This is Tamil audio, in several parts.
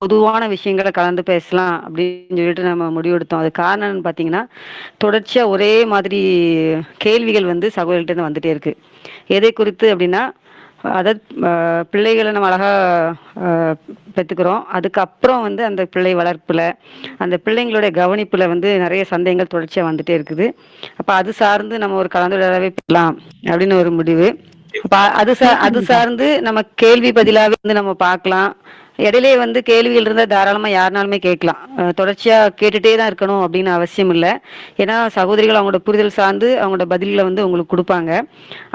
பொதுவான விஷயங்கள கலந்து பேசலாம் அப்படின்னு சொல்லிட்டு நம்ம முடிவெடுத்தோம். அது காரணம் என்னன்னு பார்த்தீங்கன்னா, தொடர்ச்சியா ஒரே மாதிரி கேள்விகள் வந்து சகோதரர்கிட்ட இருந்து வந்துட்டே இருக்கு. எதை குறித்து அப்படின்னா, அதாவது பிள்ளைகள நம்ம அழகா அ பெத்துக்கிறோம். அதுக்கப்புறம் வந்து அந்த பிள்ளை வளர்ப்புல, அந்த பிள்ளைங்களுடைய கவனிப்புல வந்து நெறைய சந்தேகங்கள் தொடர்ச்சியா வந்துட்டே இருக்குது. அப்ப அது சார்ந்து நம்ம ஒரு கலந்துரையாடவே பண்ணலாம் அப்படின்னு ஒரு முடிவு. அப்ப அது கண்டிப்பா. சார்ந்து நம்ம கேள்வி பதிலாவே வந்து நம்ம பார்க்கலாம். இடையிலேயே வந்து கேள்விகள் இருந்தா தாராளமா யாருனாலுமே கேட்கலாம். தொடர்ச்சியா கேட்டுட்டே தான் இருக்கணும் அப்படின்னு அவசியம் இல்ல. ஏன்னா சகோதரிகள் அவங்களோட புரிதல் சார்ந்து அவங்களோட பதில்கள வந்து உங்களுக்கு குடுப்பாங்க.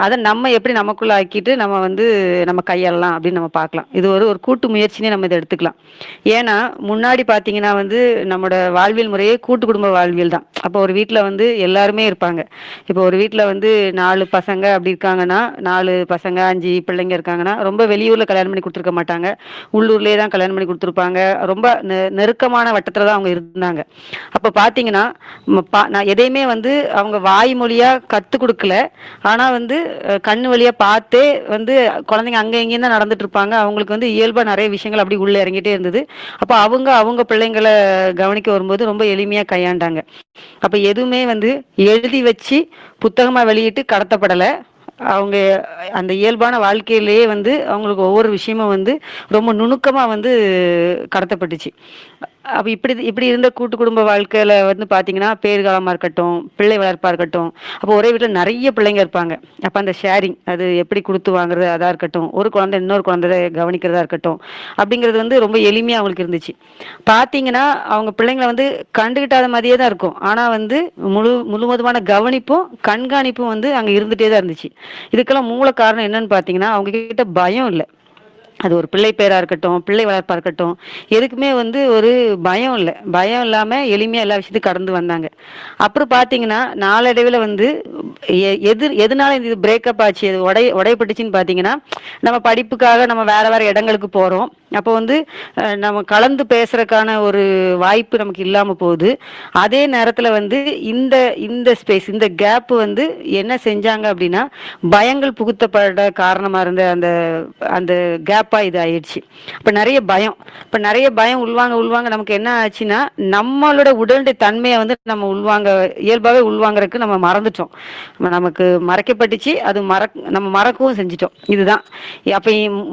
அத நம்ம எப்படி நமக்குள்ள ஆக்கிட்டு நம்ம வந்து நம்ம கையாளலாம் அப்படின்னு நம்ம பார்க்கலாம். இது ஒரு ஒரு கூட்டு முயற்சின்னே நம்ம இத எடுத்துக்கலாம். ஏன்னா முன்னாடி பார்த்தீங்கன்னா வந்து நம்மோட வாழ்வியல் முறையே கூட்டு குடும்ப வாழ்வியல் தான். அப்போ ஒரு வீட்ல வந்து எல்லாருமே இருப்பாங்க. இப்போ ஒரு வீட்ல வந்து 4 பசங்க அப்படி இருக்காங்கன்னா, 4 பசங்க 5 பிள்ளைங்க இருக்காங்கன்னா, ரொம்ப வெளியூர்ல கல்யாணம் பண்ணி குடுத்துருக்க மாட்டாங்க. உள்ளூர்லயே தான் கல்யாணம் பண்ணி குடுத்துருப்பாங்க. ரொம்ப நெருக்கமான வட்டத்துல தான் அவங்க இருந்தாங்க. அப்ப பார்த்தீங்கன்னா, நான் எதையுமே வந்து அவங்க வாய்மொழியா கத்துக் குடுக்கல. ஆனா வந்து கண்ணு வழியா பார்த்தே வந்து குழந்தைங்க அங்க இங்கேயும் தான் நடந்துட்டு இருப்பாங்க. அவங்களுக்கு வந்து இயல்பா நெறைய விஷயங்கள் அப்படி உள்ள இறங்கிட்டே இருந்தது. அப்ப அவங்க பிள்ளைங்கள கவனிக்க வரும்போது ரொம்ப எளிமையா கையாண்டாங்க. அப்ப எதுவுமே வந்து எழுதி வச்சு புத்தகமா வெளியிட்டு கடத்தப்படல. அவங்க அந்த இயல்பான வாழ்க்கையிலேயே வந்து அவங்களுக்கு ஒவ்வொரு விஷயமும் வந்து ரொம்ப நுணுக்கமா வந்து கடத்தப்பட்டுச்சு. அப்ப இப்படி இப்படி இருந்த கூட்டு குடும்ப வாழ்க்கையில வந்து பாத்தீங்கன்னா, பேறுகாலமா இருக்கட்டும், பிள்ளை வளர்ப்பா இருக்கட்டும், அப்போ ஒரே வீட்ல நெறைய பிள்ளைங்க இருப்பாங்க. அப்ப அந்த ஷேரிங் அது எப்படி குடுத்து வாங்குறது அதா இருக்கட்டும், ஒரு குழந்தை இன்னொரு குழந்தைய கவனிக்கிறதா இருக்கட்டும், அப்படிங்கிறது வந்து ரொம்ப எளிமையா அவங்களுக்கு இருந்துச்சு. பாத்தீங்கன்னா, அவங்க பிள்ளைங்கள வந்து கண்டுகிட்டாத மாதிரியே தான் இருக்கும். ஆனா வந்து முழுவதுமான கவனிப்பும், கண்காணிப்பும் வந்து அங்க இருந்துட்டே தான் இருந்துச்சு. இதுக்கெல்லாம் மூல காரணம் என்னன்னு பாத்தீங்கன்னா, அவங்க கிட்ட பயம் இல்ல. அது ஒரு பிள்ளை பேரா இருக்கட்டும், பிள்ளை வளர்ப்பா இருக்கட்டும், எதுக்குமே வந்து ஒரு பயம் இல்ல. பயம் இல்லாம எளிமையா எல்லா விஷயத்தையும் கடந்து வந்தாங்க. அப்புறம் பார்த்தீங்கன்னா, நாளடைவில வந்து எதனால இது பிரேக்கப் ஆச்சு, அது உடையப்பட்டுச்சுன்னு பார்த்தீங்கன்னா, நம்ம படிப்புக்காக நம்ம வேற வேற இடங்களுக்கு போறோம். அப்போ வந்து நம்ம கலந்து பேசுறதுக்கான ஒரு வாய்ப்பு நமக்கு இல்லாம போகுது. அதே நேரத்துல வந்து இந்த இந்த ஸ்பேஸ், இந்த கேப் வந்து என்ன செஞ்சாங்க அப்படின்னா, பயங்கள் புகுத்தப்பட காரணமா இருந்த அந்த அந்த கேப்பா இது ஆயிடுச்சு. இப்ப நிறைய பயம் உள்வாங்க நமக்கு என்ன ஆச்சுன்னா, நம்மளோட உடலுடைய தன்மையை வந்து நம்ம இயல்பாவே உள்வாங்கறதுக்கு நம்ம மறந்துட்டோம். நமக்கு மறைக்கப்பட்டுச்சு, அது நம்ம மறக்கவும் செஞ்சுட்டோம். இதுதான். அப்ப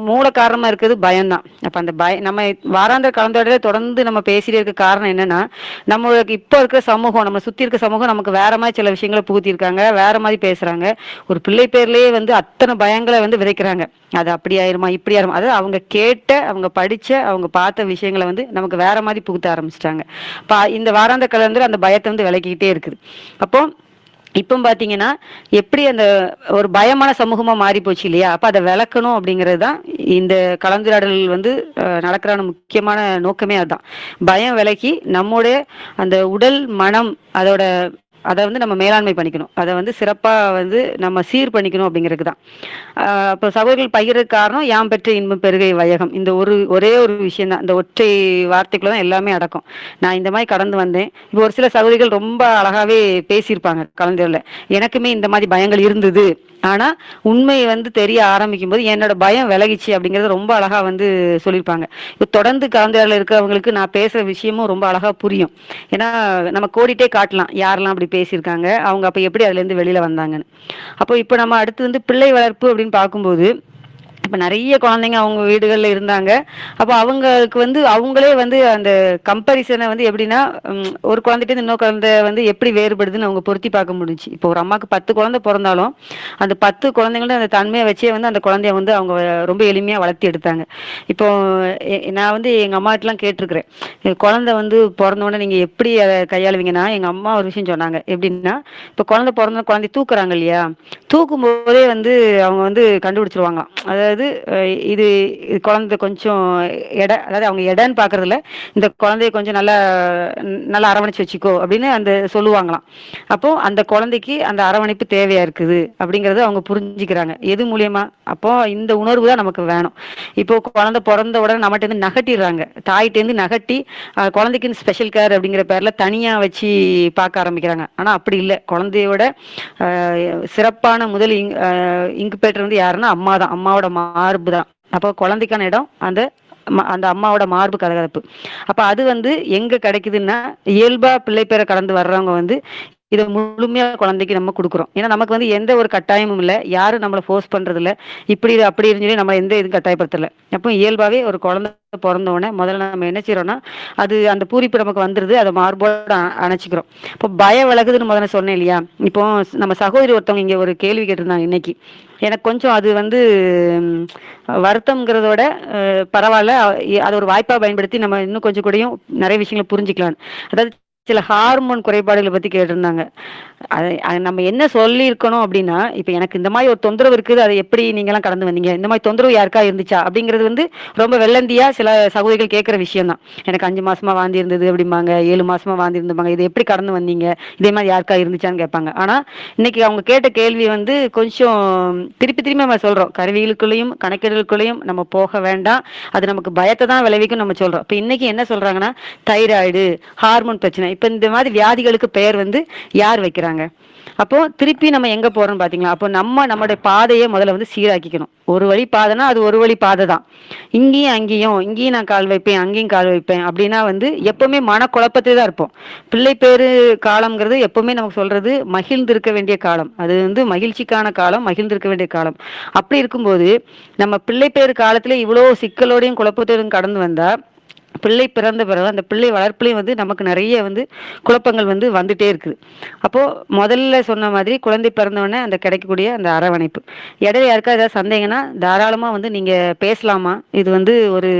மூல காரணமா இருக்கிறது பயம்தான். அப்ப அந்த நம்ம வாராந்திர கலந்துரையாடல தொடர்ந்து நம்ம பேசிட்டே இருக்க காரணம் என்னன்னா, நம்மளுக்கு இப்ப இருக்கிற சமூகம், நம்ம சுத்தி இருக்க சமூகம் நமக்கு வேற மாதிரி சில விஷயங்களை புகுத்திருக்காங்க, வேற மாதிரி பேசுறாங்க. ஒரு பிள்ளை பேர்லயே வந்து அத்தனை பயங்களை வந்து விதைக்கிறாங்க. அது அப்படி ஆயிருமா, இப்படி ஆயிருமா, அதாவது அவங்க கேட்ட, அவங்க படிச்ச, அவங்க பார்த்த விஷயங்களை வந்து நமக்கு வேற மாதிரி புகுத்த ஆரம்பிச்சிட்டாங்க. இந்த வாராந்த கலந்து அந்த பயத்தை வந்து விலக்கிக்கிட்டே இருக்குது. அப்போ இப்போ பாத்தீங்கன்னா, எப்படி அந்த ஒரு பயமான சமூகமா மாறி போச்சு இல்லையா? அப்ப அதை விளக்கணும் அப்படிங்கிறது தான் இந்த கலந்துரையாடல் வந்து நடக்கிற முக்கியமான நோக்கமே அதுதான். பயம் விலக்கி நம்முடைய அந்த உடல், மனம் அதோட அதை வந்து நம்ம மேலாண்மை பண்ணிக்கணும். அதை வந்து சிறப்பா வந்து நம்ம சீர் பண்ணிக்கணும் அப்படிங்கிறதுக்கு தான். இப்போ சகோதரிகள் பகிர்றதுக்கு காரணம் யாம் பெற்ற இன்பம் பெருகை வையகம். இந்த ஒரே ஒரு விஷயம் தான். இந்த ஒற்றை வார்த்தைக்குள்ள தான் எல்லாமே அடக்கம். நான் இந்த மாதிரி கடந்து வந்தேன். இப்போ ஒரு சில சகோதரிகள் ரொம்ப அழகாவே பேசியிருப்பாங்க கலந்துரையாடல. எனக்குமே இந்த மாதிரி பயங்கள் இருந்தது. ஆனா உண்மை வந்து தெரிய ஆரம்பிக்கும் போது என்னோட பயம் விலகிச்சு அப்படிங்கறது ரொம்ப அழகா வந்து சொல்லியிருப்பாங்க. இப்போ தொடர்ந்து கலந்துரையாடல இருக்கிறவங்களுக்கு நான் பேசுற விஷயமும் ரொம்ப அழகா புரியும். ஏன்னா நம்ம கோடிட்டே காட்டலாம் யாரெல்லாம் அப்படி பேசியிருக்காங்க, அவங்க அப்ப எப்படி அதுல இருந்து வெளியில வந்தாங்கன்னு. அப்போ இப்ப நம்ம அடுத்து வந்து பிள்ளை வளர்ப்பு அப்படின்னு பார்க்கும்போது, இப்ப நிறைய குழந்தைங்க அவங்க வீடுகள்ல இருந்தாங்க. அப்ப அவங்களுக்கு வந்து அவங்களே வந்து அந்த கம்பேரிசனை வந்து எப்படின்னா, ஒரு குழந்தைகிட்ட இருந்து இன்னொரு குழந்தை வந்து எப்படி வேறுபடுதுன்னு அவங்க பொருத்தி பார்க்க முடிஞ்சுச்சு. இப்போ ஒரு அம்மாக்கு 10 குழந்தை பிறந்தாலும் அந்த 10 குழந்தைங்களும் அந்த தன்மையை வச்சே வந்து அந்த குழந்தைய வந்து அவங்க ரொம்ப எளிமையா வளர்த்தி எடுத்தாங்க. இப்போ நான் வந்து எங்க அம்மாட்டெல்லாம் கேட்டிருக்கிறேன். குழந்தை வந்து பிறந்த உடனே நீங்க எப்படி அதை கையாளுவீங்கன்னா, எங்க அம்மா ஒரு விஷயம் சொன்னாங்க. எப்படின்னா, இப்ப குழந்தை பிறந்த குழந்தை தூக்குறாங்க இல்லையா, தூக்கும் போதே வந்து அவங்க வந்து கண்டுபிடிச்சிருவாங்க. அதாவது இது இது குழந்தை கொஞ்சம் அதாவது அவங்க எடைன்னு பாக்குறதுல இந்த குழந்தைய கொஞ்சம் நல்லா நல்லா அரவணைச்சு வச்சுக்கோ அப்படின்னு அந்த சொல்லுவாங்களாம். அப்போ அந்த குழந்தைக்கு அந்த அரவணைப்பு தேவையா இருக்குது அப்படிங்கறத அவங்க புரிஞ்சுக்கிறாங்க. எது மூலியமா? அப்போ இந்த உணர்வு தான் நமக்கு வேணும். இப்போ குழந்தை பிறந்த உடனே நம்மகிட்ட இருந்து நகட்டிடுறாங்க. தாயிட்ட இருந்து நகட்டி குழந்தைக்குன்னு ஸ்பெஷல் கேர் அப்படிங்கிற பேர்ல தனியா வச்சு பார்க்க ஆரம்பிக்கிறாங்க. ஆனா அப்படி இல்லை. குழந்தையோட சிறப்பான முதல் இன்குபேட்டர் வந்து யாருன்னா அம்மா தான். அம்மாவோட மார்பு தான். அப்போ குழந்தைக்கான இடம் அந்த அந்த அம்மாவோட மார்பு கதகதப்பு. அப்ப அது வந்து எங்க கிடைக்குதுன்னா, இயல்பா பிள்ளை பேரை கடந்து வர்றவங்க வந்து இத முழுமையா குழந்தைக்கு நம்ம குடுக்குறோம். ஏன்னா நமக்கு வந்து எந்த ஒரு கட்டாயமும் இல்ல. யாரும் நம்மள ஃபோர்ஸ் பண்றது இல்ல. இப்படி இரு, அப்படி இருன்னு சொல்லி நம்ம எந்த இதுவும் கட்டாயப்படுத்தல. அப்போ இயல்பாவே ஒரு குழந்தை பொறந்த உடனே முதல்ல நம்ம என்ன செய்றோம்னா, அது அந்த பூரிப்பு நமக்கு வந்துருது. அத மார்போட அணைச்சுக்கிறோம். இப்போ பயம் விலகுதுன்னு முதல்ல சொன்னேன் இல்லையா? இப்போ நம்ம சகோதரி ஒருத்தவங்க இங்க ஒரு கேள்வி கேட்டிருந்தாங்க இன்னைக்கு. எனக்கு கொஞ்சம் அது வந்து ம், வருத்தம்ங்கிறத விட பரவால்ல. அத ஒரு வாய்ப்பா பயன்படுத்தி நம்ம இன்னும் கொஞ்சம் கூடயும் நெறைய விஷயங்கள புரிஞ்சுக்கலான்னு. அதாவது சில ஹார்மோன் குறைபாடுகள பத்தி கேட்டிருந்தாங்க. அது நம்ம என்ன சொல்லியிருக்கணும் அப்டின்னா, இப்ப எனக்கு இந்த மாரி ஒரு தொந்தரவு இருக்குது. அத எப்படி நீங்கலாம் கடந்து வந்தீங்க? இந்த மாரி தொந்தரவு யாருக்கா இருந்துச்சா? அப்படிங்கிறது வந்து ரொம்ப வெள்ளந்தியா சில சகோதரிகள் கேட்கிற விஷயம் தான். எனக்கு 5 மாசமா வாந்தி இருந்தது அப்படிம்பாங்க. 7 மாசமா வாந்தி இருந்தும்பாங்க. இத எப்படி கடந்து வந்தீங்க? இதே மாரி யாருக்கா இருந்துச்சான்னு கேட்பாங்க. ஆனா, இன்னைக்கு அவங்க கேட்ட கேள்வி வந்து கொஞ்சம் திருப்பி திரும்பி நம்ம சொல்றோம். கருவிகளுக்குள்ளயும், கணக்கீடுகளுக்குள்ளயும் நம்ம போக வேண்டாம். அது நமக்கு பயத்த தான் விளைவிக்கும்னு நம்ம சொல்றோம். இப்ப இன்னைக்கு என்ன சொல்றாங்கன்னா, தைராய்டு, ஹார்மோன் பிரச்சனை. இப்ப இந்த மாதிரி வியாதிகளுக்கு பெயர் வந்து யார் வைக்கிறாங்க? அப்போ திருப்பி நம்ம எங்க போறோம்னு பாத்தீங்களா? அப்போ நம்முடைய பாதைய முதல்ல வந்து சீராக்கிக்கணும். ஒரு வழி பாதைனா அது ஒரு வழி பாதை தான். இங்கேயும் அங்கேயும் இங்கேயும் நான் கால் வைப்பேன், அங்கேயும் கால் வைப்பேன் அப்படின்னா வந்து எப்பவுமே மனக்குழப்பத்திலே தான் இருப்போம். பிள்ளை பேறு காலம்ங்கிறது எப்பவுமே நமக்கு சொல்றது மகிழ்ந்திருக்க வேண்டிய காலம். அது வந்து மகிழ்ச்சிக்கான காலம், மகிழ்ந்திருக்க வேண்டிய காலம். அப்படி இருக்கும்போது நம்ம பிள்ளை பேறு காலத்துல இவ்வளோ சிக்கலோடையும் குழப்பத்தோடையும் கடந்து வந்தா பிள்ளை பிறந்த பிறகு அந்த பிள்ளை வளர்ப்புலயும் வந்து நமக்கு நிறைய வந்து குழப்பங்கள் வந்து வந்துட்டே இருக்குது. அப்போ முதல்ல சொன்ன மாதிரி குழந்தை பிறந்த உடனே அந்த கிடைக்கக்கூடிய அந்த அரவணைப்பு. இடையில யாருக்கா ஏதாவது சந்தேகம்னா தாராளமா வந்து நீங்க பேசலாமா? இது வந்து ஒரு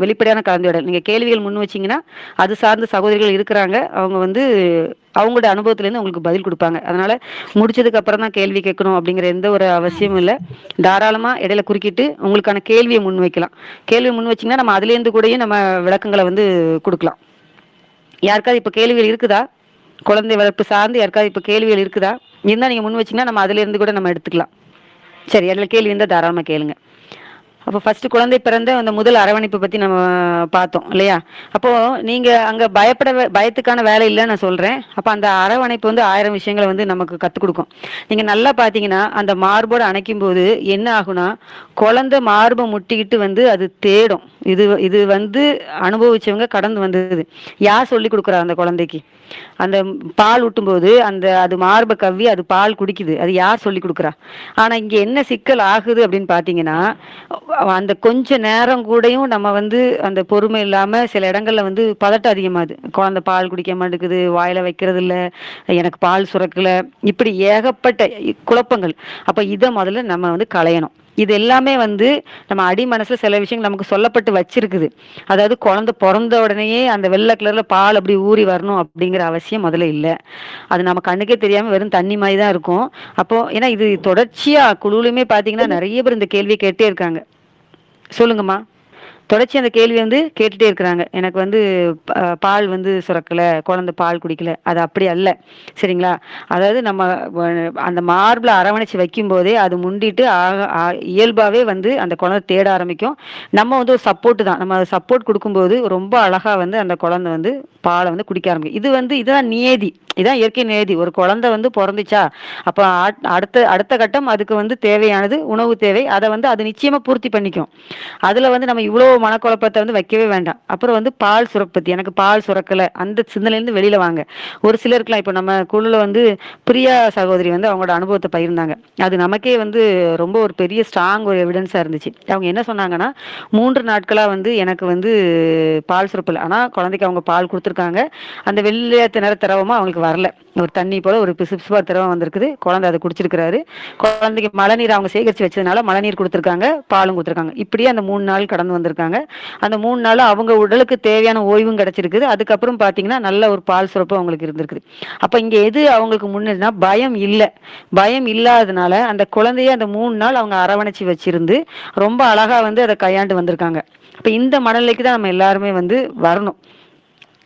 வெளிப்படையான கலந்துரையாடல். நீங்க கேள்விகள் முன் வச்சீங்கன்னா, அது சார்ந்த சகோதரிகள் இருக்கிறாங்க. அவங்க வந்து அவங்களோட அனுபவத்திலேருந்து உங்களுக்கு பதில் குடுப்பாங்க. அதனால முடிச்சதுக்கு அப்புறம் தான் கேள்வி கேட்கணும் அப்படிங்கிற எந்த ஒரு அவசியமும் இல்ல. தாராளமா இடையில குறுக்கிட்டு உங்களுக்கான கேள்விய முன்வைக்கலாம். கேள்வி முன் வச்சீங்கன்னா, நம்ம அதிலேருந்து கூடயும் நம்ம விளக்கங்கள வந்து குடுக்கலாம். யாருக்காவது இப்ப கேள்விகள் இருக்குதா? குழந்தை வளர்ப்பு சார்ந்து யாருக்காவது இப்ப கேள்விகள் இருக்குதா? இருந்தா நீங்க முன் வச்சீங்கன்னா, நம்ம அதிலேருந்து கூட நம்ம எடுத்துக்கலாம். சரி, இடையில கேள்வி இருந்தா தாராளமா கேளுங்க. அப்ப ஃபர்ஸ்ட் குழந்தை பிறந்த அந்த முதல் அரவணைப்பு பத்தி நம்ம பார்த்தோம் இல்லையா? அப்போ நீங்க அங்க பயத்துக்கான வேலை இல்லன்னு நான் சொல்றேன். அப்ப அந்த அரவணைப்பு வந்து 1000 விஷயங்கள வந்து நமக்கு கத்துக் குடுக்கும். நீங்க நல்லா பார்த்தீங்கன்னா, அந்த மார்போட அணைக்கும்போது என்ன ஆகும்னா, குழந்தை மார்ப முட்டிக்கிட்டு வந்து அது தேடும். இது இது வந்து அனுபவிச்சவங்க கடந்து வந்தது. யார் சொல்லிக் குடுக்குறா அந்த குழந்தைக்கு? அந்த பால் ஊட்டும்போது அது மார்ப கவ்வி அது பால் குடிக்குது. அது யார் சொல்லிக் குடுக்குறா? ஆனா இங்க என்ன சிக்கல் ஆகுது அப்படின்னு பார்த்தீங்கன்னா, அந்த கொஞ்ச நேரம் கூடயும் நம்ம வந்து அந்த பொறுமை இல்லாம சில இடங்கள்ல வந்து பதட்டம் அதிகமாகுது. குழந்தை பால் குடிக்க மாட்டேங்குது, வாயில வைக்கிறது இல்ல, எனக்கு பால் சுரக்கல, இப்படி ஏகப்பட்ட குழப்பங்கள். அப்ப இத முதல்ல நம்ம வந்து களையணும். இது எல்லாமே வந்து நம்ம அடி மனசுல சில விஷயங்கள் நமக்கு சொல்லப்பட்டு வச்சிருக்குது. அதாவது குழந்தை பொறந்த உடனேயே அந்த வெள்ளை கலர்ல பால் அப்படி ஊறி வரணும் அப்படிங்கிற அவசியம் முதல்ல இல்ல. அது நம்ம கண்ணுக்கே தெரியாம வெறும் தண்ணி மாரி தான் இருக்கும். அப்போ ஏன்னா இது தொடர்ச்சியா குழுவுலயுமே பார்த்தீங்கன்னா, நெறைய பேர் இந்த கேள்விய கேட்டே இருக்காங்க. சொல்லுங்கம்மா. தொடர்ச்சி அந்த கேள்வி வந்து கேட்டுட்டே இருக்கிறாங்க. எனக்கு வந்து பால் வந்து சுரக்கல, குழந்தை பால் குடிக்கல. அது அப்படி அல்ல. சரிங்களா? அதாவது நம்ம வ அந்த மார்புல அரவணைச்சு வைக்கும்போதே, அது முண்டிட்டு இயல்பாவே வந்து அந்த குழந்தை தேட ஆரம்பிக்கும். நம்ம வந்து ஒரு சப்போர்ட் தான். நம்ம சப்போர்ட் குடுக்கும்போது ரொம்ப அழகா வந்து அந்த குழந்தை வந்து பால வந்து குடிக்க ஆரம்பிக்கும். இது வந்து இதுதான் நியதி. இதான் இயற்கை நியதி. ஒரு குழந்தை வந்து பொறந்துச்சா, அப்ப அடுத்த அடுத்த கட்டம் அதுக்கு வந்து தேவையானது உணவு தேவை. அத வந்து அது நிச்சயமா பூர்த்தி பண்ணிக்கும். அதுல வந்து நம்ம இவ்ளோ மனக்குழப்பத்த வந்து வைக்கவே வேண்டாம். அப்புறம் வந்து பால் சுரப்பது. எனக்கு பால் சுரக்கல. அந்த சிந்தனையிலிருந்து வெளியில வாங்க. ஒரு சிலருக்குலாம் இப்ப நம்ம குழுல வந்து பிரியா சகோதரி வந்து அவங்களோட அனுபவத்த பகிர்ந்தாங்க. அது நமக்கே வந்து ரொம்ப ஒரு பெரிய ஸ்ட்ராங் ஒரு எவிடன்ஸா இருந்துச்சு. அவங்க என்ன சொன்னாங்கன்னா, 3 நாட்களா வந்து எனக்கு வந்து பால் சுரப்பல. ஆனா குழந்தைக்கு அவங்க பால் குடுத்துருக்காங்க. அந்த வெள்ளை நிற திரவமா அவங்களுக்கு வரல. ஒரு தண்ணி போல ஒரு பிசுபிசுப்பா திரவம் வந்திருக்குது. குழந்தை அத குடிச்சிருக்கிறாரு. குழந்தைக்கு மழைநீர் அவங்க சேகரிச்சு வச்சதுனால மழைநீர் குடுத்துருக்காங்க, பாலும் குடுத்துருக்காங்க. இப்படியே அந்த 3 நாள் கடந்து வந்திருக்காங்க. அந்த 3 நாள்ல அவங்க உடலுக்கு தேவையான ஓய்வும் கிடைச்சிருக்குது. அதுக்கப்புறம் பார்த்தீங்கன்னா, நல்ல ஒரு பால் சுரப்பு அவங்களுக்கு இருந்திருக்குது. அப்ப இங்க எது அவங்களுக்கு முன்னதுன்னா, பயம் இல்ல. பயம் இல்லாதனால அந்த குழந்தைய அந்த 3 நாள் அவங்க அரவணைச்சு வச்சிருந்து, ரொம்ப அழகா வந்து அத கையாண்டு வந்திருக்காங்க. அப்ப இந்த மனநிலைக்கு தான் நம்ம எல்லாருமே வந்து வரணும்.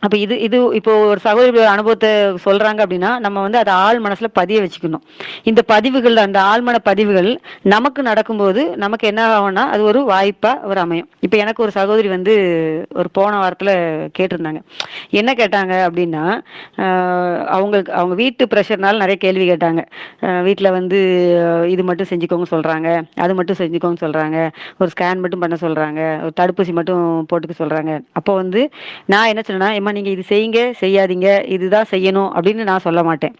அப்ப இது இது இப்போ ஒரு சகோதரி அனுபவத்தை சொல்றாங்க அப்படின்னா நம்ம வந்து அதை ஆள் மனசுல பதிய வச்சுக்கணும். இந்த பதிவுகள், அந்த ஆழ்மன பதிவுகள் நமக்கு நடக்கும்போது நமக்கு என்ன ஆகும்னா அது ஒரு வாய்ப்பா ஒரு அமையும். இப்ப எனக்கு ஒரு சகோதரி வந்து ஒரு போன வாரத்துல கேட்டிருந்தாங்க. என்ன கேட்டாங்க அப்படின்னா, அவங்களுக்கு அவங்க வீட்டு ப்ரெஷர்னால நிறைய கேள்வி கேட்டாங்க. வீட்டுல வந்து இது மட்டும் செஞ்சுக்கோங்க சொல்றாங்க, அது மட்டும் செஞ்சுக்கோங்க சொல்றாங்க, ஒரு ஸ்கேன் மட்டும் பண்ண சொல்றாங்க, ஒரு தடுப்பூசி மட்டும் போட்டுக்க சொல்றாங்க. அப்போ வந்து நான் என்ன சொன்னேன்னா, ஏம்மா நீங்க இது செய்யுங்க, செய்யாதீங்க, இதுதான் செய்யணும் அப்படின்னு நான் சொல்ல மாட்டேன்.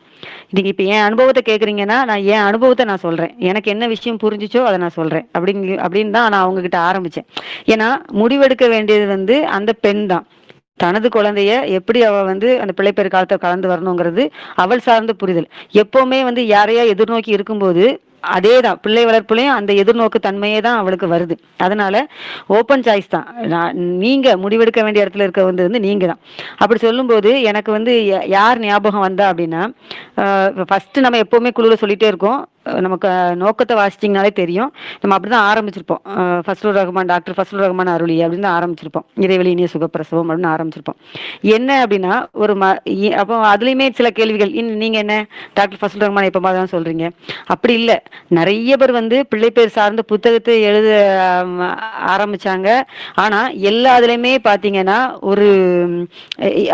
நீங்க இப்ப என் அனுபவத்தை கேக்குறீங்கன்னா, நான் என் அனுபவத்தை நான் சொல்றேன். எனக்கு என்ன விஷயம் புரிஞ்சுச்சோ அதை நான் சொல்றேன். அப்படின்னு தான் நான் அவங்க கிட்ட ஆரம்பிச்சேன். ஏன்னா முடிவெடுக்க வேண்டியது வந்து அந்த பெண் தான். தனது குழந்தைய எப்படி அவ வந்து அந்த பிள்ளைப்பேறு காலத்தை கலந்து வரணுங்கிறது அவள் சார்ந்த புரிதல். எப்பவுமே வந்து யாரையா எதிர்நோக்கி இருக்கும்போது அதேதான் பிள்ளை வளர்ப்புலயும் அந்த எதிர்நோக்கு தன்மையே தான் அவளுக்கு வருது. அதனால ஓப்பன் சாய்ஸ் தான். நீங்க முடிவெடுக்க வேண்டிய இடத்துல இருக்க வந்து நீங்க தான். அப்படி சொல்லும்போது எனக்கு வந்து யார் ஞாபகம் வந்தா அப்படின்னா, ஃபர்ஸ்ட் நம்ம எப்பவுமே குழுல சொல்லிட்டே இருக்கோம். நமக்கு நோக்கத்தை வாசிச்சிங்கனாலே தெரியும். நம்ம அப்படிதான் ஆரம்பிச்சிருப்போம். ஃபஸ்லுர் ரஹ்மான், டாக்டர் ஃபஸ்லுர் ரஹ்மான் அருளி அப்படின்னு தான் ஆரம்பிச்சிருப்போம். இறைவெளி இனிய சுகப்பிரசவம் அப்படின்னு ஆரம்பிச்சிருப்போம். என்ன அப்படின்னா ஒரு அப்போ அதுலயுமே சில கேள்விகள், நீங்க என்ன டாக்டர் ஃபஸ்லுர் ரஹ்மான் எப்ப தான் சொல்றீங்க? அப்படி இல்லை. நிறைய பேர் வந்து பிள்ளைப்பேர் சார்ந்த புத்தகத்தை எழுத ஆரம்பிச்சாங்க. ஆனா எல்லாத்துலயுமே பாத்தீங்கன்னா ஒரு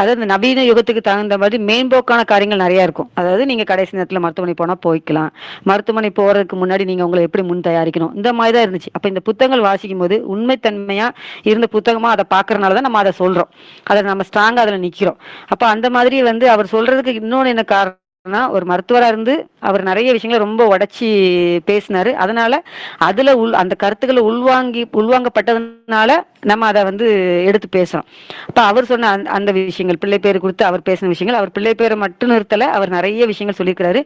அதாவது நவீன யுகத்துக்கு தகுந்த மாதிரி மேம்போக்கான காரியங்கள் நிறைய இருக்கும். அதாவது நீங்க கடைசி நேரத்துல மருத்துவமனை போனா போய்க்கலாம், மருத்துவமனை போறதுக்கு முன்னாடி நீங்க உங்களை எப்படி முன் தயாரிக்கணும், இந்த மாதிரி தான் இருந்துச்சு. அப்ப இந்த புத்தகங்கள் வாசிக்கும் போது உண்மைத்தன்மையா இருந்த புத்தகமா அதை பாக்குறதுனாலதான் நம்ம அதை சொல்றோம். அதை நம்ம ஸ்ட்ராங்கா அதுல நிக்கிறோம். அப்ப அந்த மாதிரி வந்து அவர் சொல்றதுக்கு இன்னொன்னு என்ன காரணம், ஒரு மருத்துவரா இருந்து அவர் நிறைய விஷயங்களை ரொம்ப உடைச்சி பேசினாரு. அதனால அதுல அந்த கருத்துக்களை உள்வாங்கப்பட்டதுனால நம்ம அதை வந்து எடுத்து பேசுறோம். அப்ப அவர் சொன்ன அந்த விஷயங்கள், பிள்ளை பேரு கொடுத்து அவர் பேசின விஷயங்கள், அவர் பிள்ளை பேரை மட்டும் நிறுத்தல, அவர் நிறைய விஷயங்கள் சொல்லியிருக்கிறாரு.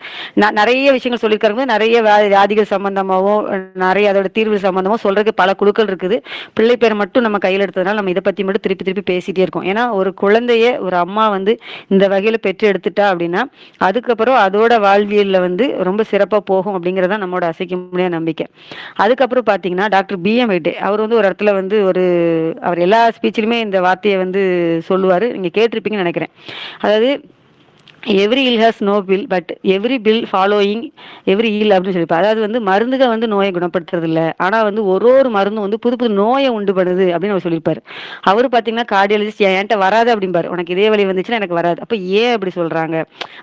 நிறைய விஷயங்கள் சொல்லியிருக்காரு. நிறைய வியாதிகள் சம்பந்தமாவும் நிறைய அதோட தீர்வு சம்பந்தமும் சொல்றதுக்கு பல குழுக்கள் இருக்குது. பிள்ளை பேரை மட்டும் நம்ம கையில் எடுத்ததுனால நம்ம இதை பத்தி மட்டும் திருப்பி திருப்பி பேசிட்டே இருக்கோம். ஏன்னா ஒரு குழந்தைய ஒரு அம்மா வந்து இந்த வகையில பெற்று எடுத்துட்டா அப்படின்னா அதுக்கப்புறம் அதோட வாழ்வியல்ல வந்து ரொம்ப சிறப்பா போகும் அப்படிங்கறத நம்மளோட அசைக்க முடியாத நம்பிக்கை. அதுக்கப்புறம் பாத்தீங்கன்னா டாக்டர் BM வைட்டே அவர் வந்து ஒரு இடத்துல வந்து அவர் எல்லா ஸ்பீச்சிலுமே இந்த வார்த்தையை வந்து சொல்லுவாரு. நீங்க கேட்டிருப்பீங்கன்னு நினைக்கிறேன். அதாவது every ill has no pill but every pill following every ill அப்படின்னு சொல்லிப்பா. அதாவது வந்து மருந்துகள் வந்து நோயை குணப்படுத்துறது இல்லை, ஆனா வந்து ஒரு மருந்தும் வந்து புது புது நோயை உண்டு பண்ணுது அப்படின்னு அவர் சொல்லியிருப்பாரு. அவரு பாத்தீங்கன்னா கார்டியாலஜிஸ்ட், என்கிட்ட வராது அப்படிம்பாரு. உனக்கு இதே வழி வந்துச்சுன்னா எனக்கு வராது. அப்ப ஏன் அப்படி சொல்றாங்க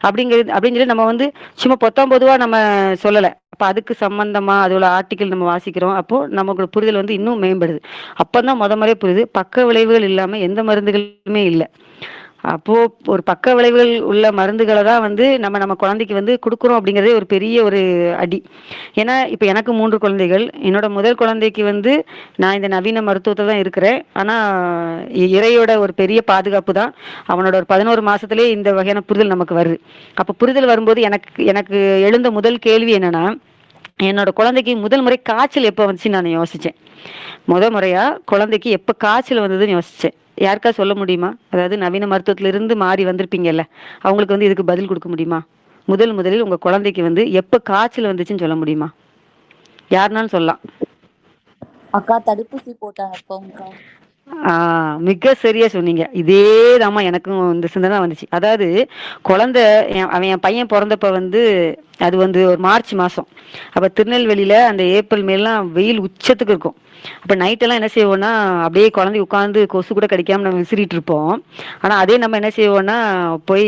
அப்படின்னு சொல்லி நம்ம வந்து சும்மா பொதுவா நம்ம சொல்லலை. அப்ப அதுக்கு சம்பந்தமா அதோட ஆர்டிக்கல் நம்ம வாசிக்கிறோம். அப்போ நமக்கு புரிதல் வந்து இன்னும் மேம்படுது. அப்பதான் முறையே புரியுது பக்க விளைவுகள் இல்லாம எந்த மருந்துகளுமே இல்லை. அப்போ ஒரு பக்க விளைவுகள் உள்ள மருந்துகளை தான் வந்து நம்ம குழந்தைக்கு வந்து கொடுக்குறோம் அப்படிங்கிறதே ஒரு பெரிய ஒரு அடி. ஏன்னா இப்ப எனக்கு 3 குழந்தைகள். என்னோட முதல் குழந்தைக்கு வந்து நான் இந்த நவீன மருத்துவத்தை தான் இருக்கிறேன். ஆனா இறையோட ஒரு பெரிய பாதுகாப்பு தான். அவனோட ஒரு 11 மாசத்திலே இந்த வகையான புரிதல் நமக்கு வருது. அப்ப புரிதல் வரும்போது எனக்கு எனக்கு எழுந்த முதல் கேள்வி என்னன்னா, என்னோட குழந்தைக்கு முதல் முறை காய்ச்சல் எப்ப வந்துச்சு நான் யோசிச்சேன். முறையா குழந்தைக்கு எப்ப காய்ச்சல் வந்ததுன்னு யோசிச்சேன். யாருக்கா சொல்ல முடியுமா? அதாவது நவீன மருத்துவத்துல இருந்து மாறி வந்திருப்பீங்கல்ல, அவங்களுக்கு வந்து இதுக்கு பதில் கொடுக்க முடியுமா? முதலில் உங்க குழந்தைக்கு வந்து எப்ப காய்ச்சல் வந்துச்சுன்னு சொல்ல முடியுமா? யாருனாலும் சொல்லலாம். அக்கா தடுப்பூசி போட்டாங்க. மிக சரியா சொன்னீங்க. இதே தாமா எனக்கும் இந்த சிந்தனை வந்துச்சு. அதாவது குழந்தை அவன் என் பையன் பிறந்தப்ப வந்து அது வந்து ஒரு மார்ச் மாசம். அப்ப திருநெல்வேலியில அந்த ஏப்ரல் மேலாம் வெயில் உச்சத்துக்கு இருக்கும். அப்ப நைட்டெல்லாம் என்ன செய்வோம்னா அப்படியே குழந்தை உட்காந்து கொசு கூட கடிக்காம நம்ம விசிறிட்டு இருப்போம். ஆனா அதே நம்ம என்ன செய்வோம்னா போய்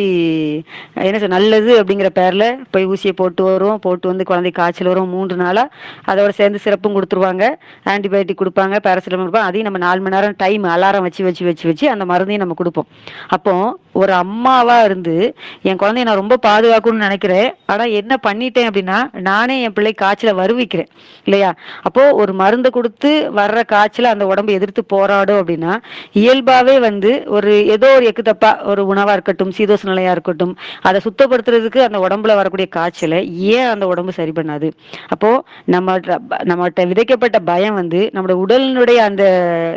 என்ன நல்லது அப்படிங்கிற பேர்ல போய் ஊசியை போட்டு வருவோம். போட்டு வந்து குழந்தை காய்ச்சல் வரும் 3 நாளா. அதோட சேர்ந்து சிறப்பும் கொடுத்துருவாங்க, ஆன்டிபயோட்டிக் கொடுப்பாங்க, பேராசிட்டமால் கொடுப்பாங்க. அதையும் நம்ம 4 மணி நேரம் டைம் அலாரம் வச்சு அந்த மருந்தையும் நம்ம கொடுப்போம். அப்போ ஒரு அம்மாவா இருந்து என் குழந்தைய நான் ரொம்ப பாதுகாக்கணும்னு நினைக்கிறேன். ஆனா என்ன பண்ணிட்டேன் அப்படின்னா நானே என் பிள்ளை காய்ச்சலை வருவிக்கிறேன் இல்லையா? அப்போ ஒரு மருந்து கொடுத்து வர்ற காய்ச்சல அந்த உடம்பு எதிர்த்து போராடும் அப்படின்னா இயல்பாவே வந்து ஏதோ ஒரு எக்கு தப்பா ஒரு உணவா இருக்கட்டும், சீதோஷ நிலையா இருக்கட்டும், அதை சுத்தப்படுத்துறதுக்கு அந்த உடம்புல வரக்கூடிய காய்ச்சலை ஏன் அந்த உடம்பு சரி பண்ணாது? அப்போ நம்மகிட்ட விதைக்கப்பட்ட பயம் வந்து நம்மளோட உடலினுடைய அந்த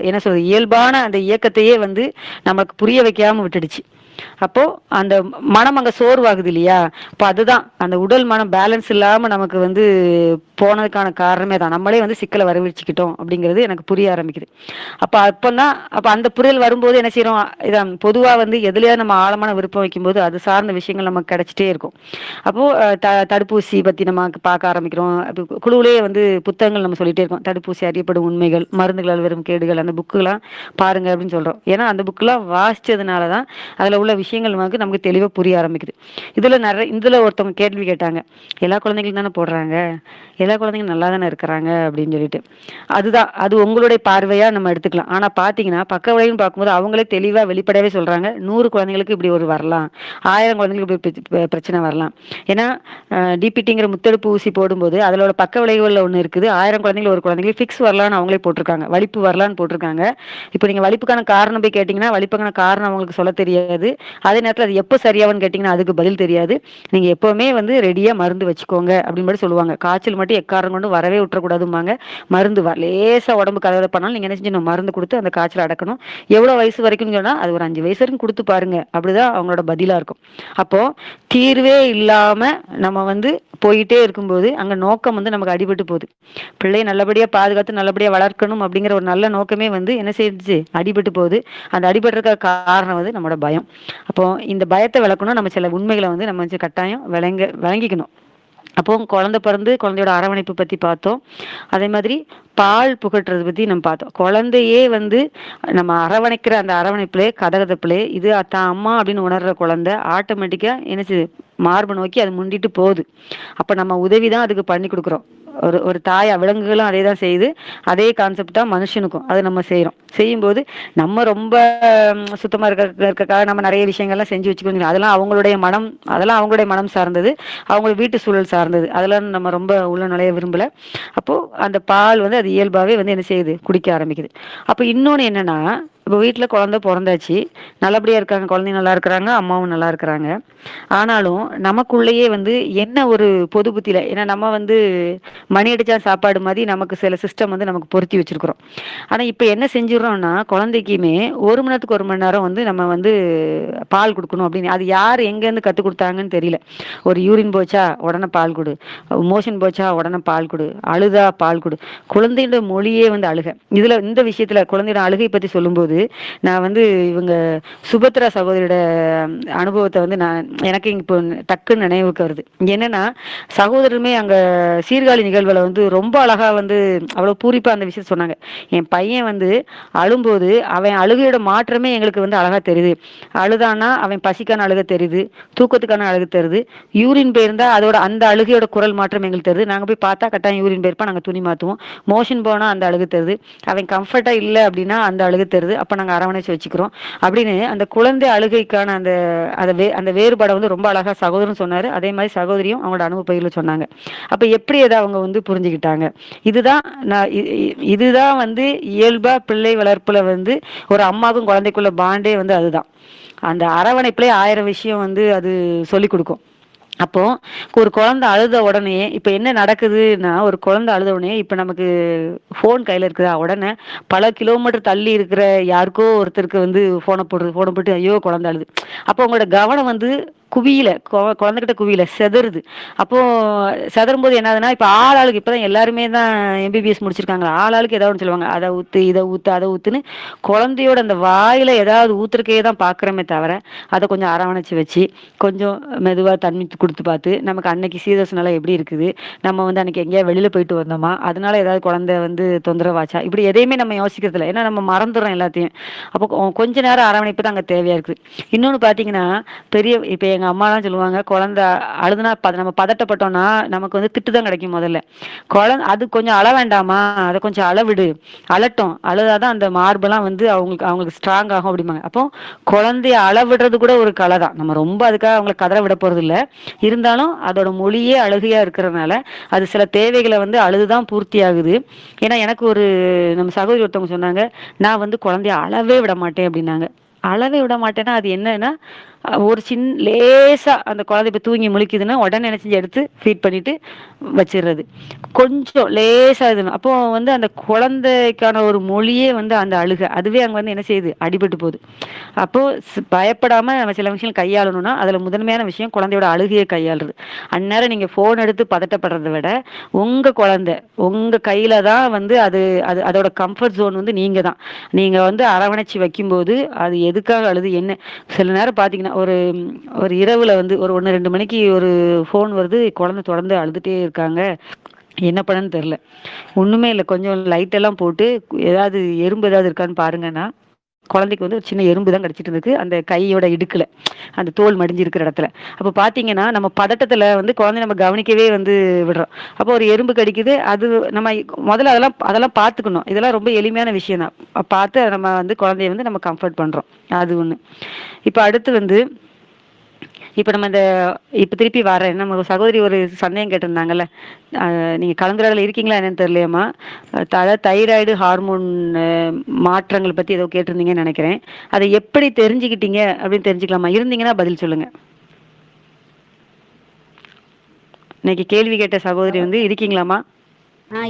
என்ன சொல்றது இயல்பான அந்த இயக்கத்தையே வந்து நமக்கு புரிய வைக்காம விட்டுடுச்சு. அப்போ அந்த மனம் அங்க சோர்வாகுது இல்லையா? அப்ப அதுதான் அந்த உடல் மனம் பேலன்ஸ் இல்லாம நமக்கு வந்து போனதுக்கான காரணமே தான். நம்மளே வந்து சிக்கலை வரவழைச்சுக்கிட்டோம் அப்படிங்கிறது எனக்கு புரிய ஆரம்பிக்குது. அப்ப அந்த புரிதல் வரும்போது என்ன செய்யறோம்? இதான் பொதுவா வந்து எதுலயாவது நம்ம ஆழமான விருப்பம் வைக்கும்போது அது சார்ந்த விஷயங்கள் நமக்கு கிடைச்சிட்டே இருக்கும். அப்போ தடுப்பூசி பத்தி நம்ம பார்க்க ஆரம்பிக்கிறோம். அப்ப குழுவிலேயே வந்து புத்தகங்கள் நம்ம சொல்லிட்டே இருக்கோம். தடுப்பூசி அறியப்படும் உண்மைகள், மருந்துகளால் வரும் கேடுகள், அந்த புக்குலாம் பாருங்க அப்படின்னு சொல்றோம். ஏன்னா அந்த புக்கெல்லாம் வாசிச்சதுனால தான் அதுல உள்ள விஷயங்கள் நமக்கு தெளிவா புரிய ஆரம்பிக்குது. இதுல ஒருத்தவங்க கேள்வி கேட்டாங்க. எல்லா குழந்தைகளும் தானே போடுறாங்க, எல்லா குழந்தைங்களும் நல்லா தானே இருக்கிறாங்க அப்படின்னு சொல்லிட்டு. அது உங்களுடைய பார்வையா நம்ம எடுத்துக்கலாம். ஆனா பாத்தீங்கன்னா பக்க விளைவுன்னு பார்க்கும்போது அவங்களே தெளிவா வெளிப்படையாவே சொல்றாங்க, 100 குழந்தைங்களுக்கு இப்படி ஒரு வரலாம், 1000 குழந்தைங்களுக்கு இப்படி பிரச்சனை வரலாம். ஏன்னா டிபிடிங்கிற முத்தெடுப்பு ஊசி போடும்போது அதோட பக்க விளைவுகள் ஒன்று இருக்குது. 1000 குழந்தைகள் ஒரு குழந்தைங்களுக்கு ஃபிக்ஸ் வரலான்னு அவங்களே போட்டிருக்காங்க, வலிப்பு வரலான்னு போட்டிருக்காங்க. இப்போ நீங்க வலிப்புக்கான காரணம் போய் கேட்டீங்கன்னா வலிப்புக்கான காரணம் அவங்களுக்கு சொல்ல தெரியாது. அதே நேரத்தில் அது எப்போ சரியாகும்னு கேட்டீங்கன்னா அதுக்கு பதில் தெரியாது. நீங்க எப்பவுமே வந்து ரெடியா மருந்து வச்சுக்கோங்க அப்படின்னு மட்டும் சொல்லுவாங்க. காய்ச்சல் மட்டும் எக்காரணம் கொண்டு வரவே விட்டுறக்கூடாதும்பாங்க. மருந்து லேசா உடம்பு கலவரம் பண்ணாலும் நீங்க என்ன செஞ்சணும்? மருந்து கொடுத்து அந்த காய்ச்சல் அடக்கணும். எவ்வளவு வயசு வரைக்கும் சொன்னா அது ஒரு 5 வயசு வரைக்கும் கொடுத்து பாருங்க. அப்படிதான் அவங்களோட பதிலா இருக்கும். அப்போ தீர்வே இல்லாம நம்ம வந்து போயிட்டே இருக்கும்போது அங்க நோக்கம் வந்து நமக்கு அடிபட்டு போகுது. பிள்ளையை நல்லபடியா பாதுகாத்து நல்லபடியா வளர்க்கணும் அப்படிங்கிற ஒரு நல்ல நோக்கமே வந்து என்ன செய்யுது? அடிபட்டு போகுது. அந்த அடிபட்டிருக்க காரணம் வந்து நம்மளோட பயம். அப்போ இந்த பயத்தை விளக்கணும், நம்ம சில உண்மைகளை வந்து நம்ம கட்டாயம் விளங்கிக்கணும். அப்போ குழந்தை பிறந்து குழந்தையோட அரவணைப்பு பத்தி பார்த்தோம். அதே மாதிரி பால் புகட்டுறது பத்தி நம்ம பார்த்தோம். குழந்தையே வந்து நம்ம அரவணைக்கிற அந்த அரவணைப்புலே கதகதப்புலே இது தான் அம்மா அப்படின்னு உணர்ற குழந்தை ஆட்டோமேட்டிக்கா என்ன செய்யுது? மார்பு நோக்கி அது முண்டிட்டு போகுது. அப்ப நம்ம உதவிதான் அதுக்கு பண்ணி கொடுக்குறோம். ஒரு தாயா, விலங்குகளும் அதே தான் செய்யுது. அதே கான்செப்ட் தான் மனுஷனுக்கும். அதை நம்ம செய்யறோம். செய்யும்போது நம்ம ரொம்ப சுத்தமா இருக்கக்காக நம்ம நிறைய விஷயங்கள்லாம் செஞ்சு வச்சுக்கணும். அதெல்லாம் அவங்களுடைய மனம் சார்ந்தது, அவங்களோட வீட்டு சூழல் சார்ந்தது. அதெல்லாம் நம்ம ரொம்ப உள்ள நுழைய விரும்பல. அப்போ அந்த பால் வந்து அது இயல்பாவே வந்து என்ன செய்யுது? குடிக்க ஆரம்பிக்குது. அப்ப இன்னொன்னு என்னன்னா, இப்போ வீட்டுல குழந்தை பிறந்தாச்சு, நல்லபடியா இருக்காங்க, குழந்தைங்க நல்லா இருக்கிறாங்க, அம்மாவும் நல்லா இருக்கிறாங்க. ஆனாலும் நமக்குள்ளேயே வந்து என்ன ஒரு பொது புத்தியில, ஏன்னா நம்ம வந்து மணி அடிச்சா சாப்பாடு மாதிரி நமக்கு சில சிஸ்டம் வந்து நமக்கு பொருத்தி வச்சிருக்கிறோம். ஆனா இப்ப என்ன செஞ்சிடறோம்னா குழந்தைக்குமே 1 மணி நேரத்துக்கு 1 மணி நேரம் வந்து நம்ம வந்து பால் கொடுக்கணும் அப்படின்னு அது யார் எங்க இருந்து கத்து கொடுத்தாங்கன்னு தெரியல. ஒரு யூரின் போச்சா உடனே பால் கொடு, மோஷன் போச்சா உடனே பால் கொடு, அழுதா பால் கொடு. குழந்தையோட மொழியே வந்து அழுக. இந்த விஷயத்துல குழந்தையோட அழுகை பத்தி சொல்லும்போது நான் வந்து இவங்க சுபத்ரா சகோதரியோட அனுபவத்தை வந்து எனக்கு இப்போ டக்குன்னு நினைவுக்கு வருது. என்னன்னா சகோதரருமே அங்க சீர்காழி நிகழ்வுல வந்து ரொம்ப அழகா வந்து அவ்வளவு பூரிப்பா அந்த விஷயத்த சொன்னாங்க. என் பையன் வந்து அழும்போது அவன் அழுகையோட மாற்றமே எங்களுக்கு வந்து அழகா தெரியுது. அழுதானா அவன் பசிக்கான அழுக தெரியுது, தூக்கத்துக்கான அழுகு தெரியுது, யூரின் போயிருந்தா அதோட அந்த அழுகையோட குரல் மாற்றம் எங்களுக்கு தெரியுது. நாங்க போய் பார்த்தா கட்டாயம் யூரின் போயிருப்பா, நாங்க துணி மாத்துவோம். மோஷன் போனா அந்த அழுகு தெரியுது, அவன் கம்ஃபர்ட்டா இல்லை அப்படின்னா அந்த அழுகு தெரியுது. அப்ப நாங்க அரவணைச்சு வச்சுக்கிறோம் அப்படின்னு அந்த குழந்தை அழுகைக்கான அந்த வேறுபாடை வந்து ரொம்ப அழகா சகோதரன் சொன்னாரு. அதே மாதிரி சகோதரியும் அவங்களோட அனுபவ பகிர்ல சொன்னாங்க. அப்ப எப்படி அதை அவங்க வந்து புரிஞ்சுக்கிட்டாங்க? இதுதான் இதுதான் வந்து இயல்பா பிள்ளை வளர்ப்புல வந்து ஒரு அம்மாவுக்கும் குழந்தைக்குள்ள பாண்டே வந்து அதுதான். அந்த அரவணைப்புல 1000 விஷயம் வந்து அது சொல்லி கொடுக்கும். அப்போ ஒரு குழந்தை அழுத உடனே இப்ப என்ன நடக்குதுன்னா, ஒரு குழந்தை அழுத உடனே இப்ப நமக்கு போன் கையில இருக்குதா, உடனே பல கிலோமீட்டர் தள்ளி இருக்கிற யாருக்கோ ஒருத்தருக்கு வந்து போனை போட்டு ஐயோ குழந்தை அழுது. அப்போ உங்களோட கவனம் வந்து குவியில குழந்தைகிட்ட குவியில செதறுது. அப்போ செதறும் போது என்ன ஆகுதுன்னா, இப்ப ஆளுக்கு இப்பதான் எல்லாருமே தான் எம்பிபிஎஸ் முடிச்சிருக்காங்க. ஆளுக்கு ஏதாவது சொல்லுவாங்க, அதை ஊத்து இதை ஊத்து அதை ஊத்துன்னு குழந்தையோட அந்த வாயில ஏதாவது ஊத்துறக்கே தான் பாக்குறமே தவிர அதை கொஞ்சம் அரவணைச்சு வச்சு கொஞ்சம் மெதுவா தண்ணி கொடுத்து பார்த்து நமக்கு அன்னைக்கு சீதோஷனால எப்படி இருக்குது, நம்ம வந்து அன்னைக்கு எங்கேயா வெளியில போயிட்டு வந்தோமா, அதனால ஏதாவது குழந்தை வந்து தொந்தரவாச்சா, இப்படி எதையுமே நம்ம யோசிக்கிறது இல்லை. ஏன்னா நம்ம மறந்துடுறோம் எல்லாத்தையும். அப்போ கொஞ்ச நேரம் அரவணைப்பு தான் அங்க தேவையா இருக்குது. இன்னொன்னு பாத்தீங்கன்னா இப்ப எங்க அம்மாலாம் சொல்லுவாங்க, குழந்தை அழுதுனா நம்ம பதட்டப்பட்டோம்னா நமக்கு வந்து திட்டு தான் கிடைக்கும் முதல்ல. குழந்தை அது கொஞ்சம் அழ வேண்டாமா, அதை கொஞ்சம் அளவிடு, அழட்டும், அழுதாதான் அந்த மார்பெல்லாம் வந்து அவங்களுக்கு ஸ்ட்ராங் ஆகும் அப்படிம்பாங்க. அப்போ குழந்தைய அளவிடுறது கூட ஒரு கலை தான். நம்ம ரொம்ப அதுக்காக அவங்களை கதற விட போறது இல்லை. இருந்தாலும் அதோட மொழியே அழுகையா இருக்கிறதுனால அது சில தேவைகளை வந்து அழுதுதான் பூர்த்தி ஆகுது. ஏன்னா எனக்கு நம்ம சகோதரி ஒருத்தவங்க சொன்னாங்க, நான் வந்து குழந்தைய அளவே விட மாட்டேன் அப்படின்னாங்க. அளவே விட மாட்டேன்னா அது என்னன்னா ஒரு லேசா அந்த குழந்தை இப்ப தூங்கி முழிக்குதுன்னா உடனே என்ன செஞ்சு எடுத்து ஃபீட் பண்ணிட்டு வச்சிடுறது. கொஞ்சம் லேசா இது அப்போ வந்து அந்த குழந்தைக்கான ஒரு மொழியே வந்து அந்த அழுகை அதுவே அங்க வந்து என்ன செய்யுது அடிபட்டு போகுது. அப்போ பயப்படாம நம்ம சில விஷயம் கையாளணும்னா அதுல முதன்மையான விஷயம் குழந்தையோட அழுகையை கையாளுறது. அந்நேரம் நீங்க போன் எடுத்து பதட்டப்படுறதை விட உங்க குழந்தை உங்க கையில தான் வந்து அது அது அதோட கம்ஃபர்ட் ஜோன் வந்து நீங்க தான். நீங்க வந்து அரவணைச்சு வைக்கும்போது அது எதுக்காக அழுது என்ன சில நேரம் பாத்தீங்கன்னா ஒரு ஒரு இரவுல வந்து ஒரு 1-2 மணிக்கு ஒரு ஃபோன் வருது, குழந்தை தொடர்ந்து அழுதுட்டே இருக்காங்க, என்ன பண்ணன்னு தெரியல. ஒண்ணுமே இல்ல, கொஞ்சம் லைட் எல்லாம் போட்டு ஏதாவது எறும்பு ஏதாவது இருக்கான்னு பாருங்கன்னா குழந்தைக்கு வந்து ஒரு சின்ன எறும்பு தான் கடிச்சிட்டு இருக்கு அந்த கையோட இடுக்குல, அந்த தோல் மடிஞ்சு இருக்கிற இடத்துல. அப்ப பாத்தீங்கன்னா நம்ம பதட்டத்துல வந்து குழந்தை நம்ம கவனிக்கவே வந்து விடுறோம். அப்போ ஒரு எறும்பு கடிக்குது, அது நம்ம முதல்ல அதெல்லாம் பாத்துக்கணும். இதெல்லாம் ரொம்ப எளிமையான விஷயம் தான். பார்த்து நம்ம வந்து குழந்தைய வந்து நம்ம கம்ஃபர்ட் பண்றோம். அது ஒண்ணு. இப்ப அடுத்து வந்து இப்ப நம்ம இந்த இப்ப திருப்பி வரேன், நம்ம சகோதரி ஒரு சந்தேகம் கேட்டிருந்தாங்கல்ல, நீங்க கலந்துரையாடல இருக்கீங்களா என்னன்னு தெரியலையம்மா. அதாவது தைராய்டு ஹார்மோன் மாற்றங்கள் பத்தி ஏதோ கேட்டிருந்தீங்கன்னு நினைக்கிறேன். அதை எப்படி தெரிஞ்சுக்கிட்டீங்க அப்படின்னு தெரிஞ்சுக்கலாமா? இருந்தீங்கன்னா பதில் சொல்லுங்க. இன்னைக்கு கேள்வி கேட்ட சகோதரி வந்து இருக்கீங்களாமா?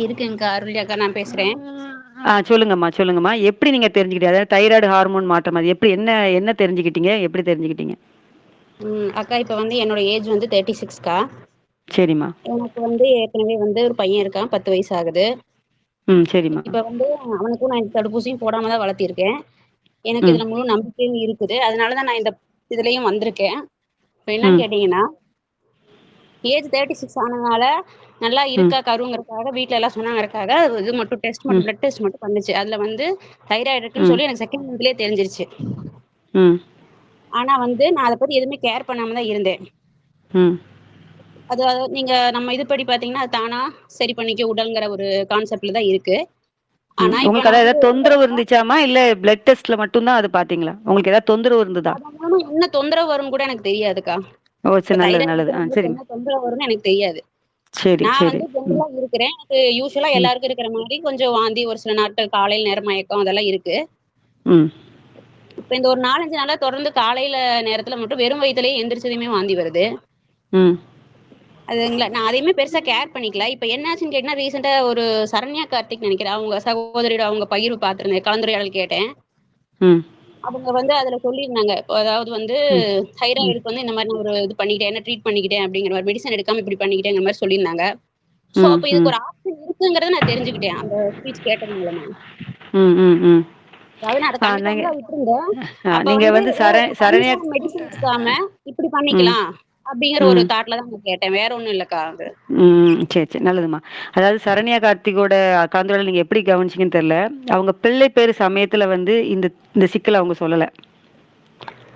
இருக்குங்கக்கா. அருள்யா அக்கா நான் பேசுறேன். சொல்லுங்கம்மா சொல்லுங்கம்மா. எப்படி நீங்க தெரிஞ்சுக்கிட்டீங்க? அதாவது தைராய்டு ஹார்மோன் மாற்றம் அது எப்படி என்ன என்ன தெரிஞ்சுக்கிட்டீங்க, எப்படி தெரிஞ்சுக்கிட்டீங்க? அக்கா இப்ப வந்து என்னோட ஏஜ் வந்து 36க்கா. சரிம்மா. எனக்கு வந்து ஏற்கனவே வந்து ஒரு பையன் இருக்கான், 10 வயசு ஆகுது. சரிம்மா. இப்ப வந்து அவனுக்கும் நான் தடுப்பூசியும் போடாம தான் வளர்த்திருக்கேன். எனக்கு ம் இதுல முழு நம்பிக்கையும் இருக்குது. அதனாலதான் நான் இந்த இதுலயும் வந்திருக்கேன். இப்ப என்னன்னு ம் கேட்டீங்கன்னா, ஏஜ் 36 ஆனதுனால நல்லா ம் இருக்கா கருங்கிறதுக்காக வீட்ல எல்லாம் சொன்னாங்கறதுக்காக இது மட்டும் டெஸ்ட் மட்டும் ம் பிளட் டெஸ்ட் மட்டும் பண்ணுச்சு. அதுல வந்து தைராய்டு இருக்குன்னு ம் சொல்லி எனக்கு செகண்ட் மந்த்லயே தெரிஞ்சிருச்சு. ம் ஆனா வந்து நான் அதை பத்தி எதுவுமே கேர் பண்ணாம தான் இருந்தேன். ம் அது நீங்க நம்ம இதுபடி பாத்தீங்கன்னா அது தானா சரி பண்ணிக்க உடல்ங்கிற ஒரு கான்செப்ட்ல தான் இருக்கு. ஆனா இப்ப உங்களுக்கு நான் அதாவது வந்து ஏதாவது தொந்தரவு இருந்துச்சாமா, இல்ல பிளட் டெஸ்ட்ல மட்டும் தான் அது பாத்தீங்களா? உங்களுக்கு ஏதாவது தொந்தரவு இருந்ததா? அதனால என்ன தொந்தரவு வரும் கூட எனக்கு தெரியாதுக்கா. ஓ இப்ப சரி, நல்லது தைராய்டு நல்லது. இருக்கிறவங்களுக்கு சரிம்மா. என்ன தொந்தரவு வரும்னு எனக்கு தெரியாது. சரி நான் சரி. வந்து ம் ஜெனரலா இருக்கிறேன். எனக்கு யூசுவலா ம் எல்லாருக்கும் இருக்கிற மாதிரி கொஞ்சம் வாந்தி, ஒரு சில நாட்கள் காலையில நேரம் மயக்கம் அதெல்லாம் இருக்கு. ம் இப்ப இந்த ஒரு 4, 5 நாளா தொடர்ந்து காலையில நேரத்துல மட்டும் வெறும் வயித்துலயே எந்திரிச்சதுமே வாந்தி வருது. ம் அதுங்களா நான் அதையுமே பெருசா கேர் பண்ணிக்கல. இப்ப என்னாச்சுன்னு கேட்டீங்கன்னா, ரீசெண்டா ஒரு சரண்யா கார்த்திக் நினைக்கிறேன். அவங்க சகோதரியோட அவங்க பகிர்வு பார்த்திருந்தேன். கலந்துரையாடல் கேட்டேன். ம் அவங்க வந்து அதுல சொல்லியிருந்தாங்க. அதாவது வந்து ம் ம் தைராய்டுக்கு வந்து இந்த மாரி நான் ஒரு இது பண்ணிக்கிட்டேன். என்ன ட்ரீட் பண்ணிக்கிட்டேன் அப்படிங்கிற மாரி மெடிசன் எடுக்காம இப்படி பண்ணிக்கிட்டேங்கிற மாரி சொல்லியிருந்தாங்க. சோ ம் அப்ப இதுக்கு ம் ஒரு ஆப்ஷன் இருக்குங்கிறத நான் தெரிஞ்சுக்கிட்டேன். அந்த ஸ்பீச் கேட்டது மூலமா. ம் ம் ம் அதாவது நான் அத கண்டுக்காம நீங்க தான் விட்டுருந்தேன். அப்ப நீங்க வந்து வந்து சரண்யா. கண்டிப்பா மெடிசன் எடுக்காம இப்படி ம் பண்ணிக்கலாம். அப்படிங்கிற ஒரு ம் தாட்ல தான் நான் கேட்டேன். வேற ஒண்ணும் இல்லக்கா அது. சரி சரி, நல்லதும்மா. அதாவது சரண்யா கார்த்திகோட கலந்துரையாடல் நீங்க எப்படி கவனிச்சீங்கன்னு தெரியல. அவங்க பிள்ளை பேரு சமயத்துல வந்து இந்த இந்த சிக்கலை அவங்க சொல்லல.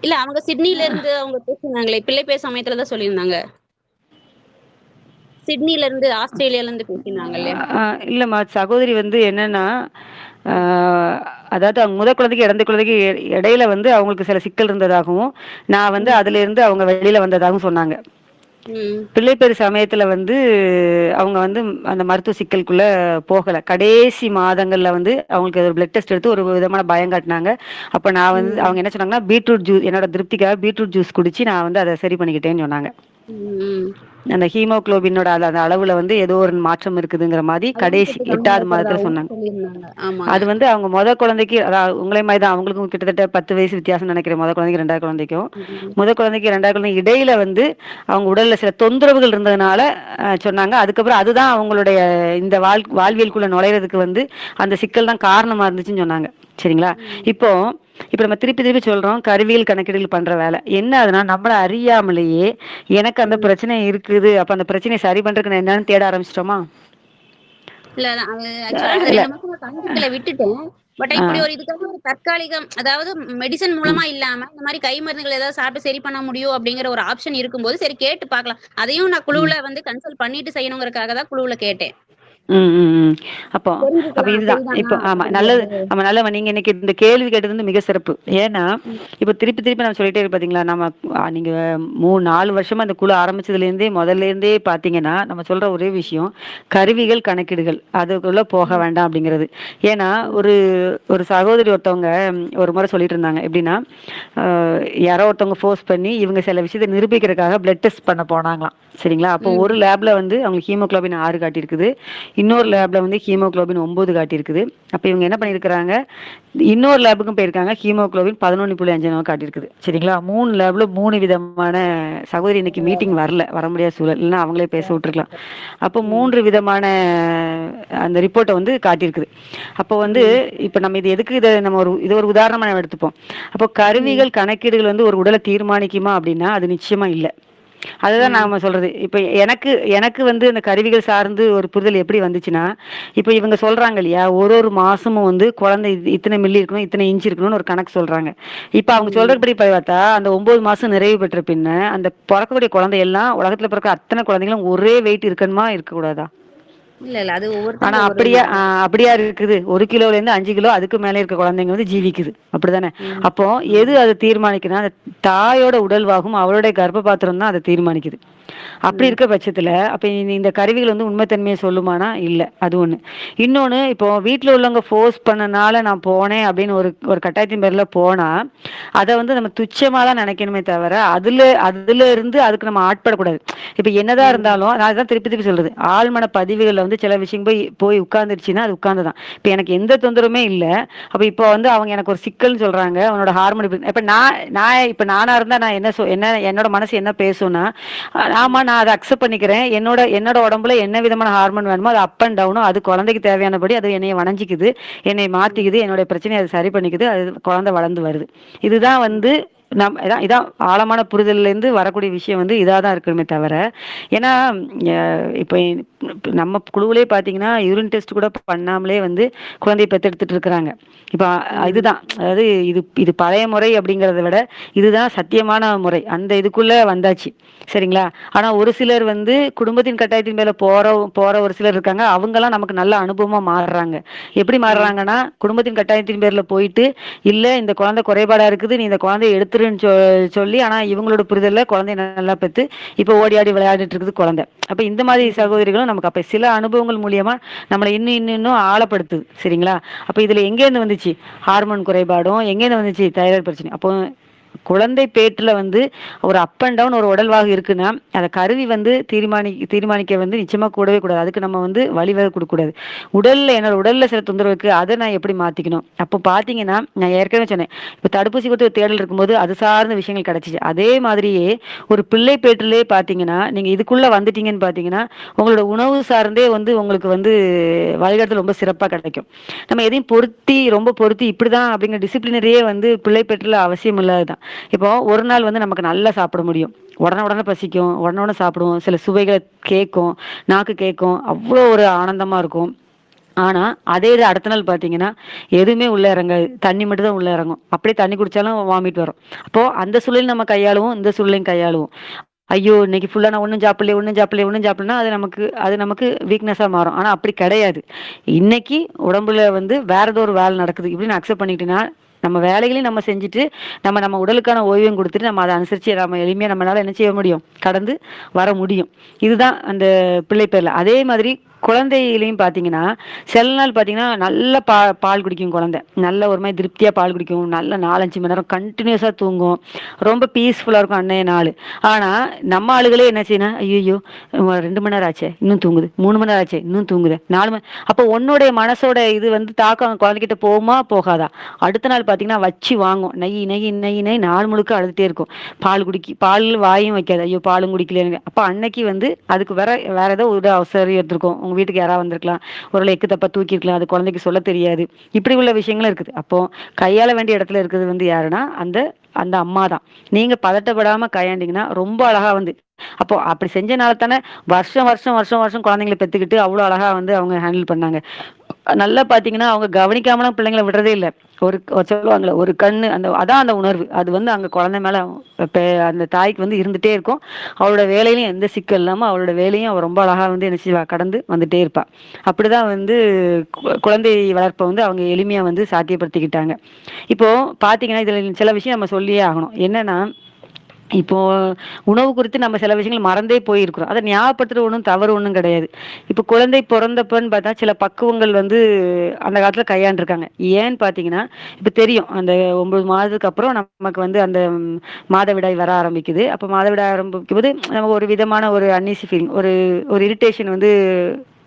இல்ல அவங்க சிட்னில இருந்து அவங்க பேசினாங்களே, பிள்ளை பேர் சமயத்துல தான் சொல்லியிருந்தாங்க. சிட்னில இருந்து ஆஸ்திரேலியால இருந்து பேசினாங்க இல்லையா? இல்லம்மா, சகோதரி வந்து என்னன்னா, ஆ, அதாவது அவங்க முத குழந்தைக்கு இரண்டு குழந்தைக்கு இடையில வந்து அவங்களுக்கு சில சிக்கல் இருந்ததாகவும், நான் வந்து ம். அதுல இருந்து அவங்க வெளியில வந்ததாகவும் சொன்னாங்க. ம். பிள்ளைப்பேறு சமயத்துல வந்து அவங்க வந்து அந்த மருத்துவ சிக்கலுக்குள்ள போகல. கடைசி மாதங்கள்ல வந்து அவங்களுக்கு ஒரு பிளட் டெஸ்ட் எடுத்து ஒரு விதமான பயம் காட்டினாங்க. அப்ப நான் வந்து ம். அவங்க என்ன சொன்னாங்கன்னா, பீட்ரூட் ஜூஸ் என்னோட திருப்திக்காக பீட்ரூட் ஜூஸ் குடிச்சு நான் வந்து அதை சரி பண்ணிக்கிட்டேன்னு சொன்னாங்க. ம். அந்த ஹீமோகுளோபினோட அந்த அளவுல வந்து ஏதோ ஒரு மாற்றம் இருக்குதுங்கிற மாதிரி அயன் கடைசி சத்து கம்மியா 8வது மாதத்துல இருக்கிறதாவும் சொன்னாங்க. சொல்லியிருந்தாங்க. ஆமாங்க. அது வந்து அவங்க குழந்தைக்கு, அதாவது உங்களே மாதிரி தான், அவங்களுக்கும் கிட்டத்தட்ட 10 வயசு வித்தியாசம் நினைக்கிறேன். குழந்தைக்கு 2வது குழந்தைக்கும் ம். குழந்தைக்கு 2வது குழந்தைக்கு இடையில வந்து அவங்க உடல்ல சில தொந்தரவுகள் இருந்ததுனால சொன்னாங்க. அதுக்கப்புறம் அதுதான் அவங்களுடைய இந்த வாழ்வியலுக்குள்ள நுழையிறதுக்கு வந்து அந்த சிக்கல் தான் காரணமா இருந்துச்சுன்னு சொன்னாங்க. சரிங்களா? ம். இப்போ இப்ப நம்ம திருப்பி திருப்பி சொல்றோம் கருவியல் கணக்கீடுகள் பண்ற வேலை என்ன ஆகுதுன்னா, நம்மள அறியாமலேயே எனக்கு அந்த ம். பிரச்சனை இருக்குது, அப்ப அந்த பிரச்சனையை சரி பண்றதுக்கு நான் என்னன்னு தேட ஆரம்பிச்சிட்டோமா? இல்ல அது ஆக்சுவலா நான் இல்ல. 2 மாசமா கண்டுக்கல விட்டுட்டேன். பட் இப்படி ஆஹ் ஒரு இதுக்காக ஒரு தற்காலிகம் அதாவது மெடிசின் உம் மூலமா இல்லாம இந்த மாரி கை மருந்துகள் ஏதாவது சாப்பிட்டு சரி பண்ண முடியும் அப்படிங்கிற ஒரு ஆப்ஷன் இருக்கும்போது சரி கேட்டு பார்க்கலாம். அதையும் நான் உம் குழுவுல வந்து கன்சல்ட் பண்ணிட்டு செய்யணுங்கிறதுக்காக தான் குழுவுல கேட்டேன். ம், ம், ம். அப்போ அப்ப தெரிஞ்சுக்கலாம் இதுதான். சரிதானா இப்போ ஆமா நல்லது. அப்படிங்கறது. ஆமா நல்லவ நீங்க இன்னைக்கு இந்த கேள்வி கேட்டது வந்து மிக சிறப்பு. ஏன்னா, இப்ப திருப்பி திருப்பி நான் சொல்லிட்டே இருப்பேன் பாத்தீங்களா, நம்ம நீங்க 3, 4 வருஷமா இந்த குழு ஆரம்பிச்சதுலேருந்தே முதல்லேருந்தே பாத்தீங்கன்னா, நம்ம சொல்ற ஒரே விஷயம், கருவிகள், கணக்கீடுகள் அதுக்குள்ள போக வேண்டாம் அப்படிங்கிறது. ஏன்னா, ஒரு ஒரு சகோதரி ஒருத்தவங்க ஒரு முறை சொல்லிட்டு இருந்தாங்க. எப்படின்னா, அ யாரோ ஒருத்தவங்க ஃபோர்ஸ் பண்ணி இவங்க சில விஷயத்த நிரூபிக்கிறதுக்காக பிளட் டெஸ்ட் பண்ண போனாங்களாம். சரிங்களா? அப்போ ஒரு லேப்ல வந்து அவங்களுக்கு ஹீமோகுளோபின் 6 காட்டியிருக்குது. இன்னொரு லேப்ல வந்து ஹீமோகுளோபின் 9 காட்டியிருக்குது. அப்ப இவங்க என்ன பண்ணியிருக்கிறாங்க, இன்னொரு லேபுக்கும் போயிருக்காங்க. ஹீமோகுளோபின் 11.5 என்னவோ காட்டியிருக்குது. சரிங்களா? 3 லேப்ல 3 விதமான சகோதரி இன்னைக்கு மீட்டிங் வரல. வர முடியாத சூழல். இல்லைன்னா அவங்களே பேச விட்டுருக்கலாம். அப்போ 3 விதமான அந்த ரிப்போர்ட்டை வந்து காட்டியிருக்குது. அப்போ வந்து இப்ப நம்ம இது எதுக்கு இதை நம்ம இது ஒரு உதாரணமா நம்ம எடுத்துப்போம். அப்போ கருவிகள், கணக்கீடுகள் வந்து ஒரு உடலை தீர்மானிக்குமா அப்படின்னா அது நிச்சயமா இல்ல. அதுதான் நாம சொல்றது. இப்ப எனக்கு எனக்கு வந்து இந்த கருவிகள் சார்ந்து ஒரு புரிதல் எப்படி வந்துச்சுன்னா, இப்ப இவங்க சொல்றாங்க இல்லையா, ஒரு ஒரு மாசமும் வந்து குழந்தை இத்தனை மில்லி இருக்கணும், இத்தனை இன்ச் இருக்கணும்னு ஒரு கணக்கு சொல்றாங்க. இப்ப அவங்க சொல்றபடி பார்த்தா, அந்த 9 மாசம் நிறைவு பெற்ற பின்ன, அந்த பொறக்கக்கூடிய குழந்தை எல்லாம் உலகத்துல பிறக்கிற அத்தனை குழந்தைகளும் ஒரே வெயிட் இருக்கணுமா, இருக்கக்கூடாதா? இல்ல இல்ல அது ஆனா ஒவ்வொருத்தங்க ஒரு அப்படியா அப்படியா இருக்குது. 1 கிலோல இருந்து 5 கிலோ அதுக்கு மேல இருக்க குழந்தைங்க வந்து ஜீவிக்குது. அப்படிதானே? அப்போ எது அதை தீர்மானிக்குதுன்னா, அந்த தாயோட உடல்வாகும் அவளுடைய கர்ப்ப பாத்திரம் தான் அதை தீர்மானிக்குது. அப்படி இருக்க பட்சத்துல அப்ப இந்த கருவிகள் வந்து உண்மைத்தன்மையை சொல்லுமானா இல்ல. அது ஒண்ணு. இன்னொன்னு, இப்போ வீட்டுல உள்ளவங்க ஃபோர்ஸ் பண்ணனால நான் போனேன் அப்படின்னு ஒரு ஒரு கட்டாயத்தின் பேர்ல போனா அதை வந்து நம்ம துச்சமா தான் நினைக்கணுமே தவிர அதுல அதுல இருந்து அதுக்கு நம்ம ஆட்படக்கூடாது. இப்ப என்னதான் இருந்தாலும் நான் அதான் திருப்பி திருப்பி சொல்றது, ஆழ்மன பதிவுகள்ல வந்து சில விஷயம் போய் போய் உட்கார்ந்துருச்சுன்னா அது உட்கார்ந்துதான். இப்ப எனக்கு எந்த தொந்தரவுமே இல்ல. அப்ப இப்போ வந்து அவங்க எனக்கு ஒரு சிக்கல்னு சொல்றாங்க, அவனோட ஹார்மோன் இப்ப இப்ப நானா இருந்தா நான் என்ன என்னோட மனசு என்ன பேசும்னா, ஆமா நான் அதை அக்செப்ட் பண்ணிக்கிறேன். என்னோட என்னோட உடம்புல என்ன விதமான ஹார்மோன் வேணுமோ அது அப் அண்ட் டவுனும் அது குழந்தைக்கு தேவையானபடி அது என்னைய வணைஞ்சிக்குது, என்னை மாத்திக்குது, என்னோட பிரச்சனையை அது சரி பண்ணிக்குது, அது குழந்தை வளர்ந்து வருது. இதுதான் வந்து இதான் இதான் ஆழமான புரிதல்ல இருந்து வரக்கூடிய விஷயம் வந்து இதாக தான் இருக்கணுமே தவிர. ஏன்னா இப்போ நம்ம குழுவிலே பார்த்தீங்கன்னா யூரின் டெஸ்ட் கூட பண்ணாமலே வந்து குழந்தையை பெற்றெடுத்துட்டு இருக்கிறாங்க. இப்போ இதுதான், அதாவது இது இது பழைய முறை அப்படிங்கிறத விட இதுதான் சத்தியமான முறை. அந்த இதுக்குள்ள வந்தாச்சு. சரிங்களா? ஆனா ஒரு சிலர் வந்து குடும்பத்தின் கட்டாயத்தின் மேல போற போற ஒரு சிலர் இருக்காங்க. அவங்கெல்லாம் நமக்கு நல்ல அனுபவமா மாறுறாங்க. எப்படி மாறுறாங்கன்னா, குடும்பத்தின் கட்டாயத்தின் பேர்ல போயிட்டு, இல்ல இந்த குழந்தை குறைபாடா இருக்குது, நீ இந்த குழந்தைய எடுத்துருன்னு சொல்லி, ஆனா இவங்களோட புரிதல்ல குழந்தைய நல்லா பெத்து இப்ப ஓடி ஆடி விளையாடிட்டு இருக்குது குழந்தை. அப்ப இந்த மாதிரி சகோதரிகளும் நமக்கு அப்ப சில அனுபவங்கள் மூலியமா நம்மளை இன்னும் ஆழப்படுத்துது. சரிங்களா? அப்ப இதுல எங்க இருந்து வந்துச்சு ஹார்மோன் குறைபாடும், எங்க இருந்து வந்துச்சு தைராய்டு பிரச்சனை? அப்போ குழந்தை பேட்டுல வந்து ஒரு அப் அண்ட் டவுன் ஒரு உடல்வாகு இருக்குன்னா அதை கருவி வந்து தீர்மானிக்க வந்து நிச்சயமா கூடவே கூடாது. அதுக்கு நம்ம வந்து வழிவகை கொடுக்க கூடாது. என்னோட உடல்ல சில தொந்தரவு இருக்கு, அதை நான் எப்படி மாத்திக்கணும்? அப்போ பாத்தீங்கன்னா நான் ஏற்கனவே சொன்னேன், இப்ப தடுப்பூசி கொடுத்து ஒரு தேடல் இருக்கும்போது அது சார்ந்த விஷயங்கள் கிடைச்சிச்சு. அதே மாதிரியே ஒரு பிள்ளை பேட்டிலே பாத்தீங்கன்னா நீங்க இதுக்குள்ள வந்துட்டீங்கன்னு பாத்தீங்கன்னா உங்களோட உணவு சார்ந்தே வந்து உங்களுக்கு வந்து வழிகாட்டுதல் ரொம்ப சிறப்பா கிடைக்கும். நம்ம எதையும் ரொம்ப பொருத்தி இப்படிதான் அப்படிங்கிற டிசிப்ளினரியே வந்து பிள்ளை பெற்றுல அவசியம் இல்லாததான். இப்போ ஒரு நாள் வந்து நமக்கு நல்லா சாப்பிட முடியும், உடனே உடனே பசிக்கும், உடனே உடனே சாப்பிடுவோம், சில சுவைகளை கேட்கும், நாக்கு கேட்கும், அவ்வளோ ஒரு ஆனந்தமா இருக்கும். ஆனா அதே இது அடுத்த நாள் பாத்தீங்கன்னா எதுவுமே உள்ள இறங்காது, தண்ணி மட்டும் தான் உள்ள இறங்கும். அப்படியே தண்ணி குடிச்சாலும் வாமிட் வரும். அப்போ அந்த சூழலையும் நம்ம கையாளுவோம், இந்த சூழலையும் கையாளுவோம். ஐயோ இன்னைக்கு ஃபுல்லா நான் ஒன்றும் சாப்பிடலன்னா அது நமக்கு வீக்னஸா மாறும். ஆனா அப்படி கிடையாது. இன்னைக்கு உடம்புல வந்து வேற ஏதோ ஒரு வேலை நடக்குது இப்படின்னு அக்செப்ட் பண்ணிக்கிட்டீங்கன்னா நம்ம வேலைகளையும் நம்ம செஞ்சுட்டு நம்ம உடலுக்கான ஓய்வையும் கொடுத்துட்டு நம்ம அதை அனுசரிச்சு நம்ம எளிமையா நம்மளால என்ன செய்ய முடியும், கடந்து வர முடியும். இதுதான் அந்த பிள்ளை பேர்ல. அதே மாதிரி குழந்தையிலையும் பார்த்தீங்கன்னா சில நாள் பார்த்தீங்கன்னா நல்ல பால் குடிக்கும் குழந்தை, நல்ல ஒரு மாதிரி திருப்தியாக பால் குடிக்கும், நல்ல 4-5 மணி நேரம் கண்டினியூஸாக தூங்கும், ரொம்ப பீஸ்ஃபுல்லாக இருக்கும் அன்னைய நாள். ஆனால் நம்ம ஆளுகளே என்ன செய்யணும், ஐயோ 2 மணி நேரம் ஆச்சே இன்னும் தூங்குது, 3 மணி நேரம் ஆச்சே இன்னும் தூங்குது, 4 மணி. அப்போ உன்னுடைய மனசோட இது வந்து தாக்கம் குழந்தைகிட்ட போகுமா போகாதா? அடுத்த நாள் பார்த்தீங்கன்னா வச்சு வாங்கும், நெய் நெய் நெய் நெய் நாள் முழுக்க அழுதுகிட்டே இருக்கும். பால் வாயும் வைக்காது, ஐயோ பாலும் குடிக்கல. அப்போ அன்னைக்கு வந்து அதுக்கு வேற ஏதோ ஒரு அவசரம் எடுத்திருக்கும், உங்க வீட்டுக்கு யாராவது வந்திருக்கலாம், ஒரு எக்கு தப்பா தூக்கிருக்கலாம், அது குழந்தைக்கு சொல்ல தெரியாது. இப்படி உள்ள விஷயங்களும் இருக்குது. அப்போ கையாள வேண்டிய இடத்துல இருக்கிறது வந்து யாருன்னா அந்த அந்த அம்மா தான். நீங்க பதட்டப்படாம கையாண்டீங்கன்னா ரொம்ப அழகா வந்து அப்போ அப்படி செஞ்சனால தானே வருஷம் வருஷம் வருஷம் வருஷம் குழந்தைங்களை பெத்துக்கிட்டு அவ்வளவு அழகா வந்து அவங்க ஹேண்டில் பண்ணாங்க. நல்லா பாத்தீங்கன்னா அவங்க கவனிக்காமலாம் பிள்ளைங்களை விடுறதே இல்ல. சொல்லுவாங்கல்ல, ஒரு கண்ணு அதான் அந்த உணர்வு. அது வந்து அங்க குழந்தை மேல அந்த தாய்க்கு வந்து இருந்துட்டே இருக்கும். அவளோட வேலையிலயும் எந்த சிக்கல் இல்லாம அவளோட வேலையும் அவ ரொம்ப அழகா வந்து என்ன செய்வா, கடந்து வந்துட்டே இருப்பா. அப்படிதான் வந்து குழந்தை வளர்ப்பை வந்து அவங்க எளிமையா வந்து சாத்தியப்படுத்திக்கிட்டாங்க. இப்போ பாத்தீங்கன்னா இதுல சில விஷயம் நம்ம சொல்லியே ஆகணும். என்னன்னா, இப்போ உணவு குறித்து நம்ம சில விஷயங்கள் மறந்தே போயிருக்கிறோம். அதை ஞாபகப்படுத்துறது ஒன்றும் தவறு ஒன்றும் கிடையாது. இப்போ குழந்தை பிறந்தப்பன்னு பார்த்தா சில பக்குவங்கள் வந்து அந்த காலத்துல கையாண்டுருக்காங்க. ஏன்னு பார்த்தீங்கன்னா, இப்போ தெரியும் அந்த 9 மாதத்துக்கு அப்புறம் நமக்கு வந்து அந்த மாதவிடாய் வர ஆரம்பிக்குது. அப்போ மாதவிடாய் ஆரம்பிக்கும்போது நமக்கு ஒரு விதமான ஒரு அன்ஈசி ஃபீலிங், ஒரு ஒரு இரிட்டேஷன் வந்து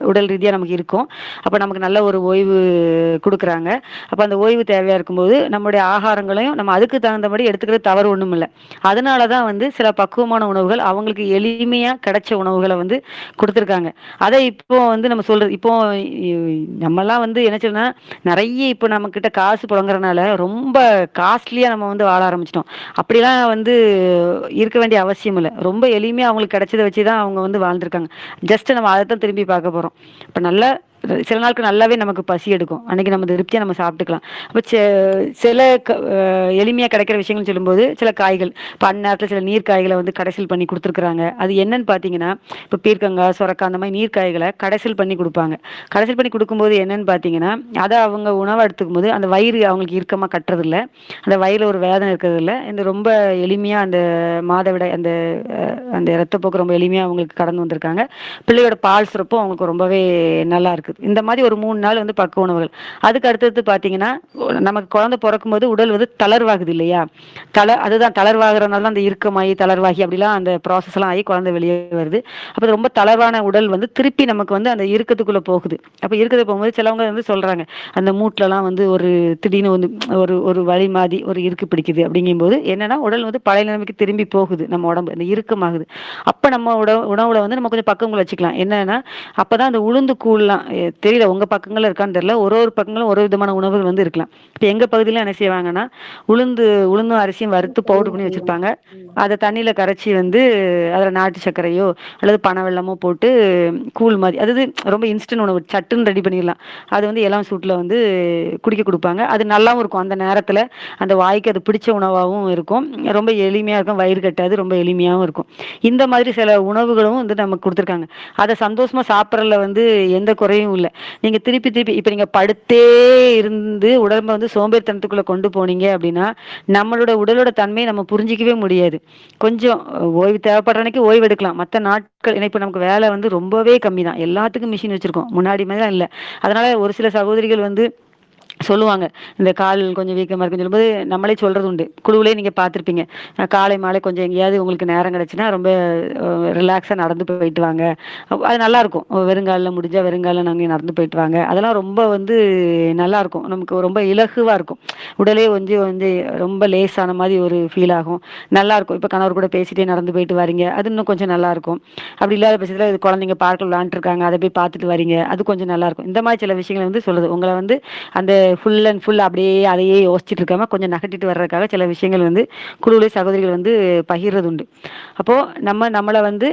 உடல் ரீதியா நமக்கு இருக்கும். அப்ப நமக்கு நல்ல ஒரு ஓய்வு குடுக்குறாங்க. அப்ப அந்த ஓய்வு தேவையா இருக்கும்போது நம்முடைய ஆகாரங்களையும் நம்ம அதுக்கு தகுந்தபடி எடுத்துக்கிறது தவறு ஒண்ணும் இல்ல. அதனால தான் வந்து சில பக்குவமான உணவுகள் அவங்களுக்கு எளிமையா கிடைச்ச உணவுகள வந்து குடுத்துருக்காங்க. அத இப்போ வந்து நம்ம சொல்றது இப்போ இ நம்மலாம் வந்து என்ன சொல்றோம்னா, நெறைய இப்போ நம்மகிட்ட காசு புழங்குறனால ரொம்ப காஸ்ட்லியா நம்ம வந்து வாழ ஆரம்பிச்சுட்டோம். அப்படிலாம் வந்து இருக்க வேண்டிய அவசியம் இல்ல. ரொம்ப எளிமையா அவங்களுக்கு கிடைச்சத வச்சு தான் அவங்க வந்து வாழ்ந்துருக்காங்க. ஜஸ்ட் நம்ம அதத்தான் திரும்பி பார்க்க போறோம். இப்ப நல்லா சில நாட்கள் நல்லாவே நமக்கு பசி எடுக்கும். அன்னைக்கு நம்ம திருப்தியா நம்ம சாப்பிட்டுக்கலாம். அப்ப சில எளிமையா கிடைக்கிற விஷயங்கள்னு சொல்லும்போது, சில காய்கள் இப்ப அந்நேரத்துல சில நீர் காய்கள வந்து கடைசல் பண்ணி குடுத்துருக்காங்க. அது என்னன்னு பார்த்தீங்கன்னா, இப்ப பீர்க்கங்காய், சொரக்காய் அந்த மாரி நீர் காய்கள கடைசல் பண்ணி குடுப்பாங்க. கடைசல் பண்ணி குடுக்கும்போது என்னன்னு பார்த்தீங்கன்னா, அத அவங்க உணவா எடுத்துக்கும்போது, அந்த வயிறு அவங்களுக்கு இறுக்கமா கட்டுறதில்ல. அந்த வயிறுல ஒரு வேதனை இருக்கிறதில்ல. இந்த ரொம்ப எளிமையா அந்த மாதவிடாய் அந்த இரத்தப்போக்கு ரொம்ப எளிமையா அவங்களுக்கு கடந்து வந்திருக்காங்க. பிள்ளையோட பால் சுரப்பும் அவங்களுக்கு ரொம்பவே நல்லா இருக்குது. இந்த மாதிரி ஒரு 3 நாள் வந்து பக்குவ உணவுகள். அதுக்கு அடுத்தது பார்த்தீங்கன்னா, நமக்கு குழந்தை பொறக்கும்போது உடல் வந்து தளர்வாகுது இல்லையா? அதுதான் தளர்வாகுறனால தான் அந்த இறுக்கமாயி, தளர்வாகி அப்படிலாம் அந்த ப்ராசஸ்லாம் ஆகி குழந்தை வெளியே வருது. அப்ப அது ரொம்ப தளர்வான உடல் வந்து திருப்பி நமக்கு வந்து அந்த இறுக்கத்துக்குள்ள போகுது. அப்ப இறுக்கத்துக்கு போகும்போது சிலவங்க வந்து சொல்றாங்க, அந்த மூட்டுலலாம் வந்து ஒரு திடீர்னு வந்து ஒரு ஒரு வலி மாரி ஒரு இறுக்கு பிடிக்குது அப்படிங்கும்போது என்னன்னா, உடல் வந்து பழைய நிலைமைக்கு திரும்பி போகுது. நம்ம உடம்பு அந்த இறுக்கமாகுது. அப்ப நம்ம உணவுல வந்து நம்ம கொஞ்சம் பக்குவங்கள் வச்சுக்கலாம். என்னன்னா, அப்பதான் அந்த உளுந்து கூழ்லாம் தெரியல உங்க பக்கங்கள்ல இருக்கான்னு தெரியல. ஒரு ஒரு பக்கங்களும் ஒரு விதமான உணவுகள் வந்து இருக்கலாம். இப்ப எங்க பகுதியில என்ன செய்வாங்கன்னா, உளுந்தும் அரிசியும் வறுத்து பவுடர் பண்ணி வச்சிருப்பாங்க. அத தண்ணியில கரைச்சு வந்து அதுல நாட்டு சர்க்கரையோ அல்லது பனவெல்லமோ போட்டு கூழ் மாரி, அதாவது ரொம்ப இன்ஸ்டன்ட் உணவு சட்டுன்னு ரெடி பண்ணிடலாம். அது வந்து இளம் சூட்ல வந்து குடிக்க குடுப்பாங்க. அது நல்லாவும் இருக்கும். அந்த நேரத்துல அந்த வாய்க்கு அது பிடிச்ச உணவாவும் இருக்கும். ரொம்ப எளிமையா இருக்கும். வயிறு கட்டாது. ரொம்ப எளிமையாவும் இருக்கும். இந்த மாதிரி சில உணவுகளும் வந்து நமக்கு குடுத்துருக்காங்க. அத சந்தோஷமா சாப்பிடுறதுல வந்து எந்த குறையும் இல்ல. நீங்க திருப்பி திருப்பி இப்ப நீங்க படுத்தே இருந்து உடம்ப வந்து சோம்பேறித்தனத்துக்குள்ள கொண்டு போனீங்க அப்படின்னா, நம்மளோட உடலோட தன்மைய நம்ம புரிஞ்சிக்கவே முடியாது. கொஞ்சம் ஓய்வு தேவைப்படுற அன்னைக்கு ஓய்வு எடுக்கலாம். மத்த நாட்கள் ஏன்னா இப்ப நமக்கு வேலை வந்து ரொம்பவே கம்மி தான். எல்லாத்துக்கும் மிஷின் வச்சிருக்கோம். முன்னாடி மாதிரிலாம் இல்ல. அதனால ஒரு சில சகோதரிகள் வந்து சொல்லுவாங்க. இந்த கால் கொஞ்சம் வீக்கமா இருக்குன்னு சொல்லும்போது, நம்மளே சொல்றது உண்டு. குழுவுலயே நீங்க பார்த்திருப்பீங்க. காலை, மாலை கொஞ்சம் எங்கேயாவது உங்களுக்கு நேரம் கிடைச்சுன்னா, ரொம்ப ரிலாக்ஸா நடந்து போயிட்டு வாங்க. அது நல்லாருக்கும். வெறுங்கால்ல முடிஞ்சா வெறுங்கால்ல நாங்க நடந்து போயிட்டு வாங்க. அதெல்லாம் ரொம்ப வந்து நல்லாருக்கும். நமக்கு ரொம்ப இலகுவா இருக்கும். உடலே வந்து வந்து ரொம்ப லேசான மாரி ஒரு ஃபீல் ஆகும். நல்லாருக்கும். இப்ப கணவர் கூட பேசிட்டே நடந்து போயிட்டு வரீங்க. அது இன்னும் கொஞ்சம் நல்லாருக்கும். அப்படி இல்லாத பட்சத்தில குழந்தைங்க பார்க்ல விளையாண்ட்டுருக்காங்க. அத போய் பார்த்துட்டு வரீங்க. அது கொஞ்சம் நல்லாருக்கும். இந்த மாரி சில விஷயங்கள வந்து சொல்லுது. உங்கள வந்து அந்த ஃபுல் அண்ட் ஃபுல் அப்படியே அதையே யோசிச்சுட்டு இருக்காம கொஞ்சம் நகட்டிட்டு வர்றதுக்காக சில விஷயங்கள் வந்து குழுவிலே சகோதரிகள் வந்து பகிர்றது உண்டு. அப்போ நம்மள வந்து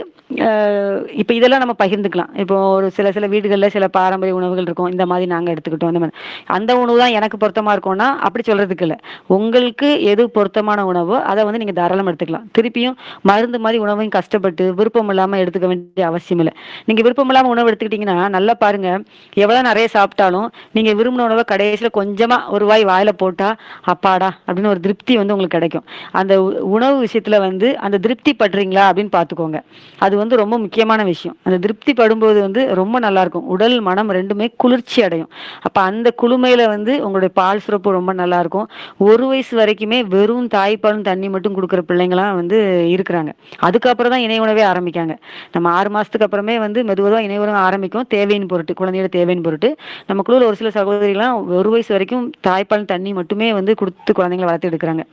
இப்ப இதெல்லாம் நம்ம பகிர்ந்துக்கலாம். இப்போ ஒரு சில சில வீடுகள்ல சில பாரம்பரிய உணவுகள் இருக்கும். இந்த மாதிரி நாங்க எடுத்துக்கிட்டோம். அந்த மாரி. அந்த உணவு தான் எனக்கு பொருத்தமா இருக்கும்னா, அப்படி சொல்றதுக்கு இல்ல. உங்களுக்கு எது பொருத்தமான உணவோ, அத வந்து நீங்க தாராளமா எடுத்துக்கலாம். திருப்பியும் மருந்து மாரி உணவையும் கஷ்டப்பட்டு விருப்பம் இல்லாம எடுத்துக்க வேண்டிய அவசியம் இல்ல. நீங்க விருப்பம் இல்லாம உணவு எடுத்துக்கிட்டீங்கன்னா, நல்லா பாருங்க, எவ்வளவு நெறைய சாப்பிட்டாலும் நீங்க விரும்பின உணவ கடைசியில கொஞ்சமா ஒரு வாய் வாயில போட்டா, அப்பாடா! அப்படின்னு ஒரு திருப்தி வந்து உங்களுக்கு கிடைக்கும். அந்த உணவு விஷயத்துல வந்து அந்த திருப்தி படுறீங்களா அப்படின்னு பார்த்துக்கோங்க. அது வந்து ரொம்ப முக்கியமான விஷயம். அந்த திருப்தி படும்போது வந்து ரொம்ப நல்லாருக்கும். உடல், மனம் 2மே குளிர்ச்சி அடையும். அப்ப அந்த குளுமையில வந்து உங்களுடைய பால் சுரப்பு ரொம்ப நல்லாருக்கும். 1 வயசு வரைக்குமே வெறும் தாய்ப்பாலும், தண்ணி மட்டும் குடுக்குற பிள்ளைங்கலாம் வந்து இருக்கிறாங்க. அதுக்கப்புறம் தான் இணை உணவே ஆரம்பிக்காங்க. நம்ம 6 மாசத்துக்கு அப்புறமே வந்து மெதுவா இணை உணவு ஆரம்பிக்கும். தேவையின் பொருட்டு, குழந்தையோட தேவையின் பொருட்டு. நம்ம குழுவுல ஒரு சில சகோதரிகள்லாம் 1 வயசு வரைக்கும் தாய்ப்பால் தண்ணி மட்டுமே வந்து குடுத்து குழந்தைங்கள வளர்த்து எடுக்குறாங்க.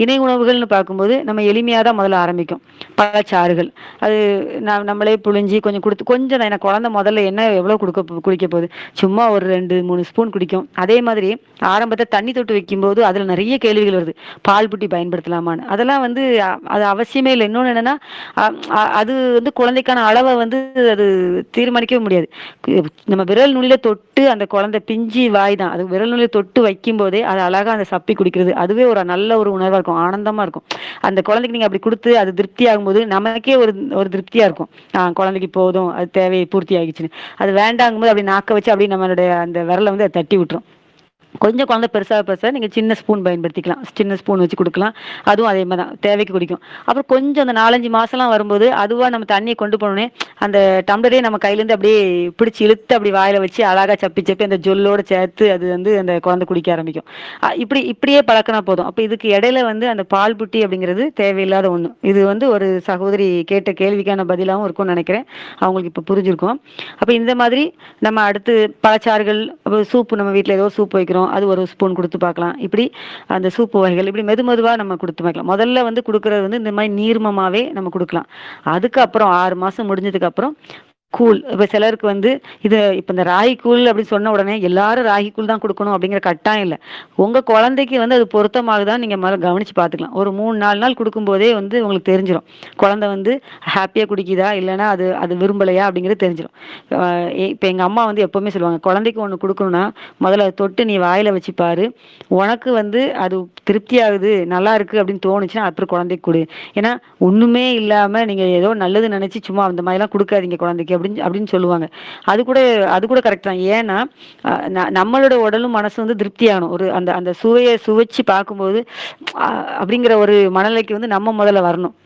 இணை உணவுகள்னு பார்க்கும்போது நம்ம எளிமையா தான் முதல்ல ஆரம்பிக்கும். பழச்சாறுகள் அது நம்மளே புழிஞ்சு கொஞ்சம் குடுத்து கொஞ்சம் தான். ஏன்னா குழந்தை முதல்ல என்ன எவ்வளோ குடிக்க போகுது? சும்மா ஒரு 2, 3 ஸ்பூன் குடிக்கும். அதே மாதிரி ஆரம்பத்துல தண்ணி தொட்டு வைக்கும்போது அதுல நிறைய கேள்விகள் வருது. பால் புட்டி பயன்படுத்தலாமான்னு. அதெல்லாம் வந்து அது அவசியமே இல்ல. இன்னொன்னு என்னன்னா, அ அ அது வந்து குழந்தைக்கான அளவ வந்து அது தீர்மானிக்கவே முடியாது. நம்ம விரல் நுனியில தொட்டு அந்த குழந்தை பிஞ்சு வாய் தான். அது விரல் நுனியில தொட்டு வைக்கும்போதே அது அழகா அந்த சப்பி குடிக்கிறது. அதுவே ஒரு நல்ல ஒரு உணர்வா இருக்கும். ஆனந்தமா இருக்கும். அந்த குழந்தைக்கு நீங்க அப்படி குடுத்து அது திருப்தி ஆகும்போது நமக்கே ஒரு ஒரு திருப்தியா இருக்கும். குழந்தைக்கு போதும். அது தேவை பூர்த்தி ஆகிடுச்சுன்னு. அது வேண்டாங்கும்போது அப்படி நாக்க வச்சு அப்படியே நம்மளுடைய அந்த விரல வந்து அது தட்டி விட்டுரும். கொஞ்சம் குழந்தை பெருசாக பெருசாக நீங்கள் சின்ன ஸ்பூன் பயன்படுத்திக்கலாம். சின்ன ஸ்பூன் வச்சு கொடுக்கலாம். அதுவும் அதே மாதிரி தான் தேவைக்கு குடிக்கும். அப்புறம் கொஞ்சம் அந்த 4, 5 மாசம்லாம் வரும்போது அதுவாக நம்ம தண்ணியை கொண்டு போனோடனே அந்த டம்ளரே நம்ம கையிலேருந்து அப்படியே பிடிச்சி இழுத்து அப்படி வாயில வச்சு அழகாக சப்பி சப்பி அந்த ஜொல்லோட சேர்த்து அது வந்து அந்த குழந்தை குடிக்க ஆரம்பிக்கும். இப்படியே பழக்கினா போதும். அப்போ இதுக்கு இடையில வந்து அந்த பால் புட்டி அப்படிங்கிறது தேவையில்லாத ஒன்று. இது வந்து ஒரு சகோதரி கேட்ட கேள்விக்கான பதிலாகவும் இருக்கும்னு நினைக்கிறேன். அவங்களுக்கு இப்போ புரிஞ்சிருக்கும். அப்போ இந்த மாதிரி நம்ம அடுத்து பழச்சாறுகள், சூப்பு நம்ம வீட்டில் ஏதோ சூப் வைக்கிறோம், அது ஒரு ஸ்பூன் கொடுத்து பார்க்கலாம். இப்படி அந்த சூப்பு வகைகள் இப்படி மெதுவா நம்ம கொடுத்து பார்க்கலாம். முதல்ல வந்து கொடுக்கறது வந்து இந்த மாதிரி நீர்மமாவே நம்ம கொடுக்கலாம். அதுக்கப்புறம் 6 மாசம் முடிஞ்சதுக்கு அப்புறம் கூழ். இப்ப சிலருக்கு வந்து இது இப்ப இந்த ராகி கூழ் அப்படின்னு சொன்ன உடனே எல்லாரும் ராகி கூழ் தான் கொடுக்கணும் அப்படிங்கிற கட்டாயம் இல்லை. உங்க குழந்தைக்கு வந்து அது பொருத்தமாகுதான் நீங்க முதல்ல கவனிச்சு பார்த்துக்கலாம். ஒரு 3, 4 நாள் கொடுக்கும்போதே வந்து உங்களுக்கு தெரிஞ்சிடும். குழந்தை வந்து ஹாப்பியா குடிக்குதா இல்லைன்னா அது அது விரும்பலையா அப்படிங்கிறது தெரிஞ்சிடும். இப்ப எங்க அம்மா வந்து எப்பவுமே சொல்லுவாங்க, குழந்தைக்கு ஒண்ணு கொடுக்கணும்னா முதல்ல அதை தொட்டு நீ வாயில வச்சு பாரு. உனக்கு வந்து அது திருப்தி ஆகுது, நல்லா இருக்கு அப்படின்னு தோணுச்சுன்னா அப்புறம் குழந்தைக்கு கொடு. ஏன்னா ஒண்ணுமே இல்லாம நீங்க ஏதோ நல்லது நினைச்சு சும்மா அந்த மாதிரிலாம் கொடுக்காதீங்க குழந்தைக்கு அப்படின்னு அப்படின்னு சொல்லுவாங்க. அது கூட அது கூட கரெக்ட் தான். ஏன்னா நம்மளோட உடலும் மனசு வந்து திருப்தி ஆகணும். ஒரு அந்த அந்த சுவையை சுவைச்சு பார்க்கும்போது அப்படிங்கிற ஒரு மனநிலைக்கு வந்து நம்ம முதல்ல வரணும்.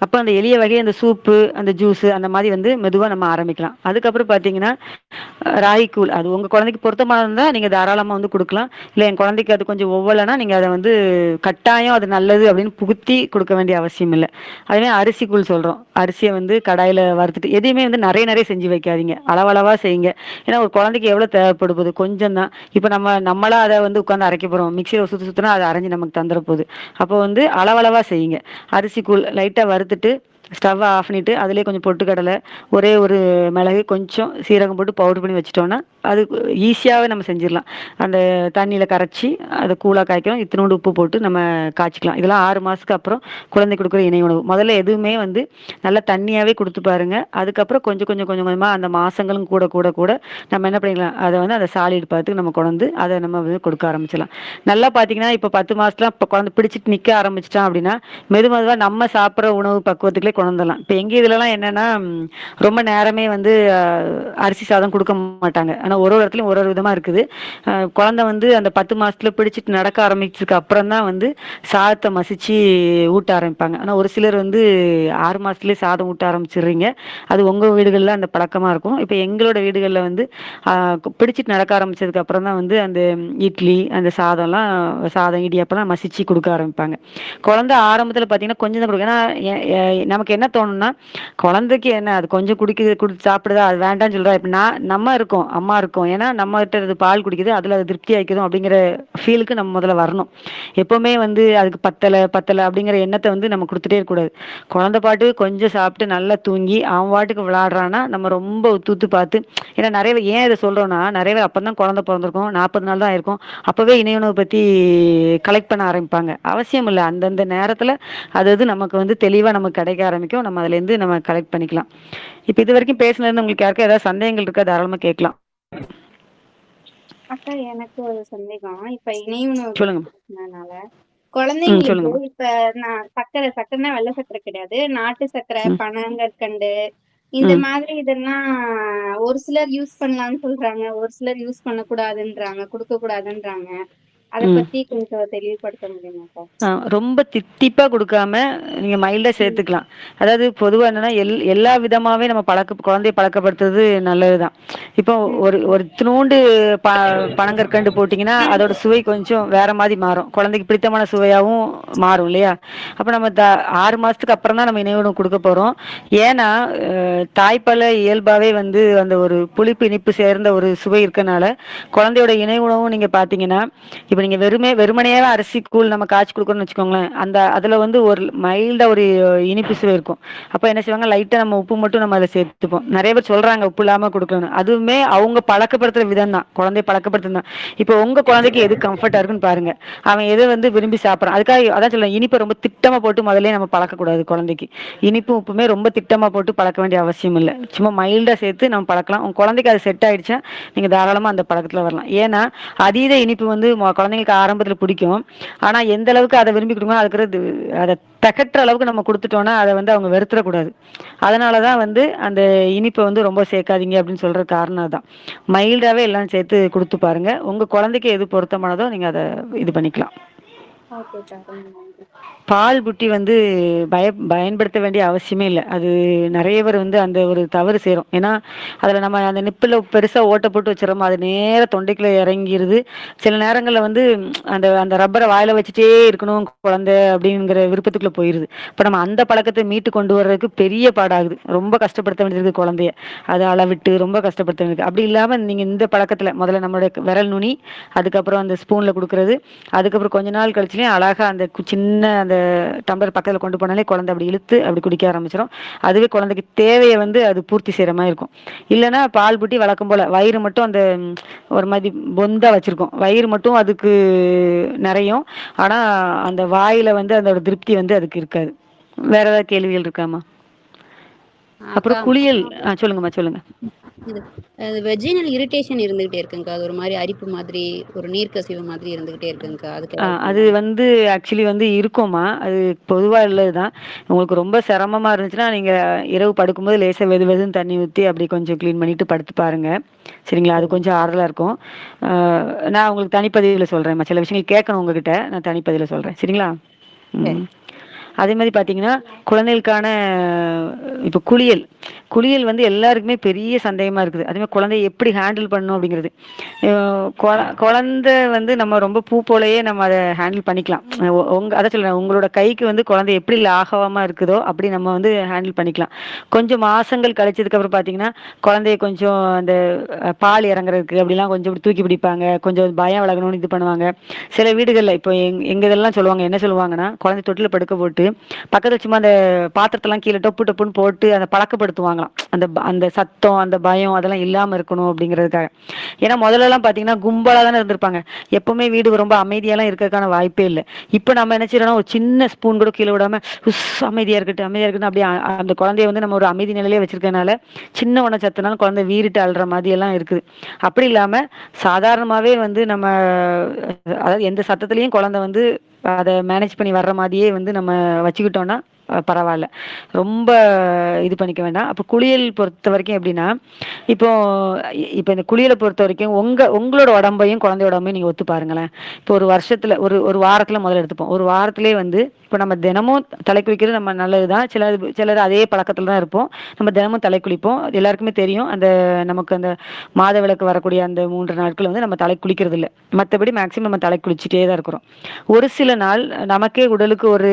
அப்ப அந்த எளிய வகை அந்த சூப்பு, அந்த ஜூஸ் அந்த மாதிரி வந்து மெதுவா நம்ம ஆரம்பிக்கலாம். அதுக்கப்புறம் பாத்தீங்கன்னா ராகி கூழ் அது உங்க குழந்தைக்கு பொருத்தமா இருந்தா நீங்க தாராளமா வந்து கொடுக்கலாம். இல்ல என் குழந்தைக்கு அது கொஞ்சம் ஒவ்வலைன்னா நீங்க அதை வந்து கட்டாயம் அது நல்லது அப்படின்னு புகுத்தி கொடுக்க வேண்டிய அவசியம் இல்லை. அதுவே அரிசி கூழ் சொல்றோம். அரிசியை வந்து கடாயில வறுத்துட்டு எதையுமே வந்து நிறைய நிறைய செஞ்சு வைக்காதீங்க. அளவளவா செய்யுங்க. ஏன்னா ஒரு குழந்தைக்கு எவ்வளவு தேவைப்படுது கொஞ்சம் தான். இப்ப நம்மளா அதை வந்து உட்காந்து அரைக்க போறோம். மிக்சியில சுத்தினா அதை அரைஞ்சு நமக்கு தந்துட போகுது. அப்போ வந்து அளவளவா செய்யுங்க. அரிசி கூழ் லைட்டா வறுத்துட்டு ஸ்டவ் ஆஃப் பண்ணிட்டு அதிலே கொஞ்சம் பொட்டுக்கடலை, ஒரே ஒரு மிளகு, கொஞ்சம் சீரகம் போட்டு பவுடர் பண்ணி வச்சுட்டோம்னா அது ஈஸியாகவே நம்ம செஞ்சிடலாம். அந்த தண்ணியில் கரைச்சி அதை கூழாக காய்க்கிறோம். இத்தினோண்டு உப்பு போட்டு நம்ம காய்ச்சிக்கலாம். இதெல்லாம் 6 மாதத்துக்கு அப்புறம் குழந்தை கொடுக்குற இணை உணவு. முதல்ல எதுவுமே வந்து நல்லா தண்ணியாகவே கொடுத்து பாருங்க. அதுக்கப்புறம் கொஞ்சமாக அந்த மாதங்களும் கூட கூட கூட நம்ம என்ன பண்ணிக்கலாம், அதை வந்து அந்த சாலிட் பார்த்து நம்ம கொண்டு அதை நம்ம வந்து கொடுக்க ஆரம்பிச்சிடலாம். நல்லா பார்த்தீங்கன்னா இப்போ 10 மாதத்துல இப்போ குழந்தை பிடிச்சிட்டு நிற்க ஆரம்பிச்சிட்டான் அப்படின்னா மெதுவாக நம்ம சாப்பிட்ற உணவு பக்குவத்துக்குள்ளே கொண்டு வந்துடலாம். இப்போ எங்கள் இதுலலாம் என்னன்னா ரொம்ப நேரமே வந்து அரிசி சாதம் கொடுக்க மாட்டாங்க. ஆனால் ஒரு இடத்துலையும் ஒரு விதமாக இருக்குது. குழந்தை வந்து அந்த 10 மாசத்துல பிடிச்சிட்டு நடக்க ஆரம்பிச்சதுக்கு அப்புறம் தான் வந்து சாதத்தை மசிச்சு ஊட்ட ஆரம்பிப்பாங்க. ஆனால் ஒரு சிலர் வந்து 6 மாசத்துலேயே சாதம் ஊட்ட ஆரம்பிச்சிடுறீங்க. அது உங்கள் வீடுகளில் அந்த பழக்கமாக இருக்கும். இப்போ எங்களோட வீடுகளில் வந்து பிடிச்சிட்டு நடக்க ஆரம்பிச்சதுக்கு அப்புறம் தான் வந்து அந்த இட்லி அந்த சாதம் இடியாப்பெல்லாம் மசிச்சு கொடுக்க ஆரம்பிப்பாங்க. குழந்தை ஆரம்பத்தில் பார்த்தீங்கன்னா கொஞ்சம் தான் கொடுக்கும். ஏன்னா நமக்கு என்ன தோணும்னா குழந்தைக்கு என்ன அது கொஞ்சம் சாப்பிடுதா அது வேண்டாம்னு சொல்றா. இப்ப நம்ம இருக்கோம், அம்மா இருக்கோம். ஏன்னா நம்ம கிட்ட அது பால் குடிக்குது, அதுல அது திருப்தி ஆயிக்குதும் அப்படிங்கிற ஃபீலுக்கு நம்ம முதல்ல வரணும். எப்பவுமே வந்து அதுக்கு பத்தலை பத்தலை அப்படிங்கிற எண்ணத்தை வந்து நம்ம கொடுத்துட்டே இருக்கக்கூடாது. குழந்தை பாட்டு கொஞ்சம் சாப்பிட்டு நல்லா தூங்கி அவன் பாட்டுக்கு விளையாடுறான்னா நம்ம ரொம்ப உத்து பார்த்து. ஏன்னா நிறைய ஏன் இதை சொல்றோம்னா நிறைய பேர் அப்பதான் குழந்தை பிறந்திருக்கும், 40 நாள் தான் இருக்கும், அப்பவே இணையுணவை பத்தி கலெக்ட் பண்ண ஆரம்பிப்பாங்க. அவசியம் இல்லை. அந்தந்த நேரத்துல அது நமக்கு வந்து தெளிவா நமக்கு கிடைக்க ஆரம்பிக்கும். நம்ம அதுல இருந்து நம்ம கலெக்ட் பண்ணிக்கலாம். இப்ப இது வரைக்கும் பேசுனதுல இருந்து உங்களுக்கு யாருக்கும் ஏதாவது சந்தேகங்கள் இருக்கா? தாராளமா கேட்கலாம். அக்கா, எனக்கு ஒரு சந்தேகம். இப்ப இணை உணவு பத்தி சொல்லுங்க. பேசுனதுனால குழந்தைங்களுக்கு சொல்லுங்கம்மா. இப்ப நான் சர்க்கரைனா வெள்ளை சர்க்கரை கிடையாது, நாட்டு சர்க்கரை, ம் பனங்கற்கண்டு இந்த ம் மாதிரி இதெல்லாம் ஒரு சிலர் யூஸ் பண்ணலாம்னு சொல்றாங்க, ஒரு சிலர் யூஸ் பண்ணக்கூடாதுன்றாங்க, கொடுக்க கூடாதுன்றாங்க. அத ம். பத்தி கொஞ்சம் தெளிவுபடுத்த முடியுமாக்கா? ரொம்ப தித்திப்பா குடுக்காம, நீங்க மைல்டா ம். சேர்த்துக்கலாம். அதாவது பொதுவா என்னன்னா, எல்லா விதமாவே நம்ம குழந்தைய பழக்கப்படுத்துறது நல்லதுதான். இப்போ ம். ஒரு ம். ஒரு இத்துணூண்டு ப பனங்கற்கண்டு போட்டீங்கன்னா, அதோட சுவை கொஞ்சம் வேற மாரி மாறும். குழந்தைக்கு பிடித்தமான சுவையாவும் மாறும் இல்லையா? அப்ப நம்ம 6 மாசத்துக்கு அப்புறம் தான் நம்ம இணை உணவு குடுக்க போறோம். ஏன்னா, தாய்ப்பால்ல இயல்பாவே வந்து அந்த ஒரு புளிப்பு, இனிப்பு சேர்ந்த ஒரு சுவை இருக்கனால, குழந்தையோட இணை உணவும் நீங்க பார்த்தீங்கன்னா, இப்ப நீங்க வெறுமனேவா அரிசி கூழ் நம்ம காய்ச்சி குடுக்குறோம்னு வச்சுக்கோங்களேன், அதுல வந்து ஒரு மைல்டா ஒரு இனிப்பு சுவை இருக்கும். அப்ப என்ன செய்வாங்க, லைட்டா நம்ம உப்பு மட்டும் நம்ம அதுல சேர்த்துப்போம். நெறைய பேர் சொல்றாங்க உப்பு இல்லாம குடுக்கணும்னு. அதுவுமே அவங்க பழக்கப்படுத்துற விதம் தான். குழந்தைய பழக்கப்படுத்துறது தான். இப்ப உங்க குழந்தைக்கு எது கம்ஃபர்ட்டா இருக்குன்னு பாருங்க. அவன் எத வந்து விரும்பி சாப்பிடுறான். அதுக்காக அதான் சொல்றேன், இனிப்ப ரொம்ப திட்டமா போட்டு முதல்லயே நம்ம பழக்கக்கூடாது குழந்தைக்கு. இனிப்பும், உப்புமே ரொம்ப திட்டமா போட்டு பழக்க வேண்டிய அவசியம் இல்ல. சும்மா மைல்டா சேர்த்து நம்ம பழக்கலாம். உங்க குழந்தைக்கு அது செட் ஆயிடுச்சா, நீங்க தாராளமா அந்த பழக்கத்துல வரலாம். ஏன்னா, அதீத இனிப்பு வந்து குழந்தைங்களுக்கு ஆரம்பத்துல பிடிக்கும். ஆனா, எந்த அளவுக்கு அத விரும்பி குடுக்கணுமோ, அதுக்கு அத தெகட்டுற அளவுக்கு நம்ம குடுத்துட்டோம்னா, அத வந்து அவங்க வெறுத்துறக்கூடாது. அதனால தான் வந்து அந்த இனிப்ப வந்து ரொம்ப சேர்க்காதீங்க அப்படின்னு சொல்ற காரணம் அதான். மைல்டாவே எல்லாம் சேர்த்து குடுத்து பாருங்க. உங்க குழந்தைக்கு எது பொருத்தமானதோ நீங்க அத இது பண்ணிக்கலாம். ஓகேக்கா. ரொம்ப நன்றி. பால் புட்டி வந்து பயன்படுத்த வேண்டிய அவசியமே இல்ல. அது நெறைய பேர் வந்து அந்த ஒரு தவறு செய்றோம். ஏன்னா, அதுல நம்ம அந்த நிப்புல பெருசா ஓட்ட போட்டு வச்சுர்றோமா, அது நேரா தொண்டைக்குள்ள இறங்கிருது. சில நேரங்கள்ல வந்து அந்த அந்த ரப்பர வாயில வச்சுட்டே இருக்கணும் குழந்தை அப்படிங்கிற விருப்பத்துக்குள்ள போயிருது. இப்ப நம்ம அந்த பழக்கத்த மீட்டு கொண்டு வர்றதுக்கு பெரிய பாடாகுது. ரொம்ப கஷ்டப்படுத்த வேண்டியது இருக்கு குழந்தைய. அத அளவிட்டு ரொம்ப கஷ்டப்படுத்த வேண்டியது. அப்படி இல்லாம நீங்க இந்த பழக்கத்துல முதல்ல நம்மளுடைய விரல் நுனி, அதுக்கப்புறம் அந்த ஸ்பூன்ல குடுக்குறது, அதுக்கப்புறம் கொஞ்ச நாள் கழிச்சுலயும் அழகா அந்த சின்ன அந்த டம்ளர் பக்கத்துல கொண்டு போனாலே குழந்தை அப்படி இழுத்து அப்படி குடிக்க ஆரம்பிச்சிடும். அதுவே குழந்தைக்கு தேவையை வந்து அது பூர்த்தி செய்யற மாதிரி இருக்கும். இல்லைன்னா பால் புட்டி வழக்கம் போல வயிறு மட்டும் அந்த ஒரு மாதிரி பொந்தா வச்சிருக்கோம். வயிறு மட்டும் அதுக்கு நிறையும். ஆனா அந்த வாயில வந்து அதோட திருப்தி வந்து அதுக்கு இருக்காது. வேற ஏதாவது கேள்விகள் இருக்காமா? அக்கா அப்புறம் குளியல். சொல்லுங்கம்மா, சொல்லுங்க. இது வெஜினல் இரிட்டேஷன் இருந்துகிட்டே இருக்குங்கக்கா. அது ஒரு மாதிரி அரிப்பு மாதிரி, ஒரு நீர்க்கசிவு மாதிரி இருந்துகிட்டே இருக்குங்கக்கா. அதுக்கு ஏதாவது அது பண்ணலாமா? வந்து ஆக்சுவலி வந்து இருக்கும்மா. அது பொதுவா உள்ளதுதான். உங்களுக்கு ரொம்ப சிரமமா இருந்துச்சுன்னா, நீங்க இரவு படுக்கும்போது லேசா வெது வெதுன்னு தண்ணி ஊத்தி அப்படி கொஞ்சம் கிளீன் பண்ணிட்டு படுத்து பாருங்க. சரிங்களா? அது சரிங்க. கொஞ்சம் ஆறுதலா இருக்கும். அ நான் உங்களுக்கு தனிப்பதிவுல சொல்றேன்ம்மா. சில விஷயங்கள் கேட்கணும் உங்ககிட்ட. நான் தனிப்பதிவுல சொல்றேன். சரிங்களா? சரி. ம். அதே மாரி பார்த்தீங்கன்னா, குழந்தைகளுக்கான இப்ப குளியல். குளியல் வந்து எல்லாருக்குமே பெரிய சந்தேகமா இருக்குது. அதேமாரி குழந்தைய எப்படி ஹேண்டில் பண்ணணும் அப்படிங்கிறது. அ குழந்தை வந்து நம்ம ரொம்ப பூ போலயே நம்ம அத ஹேண்டில் பண்ணிக்கலாம். அதான் சொல்றேன், உங்களோட கைக்கு வந்து குழந்தை எப்படி லாகவமா இருக்குதோ, அப்படி நம்ம வந்து ஹேண்டில் பண்ணிக்கலாம். கொஞ்சம் மாசங்கள் கழிச்சதுக்கு அப்புறம் பார்த்தீங்கன்னா, குழந்தைய கொஞ்சம் அந்த பால் இறங்குறதுக்கு அப்படிலாம் கொஞ்சம் இப்படி தூக்கி பிடிப்பாங்க. கொஞ்சம் பயம் விலகணும்னு இது பண்ணுவாங்க. சில வீடுகள்ல இப்போ எங்க இதெல்லாம் சொல்லுவாங்க. என்ன சொல்லுவாங்கன்னா, குழந்தை தொட்டில்ல படுக்க போட்டு, பக்கத்துல சும்மா அந்த பாத்திரத்தெல்லாம் கீழ டொப்பு டொப்புன்னு போட்டு அத பழக்கப்படுத்துவாங்களாம். அந்த சத்தம், அந்த பயம் அதெல்லாம் இல்லாம இருக்கணும் அப்படிங்கிறதுக்காக. ஏன்னா முதல்லலாம் பார்த்தீங்கன்னா, கும்பலா தானே இருந்திருப்பாங்க. எப்பவுமே வீடு ரொம்ப அமைதியாலாம் இருக்கறதுக்கான வாய்ப்பே இல்ல. இப்ப நம்ம என்ன செய்றோம்னா, ஒரு சின்ன ஸ்பூன் கூட கீழ விடாம, அமைதியா இருக்கட்டும், அமைதியா இருக்கட்டும் அப்படியே அந்த குழந்தைய வந்து நம்ம ஒரு அமைதி நிலையிலே வச்சிருக்கனால, சின்ன உண சத்துனாலும் குழந்தை வீறிட்டு அழுற மாதிரி எல்லாம் இருக்குது. அப்படி இல்லாம சாதாரணமாவே வந்து நம்ம அதாவது எந்த சத்தத்திலயும் குழந்தை வந்து அத மேனேஜ் பண்ணி வர்ற மாதிரியே வந்து நம்ம வச்சுக்கிட்டோம்னா பரவால்ல. ரொம்ப இது பண்ணிக்க வேண்டாம். அப்ப குளியல் பொறுத்தவரைக்கும் எப்படின்னா, இப்போ இப்ப இந்த குளியல பொறுத்தவரைக்கும் உங்களோட உடம்பையும், குழந்தையோட உடம்பையும் நீங்க ஒத்து பாருங்களேன். இப்போ ஒரு வருஷத்துல ஒரு வாரத்துல முதல்ல எடுத்துப்போம். ஒரு வாரத்திலேயே வந்து இப்ப நம்ம தினமும் தலை குளிக்கிறது நம்ம நல்லதுதான். சிலர் அதே பழக்கத்துல தான் இருப்போம். நம்ம தினமும் தலை குளிப்போம். அது எல்லாருக்குமே தெரியும். நமக்கு அந்த மாதவிலக்கு வரக்கூடிய அந்த 3 நாட்கள் வந்து நம்ம தலை குளிக்கிறது இல்ல. மத்தபடி மேக்ஸிமம் நம்ம தலை குளிச்சுட்டே தான் இருக்கிறோம். ஒரு சில நாள் நமக்கே உடலுக்கு ஒரு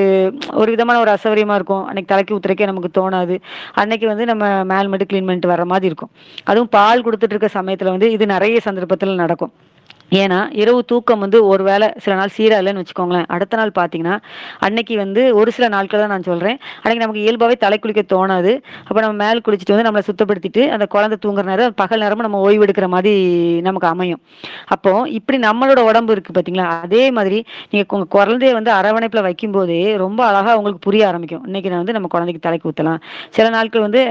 ஒரு விதமான ஒரு அசௌகரியமா இருக்கும். அன்னைக்கு தலைக்கு ஊத்துறதுக்கே நமக்கு தோணாது. அன்னைக்கு வந்து நம்ம மேல் மட்டும் கிளீன் பண்ணிட்டு வர்ற மாதிரி இருக்கும். அதுவும் பால் குடுத்துட்டு இருக்க சமயத்துல வந்து இது நிறைய சந்தர்ப்பத்துல நடக்கும். ஏன்னா, இரவு தூக்கம் வந்து ஒரு வேளை சில நாள் சீரா இல்லன்னு வச்சுக்கோங்களேன். அடுத்த நாள் பார்த்தீங்கன்னா, அன்னைக்கு வந்து ஒரு சில நாட்கள் தான் நான் சொல்றேன். அன்னைக்கு நமக்கு இயல்பாவே தலை குளிக்க தோணாது. அப்ப நம்ம மேல் குளிச்சுட்டு வந்து நம்மள சுத்தப்படுத்திட்டு, அந்த குழந்தை தூங்குற நேரம் பகல் நேரமா நம்ம ஓய்வு எடுக்கிற மாரி நமக்கு அமையும். அப்போ இப்படி நம்மளோட உடம்பு இருக்கு பார்த்தீங்களா? அதே மாதிரி நீங்க உங்க குழந்தைய வந்து அரவணைப்புல வைக்கும்போதே, ரொம்ப அழகா உங்களுக்கு புரிய ஆரம்பிக்கும். இன்னைக்கு நான் வந்து நம்ம குழந்தைக்கு தலைக்கு ஊத்தலாம். சில நாட்கள் வந்து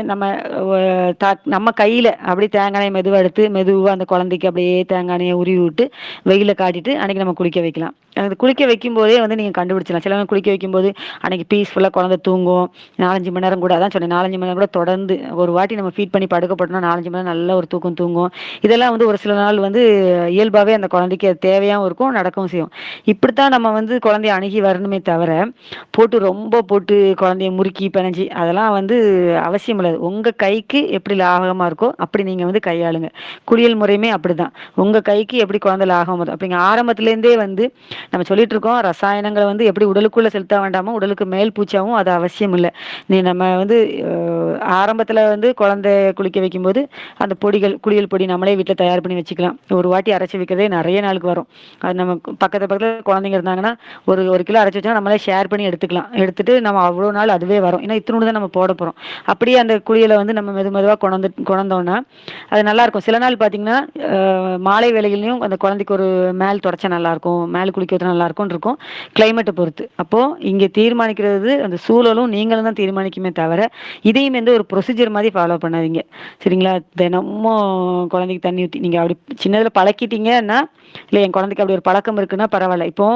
நம்ம கையில அப்படியே தேங்காய் எண்ணெய மெதுவா எடுத்து, மெதுவா அந்த குழந்தைக்கு அப்படியே தேங்காய் எண்ணெய உருவி விட்டு, போட்டு வெயில காட்டிட்டு அன்னைக்கு நம்ம குளிக்க வைக்கலாம். அது குளிக்க வைக்கும்போதே வந்து நீங்க கண்டுபிடிச்சலாம். சிலவங்க குளிக்க வைக்கும்போது அன்னைக்கு பீஸ்ஃபுல்லா குழந்தை தூங்கும். 4, 5 மணி நேரம் கூட, அதான் சொன்னேன், 4, 5 மணி நேரம் கூட தொடர்ந்து ஒரு வாட்டி நம்ம ஃபீட் பண்ணி படுக்க போட்டோம்னா 4, 5 மணி நேரம் நல்ல ஒரு தூக்கம் தூங்கும். இதெல்லாம் வந்து ஒரு சில நாள் வந்து இயல்பாவே அந்த குழந்தைக்கு அது தேவையாவும் இருக்கும், நடக்கவும் செய்யும். இப்படித்தான் நம்ம வந்து குழந்தைய அணுகி வரணுமே தவிர, ரொம்ப போட்டு குழந்தைய முறுக்கி பிணைஞ்சி அதெல்லாம் வந்து அவசியம் இல்ல. உங்க கைக்கு எப்படி லாகவமா இருக்கோ அப்படி நீங்க வந்து கையாளுங்க. குளியல் முறையுமே அப்படிதான். உங்க கைக்கு எப்படி குழந்தை லாகவமா இருக்கும் அப்படிங்க ஆரம்பத்துல இருந்தே வந்து நம்ம சொல்லிட்டு இருக்கோம். ரசாயனங்களை வந்து எப்படி உடலுக்குள்ள செலுத்த வேண்டாமோ உடலுக்கு மேல் பூச்சாவும் அது அவசியம் இல்லை. நம்ம வந்து ஆரம்பத்துல வந்து குழந்தை குளிக்க வைக்கும்போது அந்த பொடிகள் குளியல் பொடி நம்மளே வீட்டில் தயார் பண்ணி வச்சுக்கலாம். ஒரு வாட்டி அரைச்சி வைக்கிறதே நிறைய நாளுக்கு வரும். அது நம்ம பக்கத்துல குழந்தைங்க இருந்தாங்கன்னா ஒரு 1 கிலோ அரைச்சி வச்சா நம்மளே ஷேர் பண்ணி எடுத்துக்கலாம். எடுத்துட்டு நம்ம அவ்வளோ நாள் அதுவே வரும். ஏன்னா இத்தினோடு தான் நம்ம போட போறோம். அப்படியே அந்த குளியலை வந்து நம்ம மெதுவாக கொண்டோம்னா அது நல்லா இருக்கும். சில நாள் பார்த்தீங்கன்னா மாலை வேளைகள்லையும் அந்த குழந்தைக்கு ஒரு மேல் தொடச்சா நல்லா இருக்கும், மேல் குளிக்கிறது நல்லா இருக்கும் கிளைமேட்டை பொறுத்து. அப்போ இங்க தீர்மானிக்கிறது அந்த சூழலும் நீங்களும் தான் தீர்மானிக்குமே தவிர இதையும் வந்து ஒரு ப்ரொசீஜர் மாதிரி ஃபாலோ பண்ணாதீங்க. சரிங்களா? தினமும் குழந்தைக்கு தண்ணி ஊற்றி நீங்கள் அப்படி சின்னதுல பழக்கிட்டீங்கன்னா, இல்லை என் குழந்தைக்கு அப்படி ஒரு பழக்கம் இருக்குன்னா பரவாயில்ல. இப்போ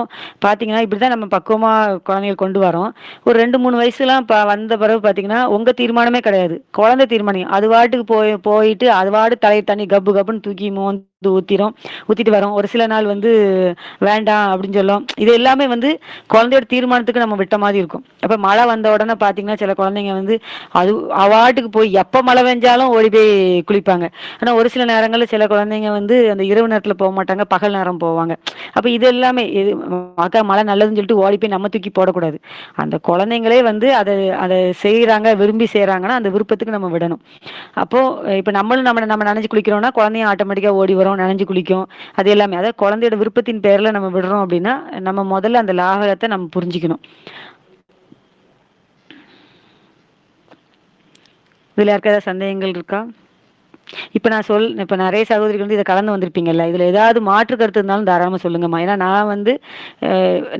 பார்த்தீங்கன்னா இப்படிதான் நம்ம பக்குவமா குழந்தைகள் கொண்டு வரோம். ஒரு 2, 3 வயசுலாம் வந்த பிறகு பார்த்தீங்கன்னா உங்க தீர்மானமே கிடையாது, குழந்தை தீர்மானம். அது வாட்டுக்கு போயிட்டு அது வாட்டு தலையை தண்ணி கப்பு கப்புன்னு தூக்கி மோந்து ஊத்திட்டு வரோம். ஒரு சில நாள் வந்து வேண்டாம் அப்படின்னு சொல்லும். இது எல்லாமே வந்து குழந்தையோட தீர்மானத்துக்கு நம்ம விட்ட மாதிரி இருக்கும். அப்ப மழை வந்த உடனே பாத்தீங்கன்னா சில குழந்தைங்க வந்து அது அவாட்டுக்கு போய் எப்ப மழை பெஞ்சாலும் ஓடி போய் குளிப்பாங்க. ஆனா ஒரு சில நேரங்கள்ல சில குழந்தைங்க வந்து அந்த இரவு நேரத்துல போக மாட்டாங்க, பகல் நேரம் போவாங்க. அப்ப இது எல்லாமே அக்கா மழை நல்லதுன்னு சொல்லிட்டு ஓடி போய் நம்ம தூக்கி போடக்கூடாது. அந்த குழந்தைங்களே வந்து அதை அதை செய்யறாங்க, விரும்பி செய்யறாங்கன்னா அந்த விருப்பத்துக்கு நம்ம விடணும். அப்போ இப்ப நம்ம நனைஞ்சு குளிக்கிறோம்னா குழந்தையும் ஆட்டோமேட்டிக்கா ஓடி வரும், நனைஞ்சு குளிக்கும். அது எல்லாமே அதாவது குழந்தையோட விருப்பத்தின் பேர்ல நம்ம விடுறோம் அப்படின்னா நம்ம முதல்ல அந்த லாகத்தை நம்ம புரிஞ்சுக்கணும். இதுல யாருக்கா ஏதாவது சந்தேகங்கள் இருக்கா? இப்ப நிறைய சகோதரிகள் வந்து இதை கலந்து வந்திருப்பீங்கல்ல, இதுல ஏதாவது மாற்று கருத்து இருந்தாலும் தாராளமா சொல்லுங்கம்மா. ஏன்னா நான் வந்து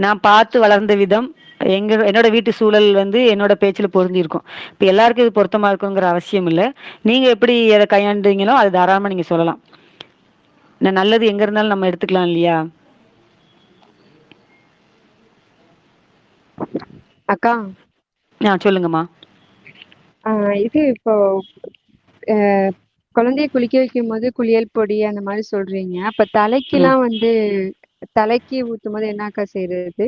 நான் பார்த்து வளர்ந்த விதம், என்னோட வீட்டு சூழல் வந்து என்னோட பேச்சுல பொருந்தி இருக்கும். இப்ப எல்லாருக்கும் இது பொருத்தமா இருக்குங்கிற அவசியம் இல்லை. நீங்க எப்படி அதை கையாண்டுறீங்களோ அது தாராளமா நீங்க சொல்லலாம். நல்லது எங்க இருந்தாலும் நம்ம எடுத்துக்கலாம் இல்லையா? அக்கா, சொல்லுங்கம்மா. இது இப்போ குழந்தைய குளிக்க வைக்கும்போது குளியல் பொடி அந்த மாதிரி சொல்றீங்க. அப்ப தலைக்கெல்லாம் வந்து தலைக்கு ஊத்தும் போது என்னக்கா செய்யறது?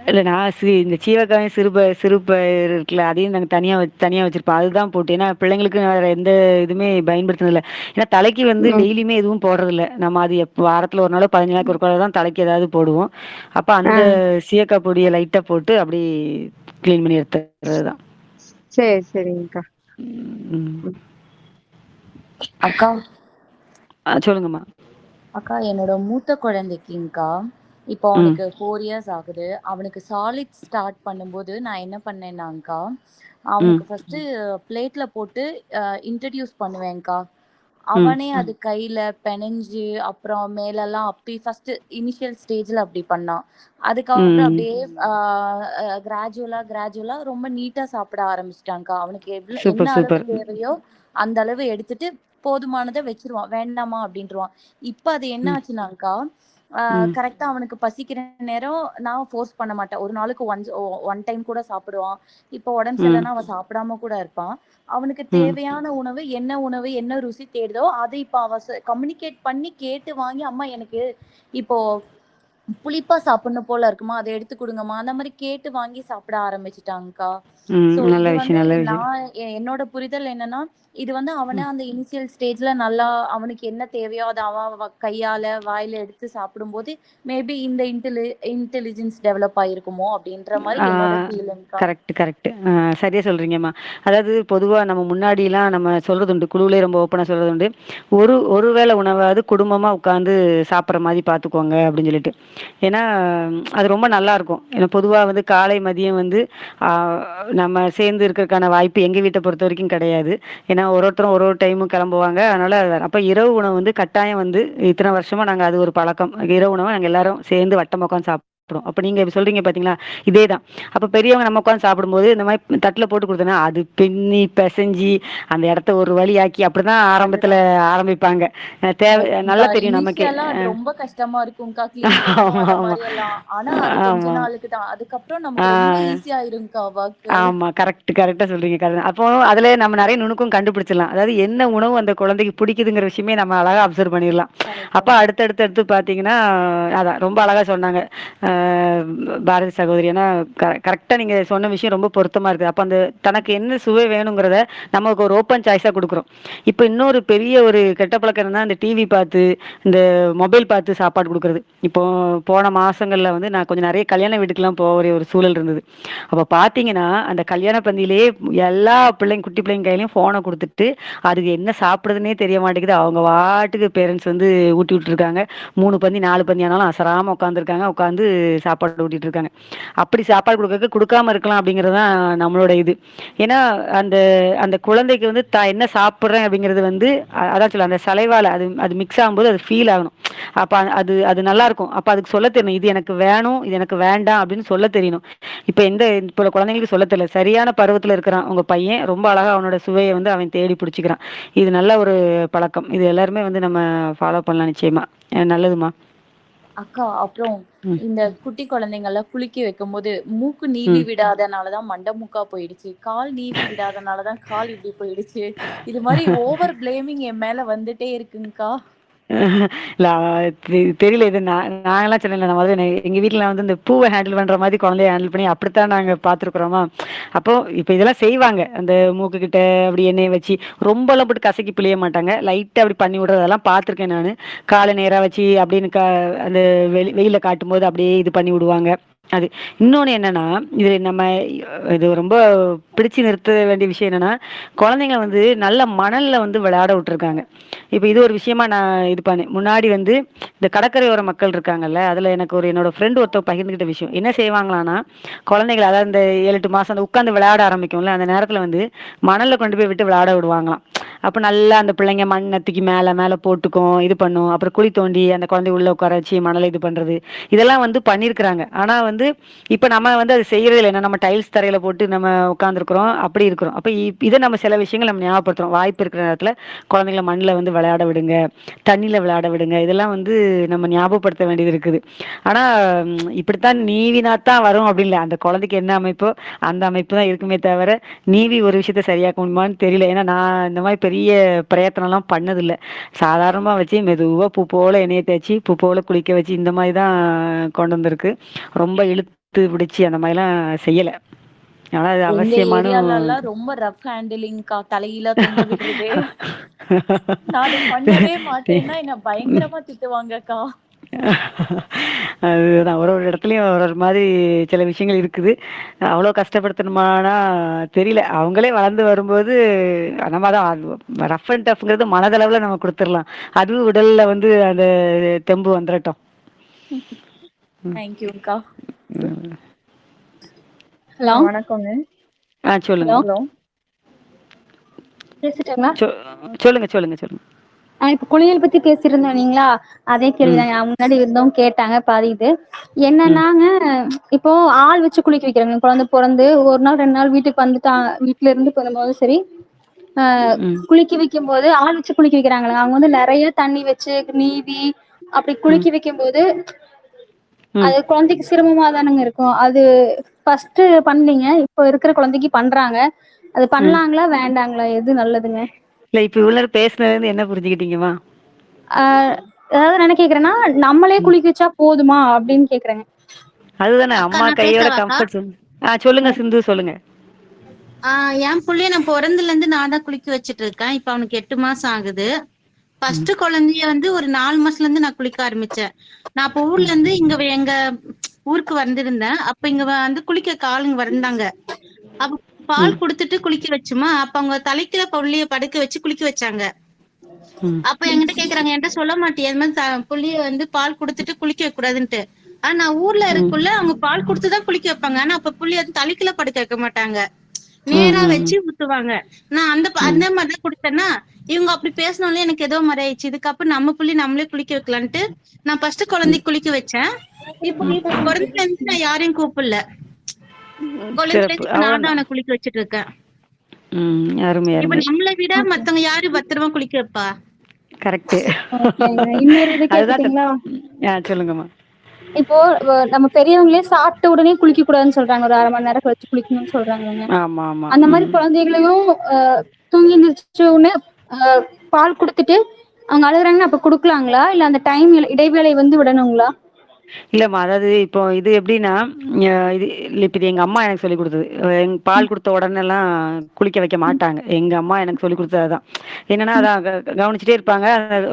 இல்லை நான் இந்த சீவக்காயும் சிறுபயிறு இருக்குல்ல, அதையும் நாங்கள் தனியாக வச்சிருப்போம். அதுதான் போட்டு, ஏன்னா பிள்ளைங்களுக்கு வேற எந்த இதுவுமே பயன்படுத்துனதில்லை. ஏன்னா தலைக்கு வந்து டெய்லியுமே எதுவும் போடுறதில்ல. நம்ம அது வாரத்தில் ஒரு நாளோ 15 நாளைக்கு ஒரு தான் தலைக்கு ஏதாவது போடுவோம். அப்போ அந்த சீயக்காய் பொடியை லைட்டாக போட்டு அப்படி க்ளீன் பண்ணி எடுத்துறது தான். சரி சரிங்கக்கா. அக்கா சொல்லுங்கம்மா. அக்கா என்னோட மூத்த குழந்தைக்குங்கக்கா இப்போ அவனுக்கு 4 இயர்ஸ் ஆகுது. அவனுக்கு சாலிட் ஸ்டார்ட் பண்ணும்போது நான் என்ன பண்ணேன்னாங்க்கா, அவனுக்கு ஃபர்ஸ்ட் பிளேட்ல போட்டு இன்ட்ரடியூஸ் பண்ணுவேன்க்கா. அவனே அது கையில பெனஞ்சு அப்புறம் மேலெல்லாம் அப்படி ஃபர்ஸ்ட் இனிஷியல் ஸ்டேஜ்ல அப்படி பண்ணான். அதுக்கப்புறம் அப்படியே கிராஜுவலா ரொம்ப நீட்டா சாப்பிட ஆரம்பிச்சிட்டான்க்கா. அவனுக்கு என்ன சூப்பர் அளவு சூப்பர். தேவையோ அந்த அளவு எடுத்துட்டு போதுமானதை வச்சிருவான், வேண்டாமா அப்படின்ட்டுருவான். இப்ப அது என்ன ஆச்சுனாக்கா, கரெக்டா அவனுக்கு பசிக்கிற நேரம் நான் ஃபோர்ஸ் பண்ண மாட்டேன். ஒரு நாளுக்கு ஒன் டைம் கூட சாப்பிடுவான். இப்போ உடம்பு சரியில்லைன்னா அவன் சாப்பிடாம கூட இருப்பான். அவனுக்கு தேவையான உணவு என்ன ருசி தேடுதோ அதை இப்போ அவன் கம்யூனிகேட் பண்ணி கேட்டு வாங்கி, அம்மா எனக்கு இப்போ புளிப்பா சாப்பிடணும் போல இருக்குமா, அதை எடுத்து கொடுங்கம்மா, அந்த மாதிரி கேட்டு வாங்கி சாப்பிட ஆரம்பிச்சுட்டாங்கக்கா. சோ நல்ல இது விஷயம், வந்து நல்ல விஷயம். நான் என்னோட புரிதல் என்னன்னா, இது வந்து அவனே அந்த இனிஷியல் ஸ்டேஜ்ல நல்லா அவனுக்கு என்ன தேவையோ அதை அவன் கையால வாயில எடுத்து சாப்பிடும்போது மேபி இந்த இன்டெலிஜென்ஸ் டெவலப் ஆயிருக்குமோ அப்படின்ற மாதிரி என்னோட ஃபீலிங்க்கா. Correct correct. சரியா சொல்றீங்கம்மா. அதாவது பொதுவாக நம்ம முன்னாடிலாம் நம்ம சொல்றது உண்டு, குழுவிலே ரொம்ப ஓப்பனாக சொல்றது உண்டு, ஒரு வேளை உணவாவது குடும்பமாக உட்காந்து சாப்பிட்ற மாதிரி பார்த்துக்கோங்க அப்படின்னு சொல்லிட்டு. ஏன்னா அது ரொம்ப நல்லா இருக்கும். ஏன்னா பொதுவாக வந்து காலை மதியம் வந்து நம்ம சேர்ந்து இருக்கிறதுக்கான வாய்ப்பு எங்கள் வீட்டை பொறுத்த வரைக்கும் கிடையாது. ஏன்னா ஒருத்தரும் ஒரு டைமும் கிளம்புவாங்க. அதனால அப்போ இரவு உணவு வந்து கட்டாயம் வந்து இத்தனை வருஷமா நாங்கள் அது ஒரு பழக்கம். இரவு உணவை நாங்கள் எல்லாரும் சேர்ந்து வட்டம் உட்காந்து சாப்பிடுவோம். சாப்பிடும். அப்ப நீங்க இப்ப சொல்றீங்க பாத்தீங்களா, இதேதான். அப்ப பெரியவங்க நம்ம உட்காந்து சாப்பிடும்போது இந்த மாதிரி தட்டுல போட்டு கொடுத்தோன்னா அது பின்னி பிசைஞ்சு அந்த இடத்த ஒரு வழியாக்கி அப்படிதான் ஆரம்பத்துல அதுதான். ஆரம்பிப்பாங்க. தேவை ஓகேங்கா. நல்லா தெரியும் நமக்கே. இனிஷியலா அது ரொம்ப கஷ்டமா இருக்கும்க்கா. கிளீன் பண்ணணும் ஆமா அந்த ஆமா மாரி எல்லாம். ஆனா அது கொஞ்ச ஆமா. நாளுக்கு தான். அதுக்கப்புறம் நமக்கு ரொம்ப ஆஹ் ஈஸி ஆயிரும்க்கா ஒர்க்கு. ஆமா. கரெக்ட்டா சொல்றீங்க. கரெக்ட். அப்போ அதுல நம்ம நெறைய நுணுக்கம் கண்டுபிடிச்சிடலாம். அதாவது என்ன உணவு அந்த குழந்தைக்கு பிடிக்குதுங்கிற விஷயமே நம்ம அழகா அப்சர்வ் பண்ணிடலாம். அப்ப கரெக்ட்டுங்க. அடுத்து பார்த்தீங்கன்னா, அதான் ரொம்ப அழகா சொன்னாங்க. அ பாரதி சகோதரி. ஏன்னா கரெக்ட்டா நீங்க சொன்ன விஷயம் ரொம்ப பொருத்தமா இருக்கு. அப்ப அந்த தனக்கு என்ன சுவை வேணுங்கிறத நமக்கு ஒரு ஓப்பன் சாய்ஸா குடுக்குறோம். இப்ப இன்னொரு பெரிய ஒரு கெட்ட பழக்கம் என்னன்னா, இந்த டிவி பார்த்து, இந்த மொபைல் பார்த்து சாப்பாடு குடுக்குறது. இப்போ போன மாசங்கள்ல வந்து நான் கொஞ்சம் நெறைய கல்யாண வீட்டுக்குலாம் போக வேண்டிய ஒரு சூழல் இருந்தது. அப்ப பார்த்தீங்கன்னா, அந்த கல்யாண பந்தியிலேயே எல்லா பிள்ளைங்க குட்டி பிள்ளைங்க கையிலயும் ஃபோன குடுத்துட்டு, அதுக்கு என்ன சாப்பிடுதுன்னே தெரிய மாட்டேங்குது. அவங்க பாட்டுக்கு பேரண்ட்ஸ் வந்து ஊட்டி விட்டுருக்காங்க. 3 பந்தி, 4 பந்தி ஆனாலும் அசராம உட்காந்துருக்காங்க. உட்காந்து சாப்பாடு ஊட்டிட்டு இருக்காங்க. அப்படி சாப்பாடு குடுக்காம இருக்கலாம் அப்படிங்கிறது தான் நம்மளோட இது. ஏன்னா, அந்த அந்த குழந்தைக்கு வந்து என்ன சாப்பிடுறேன் அப்படிங்கிறது வந்து அதான் சொல்ல அந்த சலைவால அது அது மிக்ஸ் ஆகும்போது அது ஃபீல் ஆகணும். அப்ப அது அது நல்லா இருக்கும். அப்ப அதுக்கு சொல்ல தெரியணும். இது எனக்கு வேணும், இது எனக்கு வேண்டாம் அப்படின்னு சொல்ல தெரியணும். இப்ப உள்ள குழந்தைங்களுக்கு சொல்ல தெரியல. சரியான பருவத்துல இருக்கிறான் உங்க பையன். ரொம்ப அழகா அவனோட சுவைய வந்து அவன் தேடி பிடிச்சுக்கிறான். இது நல்ல ஒரு பழக்கம். இது எல்லாருமே வந்து நம்ம ஃபாலோ பண்ணலாம் நிச்சயமா. நல்லதுமா. அக்கா, அப்புறம் ம். இந்த குட்டி குழந்தைங்கலாம் குளிக்க வைக்கும்போது, மூக்கு நீவி ம். விடாதனால தான் மண்டை மூக்கா போயிடுச்சு. கால் நீவி விடாதனால தான் கால் இப்படி போயிடுச்சு. இது மாரி ஓவர் பிளேமிங் என் மேல வந்துட்டே இருக்குங்கக்கா. இல்ல தெரியல. இது நாங்கலாம் சொன்னேன்ல, நம்ம வந்து எங்க வீட்ல வந்து இந்த பூவ ஹேண்டில் பண்ற மாதிரி குழந்தைய ஹேண்டில் பண்ணி அப்படித்தான் நாங்க பார்த்துருக்குறோமா. அப்போ இப்ப இதெல்லாம் செய்வாங்க. அந்த மூக்கு கிட்ட அப்படி எண்ணெய வச்சு ரொம்பலாம் போட்டு கசக்கி பிழிய மாட்டாங்க. லைட்டா அப்படி பண்ணி விடுறதெல்லாம் பார்த்துருக்கேன் நானு. கால நேரா வச்சு அப்படின்னு அந்த வெயில்ல காட்டும்போது அப்படியே இது பண்ணி விடுவாங்க. அது இன்னொன்னு என்னன்னா, இது ரொம்ப பிடிச்சு நிறுத்த வேண்டிய விஷயம் என்னன்னா, குழந்தைங்கள வந்து நல்ல மணல்ல வந்து விளையாட விட்டுருக்காங்க. இப்ப இது ஒரு விஷயமா நான் இது பண்ணேன். முன்னாடி வந்து இந்த கடற்கரையோர மக்கள் இருக்காங்கல்ல, அதுல எனக்கு என்னோட ஃப்ரெண்ட் ஒருத்தர் பகிர்ந்துகிட்ட விஷயம். என்ன செய்வாங்களான்னா, குழந்தைகள அதாவது இந்த 7, 8 மாசம் அந்த உட்கார்ந்து விளையாட ஆரம்பிக்கும்ல, அந்த நேரத்துல வந்து மணல்ல கொண்டு போய் விட்டு விளையாட விடுவாங்களாம். அப்ப நல்லா அந்த பிள்ளைங்க மண்ண தூக்கி மேல மேல போட்டுக்கும், இது பண்ணும். அப்புறம் குழி தோண்டி அந்த குழந்தைய உள்ள உட்கார வச்சு மணல இது பண்றது. இதெல்லாம் வந்து பண்ணியிருக்கிறாங்க. ஆனா வந்து இப்ப நம்ம வந்து அது செய்யறதே இல்ல. ஏன்னா நம்ம டைல்ஸ் தரையில போட்டு நம்ம உட்கார்ந்துருக்கிறோம். அப்படி இருக்கிறோம். அப்ப இத நம்ம சில விஷயங்கள் நம்ம ஞாபகப்படுத்துறோம். வாய்ப்பு இருக்கிற நேரத்துல குழந்தைங்கள மண்ணுல வந்து விளையாட விடுங்க, தண்ணியில விளையாட விடுங்க. இதெல்லாம் வந்து நம்ம ஞாபகப்படுத்த வேண்டியது இருக்குது. ஆனா இப்படித்தான் நீவினாத்தான் வரும் அப்படின்னு இல்ல. அந்த குழந்தைக்கு என்ன அமைப்போ அந்த அமைப்பு தான் இருக்குமே தவிர, நீவி ஒரு விஷயத்த சரியாக்க முடியுமான்னு தெரியல. ஏன்னா நான் இந்த மாதிரி பெரிய பிரயத்தனம்லாம் பண்ணதில்ல. சாதாரணமா வச்சு மெதுவா பூ போல எண்ணெய தேய்ச்சி, பூ போல குளிக்க வச்சு இந்த மாதிரி தான் கொண்டு வந்திருக்கு. ரொம்ப இழுத்து பிடிச்சு அந்த மாதிரிலாம் செய்யல. ஆனா அது எங்க அவசியமான ஏரியாலலாம் ரொம்ப ரஃப் ஹேண்டிலிங்க்கா. தலைகீழா தொங்க விடுறது. நான் அது பண்ணவே மாட்டேன்னா என்ன பயங்கரமா திட்டுவாங்கக்கா. அதுதான் ஒரு ஒரு இடத்துலயும் ஒரு ஒரு மாதிரி சில விஷயங்கள் இருக்குது. அவ்வளோ கஷ்டப்படுத்தணுமானா தெரியல. அவங்களே வளர்ந்து வரும்போது நம்ம தான் ரஃப் அண்ட் டஃப்ங்கிறது மனதளவுல நம்ம குடுத்துரலாம். அதுவும் உடல்ல வந்து அந்த தெம்பு வந்துரட்டும். தேங்க்யூக்கா. ம். ஹலோ வணக்கங்க. சொல்லுங்க. Hello hello. பேசிட்டீங்களா? சொ சொல்லுங்க, சொல்லுங்க, சொல்லுங்க. இப்ப குளியல் பத்தி பேசியிருந்தோம் இல்லைங்களா? அதே ம், கேள்விதாங்க. முன்னாடி இருந்தவங்க கேட்டாங்க பாதி இது. ம், என்னன்னாங்க, இப்போ ஆள் வச்சு குளிக்க வைக்கிறாங்க. குழந்தை பொறந்து 1 நாள் 2 நாள் வீட்டுக்கு வந்துட்டாங்க. வீட்ல இருந்து பண்ணும்போது சரி, அ ம், குளிக்க வைக்கும்போது ஆள் வச்சு குளிக்க வைக்கிறாங்கல்ல. அவங்க வந்து நெறைய தண்ணி வச்சு நீவி அப்படி ம், குளிக்க வைக்கும்போது, ம், அது குழந்தைக்கு சிரமமா தானங்க இருக்கும். அது ஃபர்ஸ்ட்டு பண்ணீங்க. இப்போ இருக்கிற குழந்தைக்கு பண்றாங்க. அது ம். பண்ணலாங்களா? வேண்டாங்களா? எது நல்லதுங்க? இல்ல இப்ப இவ்வளவு நேரம் பேசுனதுல இருந்து என்ன புரிஞ்சுக்கிட்டீங்கம்மா? ஆ அதாவது நான் என்ன கேக்குறேன்னா, நம்மளே ம். குளிக்க வச்சா போதுமா? அப்படின்னு கேக்குறேங்க. அதுதானே அக்கா அம்மா நான் கையோட பேசவாக்கா? Comfort zone. சொல்லுங்க சிந்து சொல்லுங்க. என் புள்ளைய நான் பிறந்ததுல இருந்து நான் தான் குளிக்க வச்சிட்டு இருக்கேன். இப்ப அவனுக்கு 8 மாசம் ஆகுது. ம், ஃபர்ஸ்ட் குழந்தைய வந்து ஒரு 4 மாசத்துல இருந்து நான் குளிக்க ஆரம்பிச்சேன். நான் அப்ப ஊர்ல ம், இருந்து எங்க ஊருக்கு வந்திருந்தேன். அப்ப இங்க வந்து குளிக்க ஆளுங்க வந்தாங்க. அப்ப ம், பால் குடுத்துட்டு குளிக்க வச்சுமா, அப்ப அவங்க தலைக்கீழ புள்ளைய படுக்க வச்சு குளிக்க வச்சாங்க. ம், அப்ப என்கிட்ட கேக்குறாங்க, என்கிட்ட சொல்ல மாட்டியா இந்த மாதிரி புள்ளைய வந்து பால் குடுத்துட்டு குளிக்க வைக்க கூடாதுன்ட்டு. ஆனா நான் ஊர்ல ம், இருக்குள்ள அவங்க பால் குடுத்துதான் குளிக்க வைப்பாங்க. ஆனா அப்ப புள்ளைய வந்து தலைக்கீழ படுக்க வைக்க மாட்டாங்க. ம், நேரா ம், வச்சு ஊத்துவாங்க. நான் ம், அந்த மாதிரிதான் குடுத்தேன்னா, இவங்க அப்படி பேசினாலே எனக்கு ஏதோ மாதிரி ஆயிடுச்சு. இதுக்கப்புறம் நம்ம புள்ளி நம்மளே குளிக்க வைக்கலான்ட்டு, நான் ஃபர்ஸ்ட் குழந்தைக்கு குளிக்க வச்சேன். இப்போ பிறந்ததுல இருந்து நான் யாரையும் கூப்பிடல. குழந்தைல சிறப்பு. இருந்து இப்ப நான் தான் அவ்வளவுதான். அவனை குளிக்க வச்சிட்டு இருக்கேன். அருமை இப்ப அருமை. நம்மளை விட ஓகே மத்தவங்க யாரு பத்திரமா குளிக்க வைப்பா? கரெக்ட். ஓகேங்க. இன்னொரு இது அதுதான் கேட்கட்டுங்களா? சொல்லுங்கம்மா. இப்போ நம்ம பெரியவங்களே சாப்பிட்ட உடனே குளிக்க கூடாதுன்னு சொல்றாங்க. ஒரு 1/2 மணி நேரம் கழிச்சு குளிக்கணும்னு சொல்றாங்கங்க. ஆமா ஆமா. அந்த மாதிரி குழந்தைகளையும் தூங்கி எந்திரிச்ச உடனே பால் கொடுத்துட்டு அவங்க அழுகுறாங்கன்னா அப்ப குடுக்கலாங்களா? இல்ல அந்த டைம் இடைவேளை வந்து விடணுங்களா? இல்லம்மா, அதாவது இப்போ இது எப்படின்னா, இது இப்ப இது எங்க அம்மா எனக்கு சொல்லி கொடுத்தது. எங்க பால் கொடுத்த உடனேலாம் குளிக்க வைக்க மாட்டாங்க. எங்க அம்மா எனக்கு சொல்லி கொடுத்தது அதான். என்னன்னா அதான் கவனிச்சுட்டே இருப்பாங்க.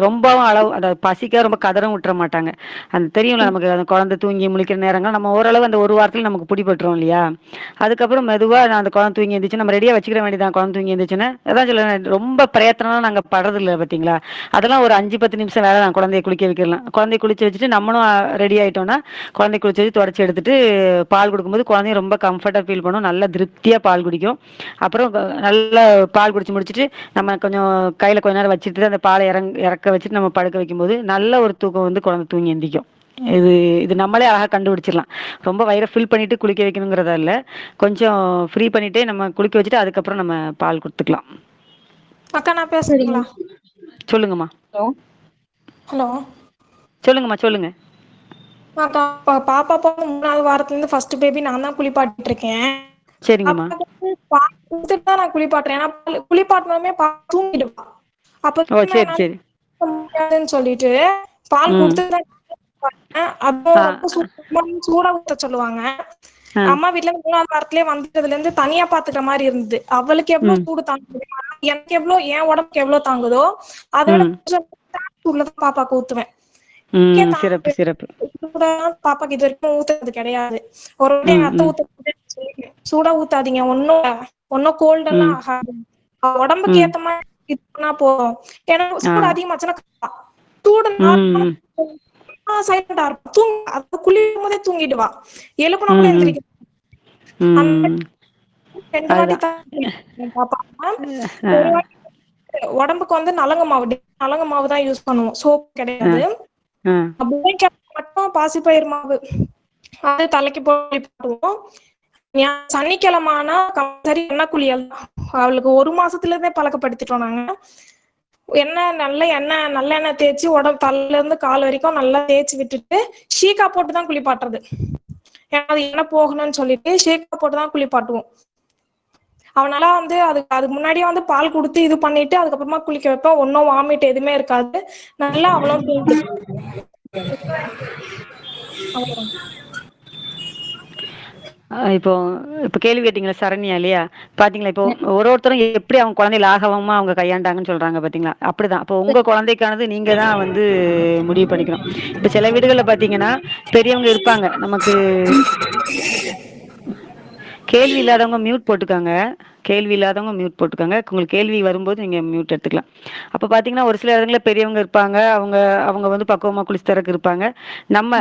ரொம்பவும் அளவு அந்த பசிக்க ரொம்ப கதறம் விட்டுற மாட்டாங்க. அந்த தெரியும்ல நமக்கு, அந்த குழந்தை தூங்கி முழிக்கிற நேரங்கள் நம்ம ஓரளவு அந்த ஒரு வாரத்துல நமக்கு பிடிபட்டுரும் இல்லையா? அதுக்கப்புறம் மெதுவா நான் அந்த குழந்தை தூங்கி எழுந்திரிச்சு நம்ம ரெடியா வச்சுக்கிற வேண்டியதான். குழந்தை தூங்கி எழுந்திரிச்சுன்னா அதான் சொல்ல, ரொம்ப பிரயத்தனம் நாங்க படுறது இல்லை பார்த்தீங்களா? அதெல்லாம் ஒரு 5-10 நிமிஷம் வேலை தான். குழந்தைய குளிக்க வைக்கலாம். குழந்தைய குளிச்சு வச்சுட்டு நம்மளும் ரெடி ஆயிட்டோம்னா குழந்தை குளிச்சு வச்சு தொடச்சி எடுத்துட்டு பால் கொடுக்கும்போது குழந்தைய ரொம்ப கம்ஃபர்டா ஃபீல் பண்ணும். நல்லா திருப்தியா பால் குடிக்கும். அப்புறம் நல்லா பால் குடிச்சு முடிச்சுட்டு நம்ம கொஞ்சம் கையில கொஞ்ச நேரம் வச்சுட்டு அந்த பாலை இறக்க வச்சுட்டு நம்ம படுக்க வைக்கும்போது நல்ல ஒரு தூக்கம் வந்து குழந்தை தூங்கி எந்திக்கும். இது இது நம்மளே அழகா கண்டுபிடிச்சிடலாம். ரொம்ப வயிறை ஃபில் பண்ணிட்டு குளிக்க வைக்கணுங்கிறதா இல்ல. கொஞ்சம் ஃப்ரீ பண்ணிட்டே நம்ம குளிக்க வச்சுட்டு அதுக்கப்புறம் நம்ம பால் கொடுத்துக்கலாம். அக்கா நான் சரிங்க. பேசுறீங்களா? சொல்லுங்கம்மா. ஹலோ சொல்லுங்கம்மா சொல்லுங்க. அக்கா, பாப்பா பிறந்த 3வது வாரத்துல இருந்து ஃபர்ஸ்ட் பேபி நான் தான் குளிப்பாட்டிட்டு இருக்கேன். சரிங்கம்மா. பாப்பாக்கு வந்து பால் கொடுத்துட்டு தான் நான் குளிப்பாட்டுறேன். ஏன்னா குளிப்பாட்டினோமே தூங்கிடுவா. அப்ப ஓ திரும்ப சரி என்னால சரி. முடியாதுன்னு சொல்லிட்டு பால் ம். கொடுத்துட்டு தான் குளிப்பாட்டுறேன். அப்போ ஆ ரொம்ப சூடா ஊத்த சொல்லுவாங்க. ஆ. அம்மா வீட்டுல இருந்து 3வது வாரத்திலே வந்ததுல இருந்து தனியா பாத்துக்கிற மாதிரி இருந்தது. அவளுக்கு எவ்வளவு ம். சூடு தாங்க முடியும், எனக்கு எவ்வளவு, என் உடம்புக்கு எவ்வளவு தாங்குதோ அதை விட ம். கொஞ்சம் சூடுலதான் பாப்பாக்கு ஊத்துவேன். சிறப்பு சிறப்பு. பாப்பாக்கு இது வரைக்கும் ஊத்துறது கிடையாது. ஒரு வாட்டி ம். எங்க அத்தை ம். ஊத்த சூடா ஊத்தாதீங்க, ஒன்னும் கோல்டு எல்லாம் ம். ஆகாது, உடம்புக்கு ம். ஏத்த மாதிரி இது பண்ணா போதும். ஏன்னா ஆ. சூடு அதிகமாச்சுன்னா சூடு ம். சைலண்டா இருக்கும். அது குளிக்கும் போதே தூங்கிடுவா. எழுப்புனா கூட ம். ம். எந்திரிக்க. அந்த ம். 2 வாட்டி அதுதான். தான் பாப்பா. ஆ. ஒரு வாட்டி உடம்புக்கு வந்து நலங்கு மாவு தான் யூஸ் பண்ணுவோம், சோப் ஆ. கிடையாது. ஆ. புதன்கிழமை மட்டும் பாசிப்பயிர் மாவு அது தலைக்கு போய் போட்டுவோம். சனிக்கிழமை ஆனா கம்பல்சரி எண்ணெய் குளியல். அவளுக்கு 1 மாசத்துல இருந்தே பழக்கப்படுத்திட்டோம் நாங்க. நல்லெண்ணெய் தேய்ச்சி உடம்பு தலையில இருந்து கால் வரைக்கும் நல்லா தேய்ச்சி விட்டுட்டு ஷீகா போட்டு தான் குளிப்பாட்டுறது. ஏன்னா அது எண்ணெய் போகணும்னு சொல்லிட்டு ஷீகா போட்டு தான் குளிப்பாட்டுவோம். அவனால வந்து அதுக்கு முன்னாடியே வந்து பால் கொடுத்து இது பண்ணிட்டு அதுக்கப்புறமா குளிக்க வைப்பேன். ஒன்னும் வாமிட் எதுவுமே இருக்காது. நல்லா அவளும் தூங்கி. இப்போ இப்போ கேள்வி கேட்டீங்களா சரண்யா இல்லையா? பாத்தீங்களா இப்போ ஒருத்தரும் எப்படி அவங்க குழந்தை லாகவமா அவங்க கையாண்டாங்கன்னு சொல்றாங்க பாத்தீங்களா? அப்படிதான். அப்போ உங்க குழந்தைக்கானது நீங்க தான் வந்து முடிவு பண்ணிக்கணும். இப்ப சில வீடுகள்ல பாத்தீங்கன்னா பெரியவங்க இருப்பாங்க. நமக்கு கேள்வி இல்லாதவங்க மியூட் போட்டுக்கோங்க. கேள்வி இல்லாதவங்க மியூட் போட்டுக்கோங்க. உங்களுக்கு கேள்வி வரும்போது நீங்க மியூட் எடுத்துக்கலாம். அப்ப பாத்தீங்கன்னா ஒரு சில இடங்களில் பெரியவங்க இருப்பாங்க. அவங்க அவங்க வந்து பக்குவமா குளிச்சு தரக்கு இருப்பாங்க.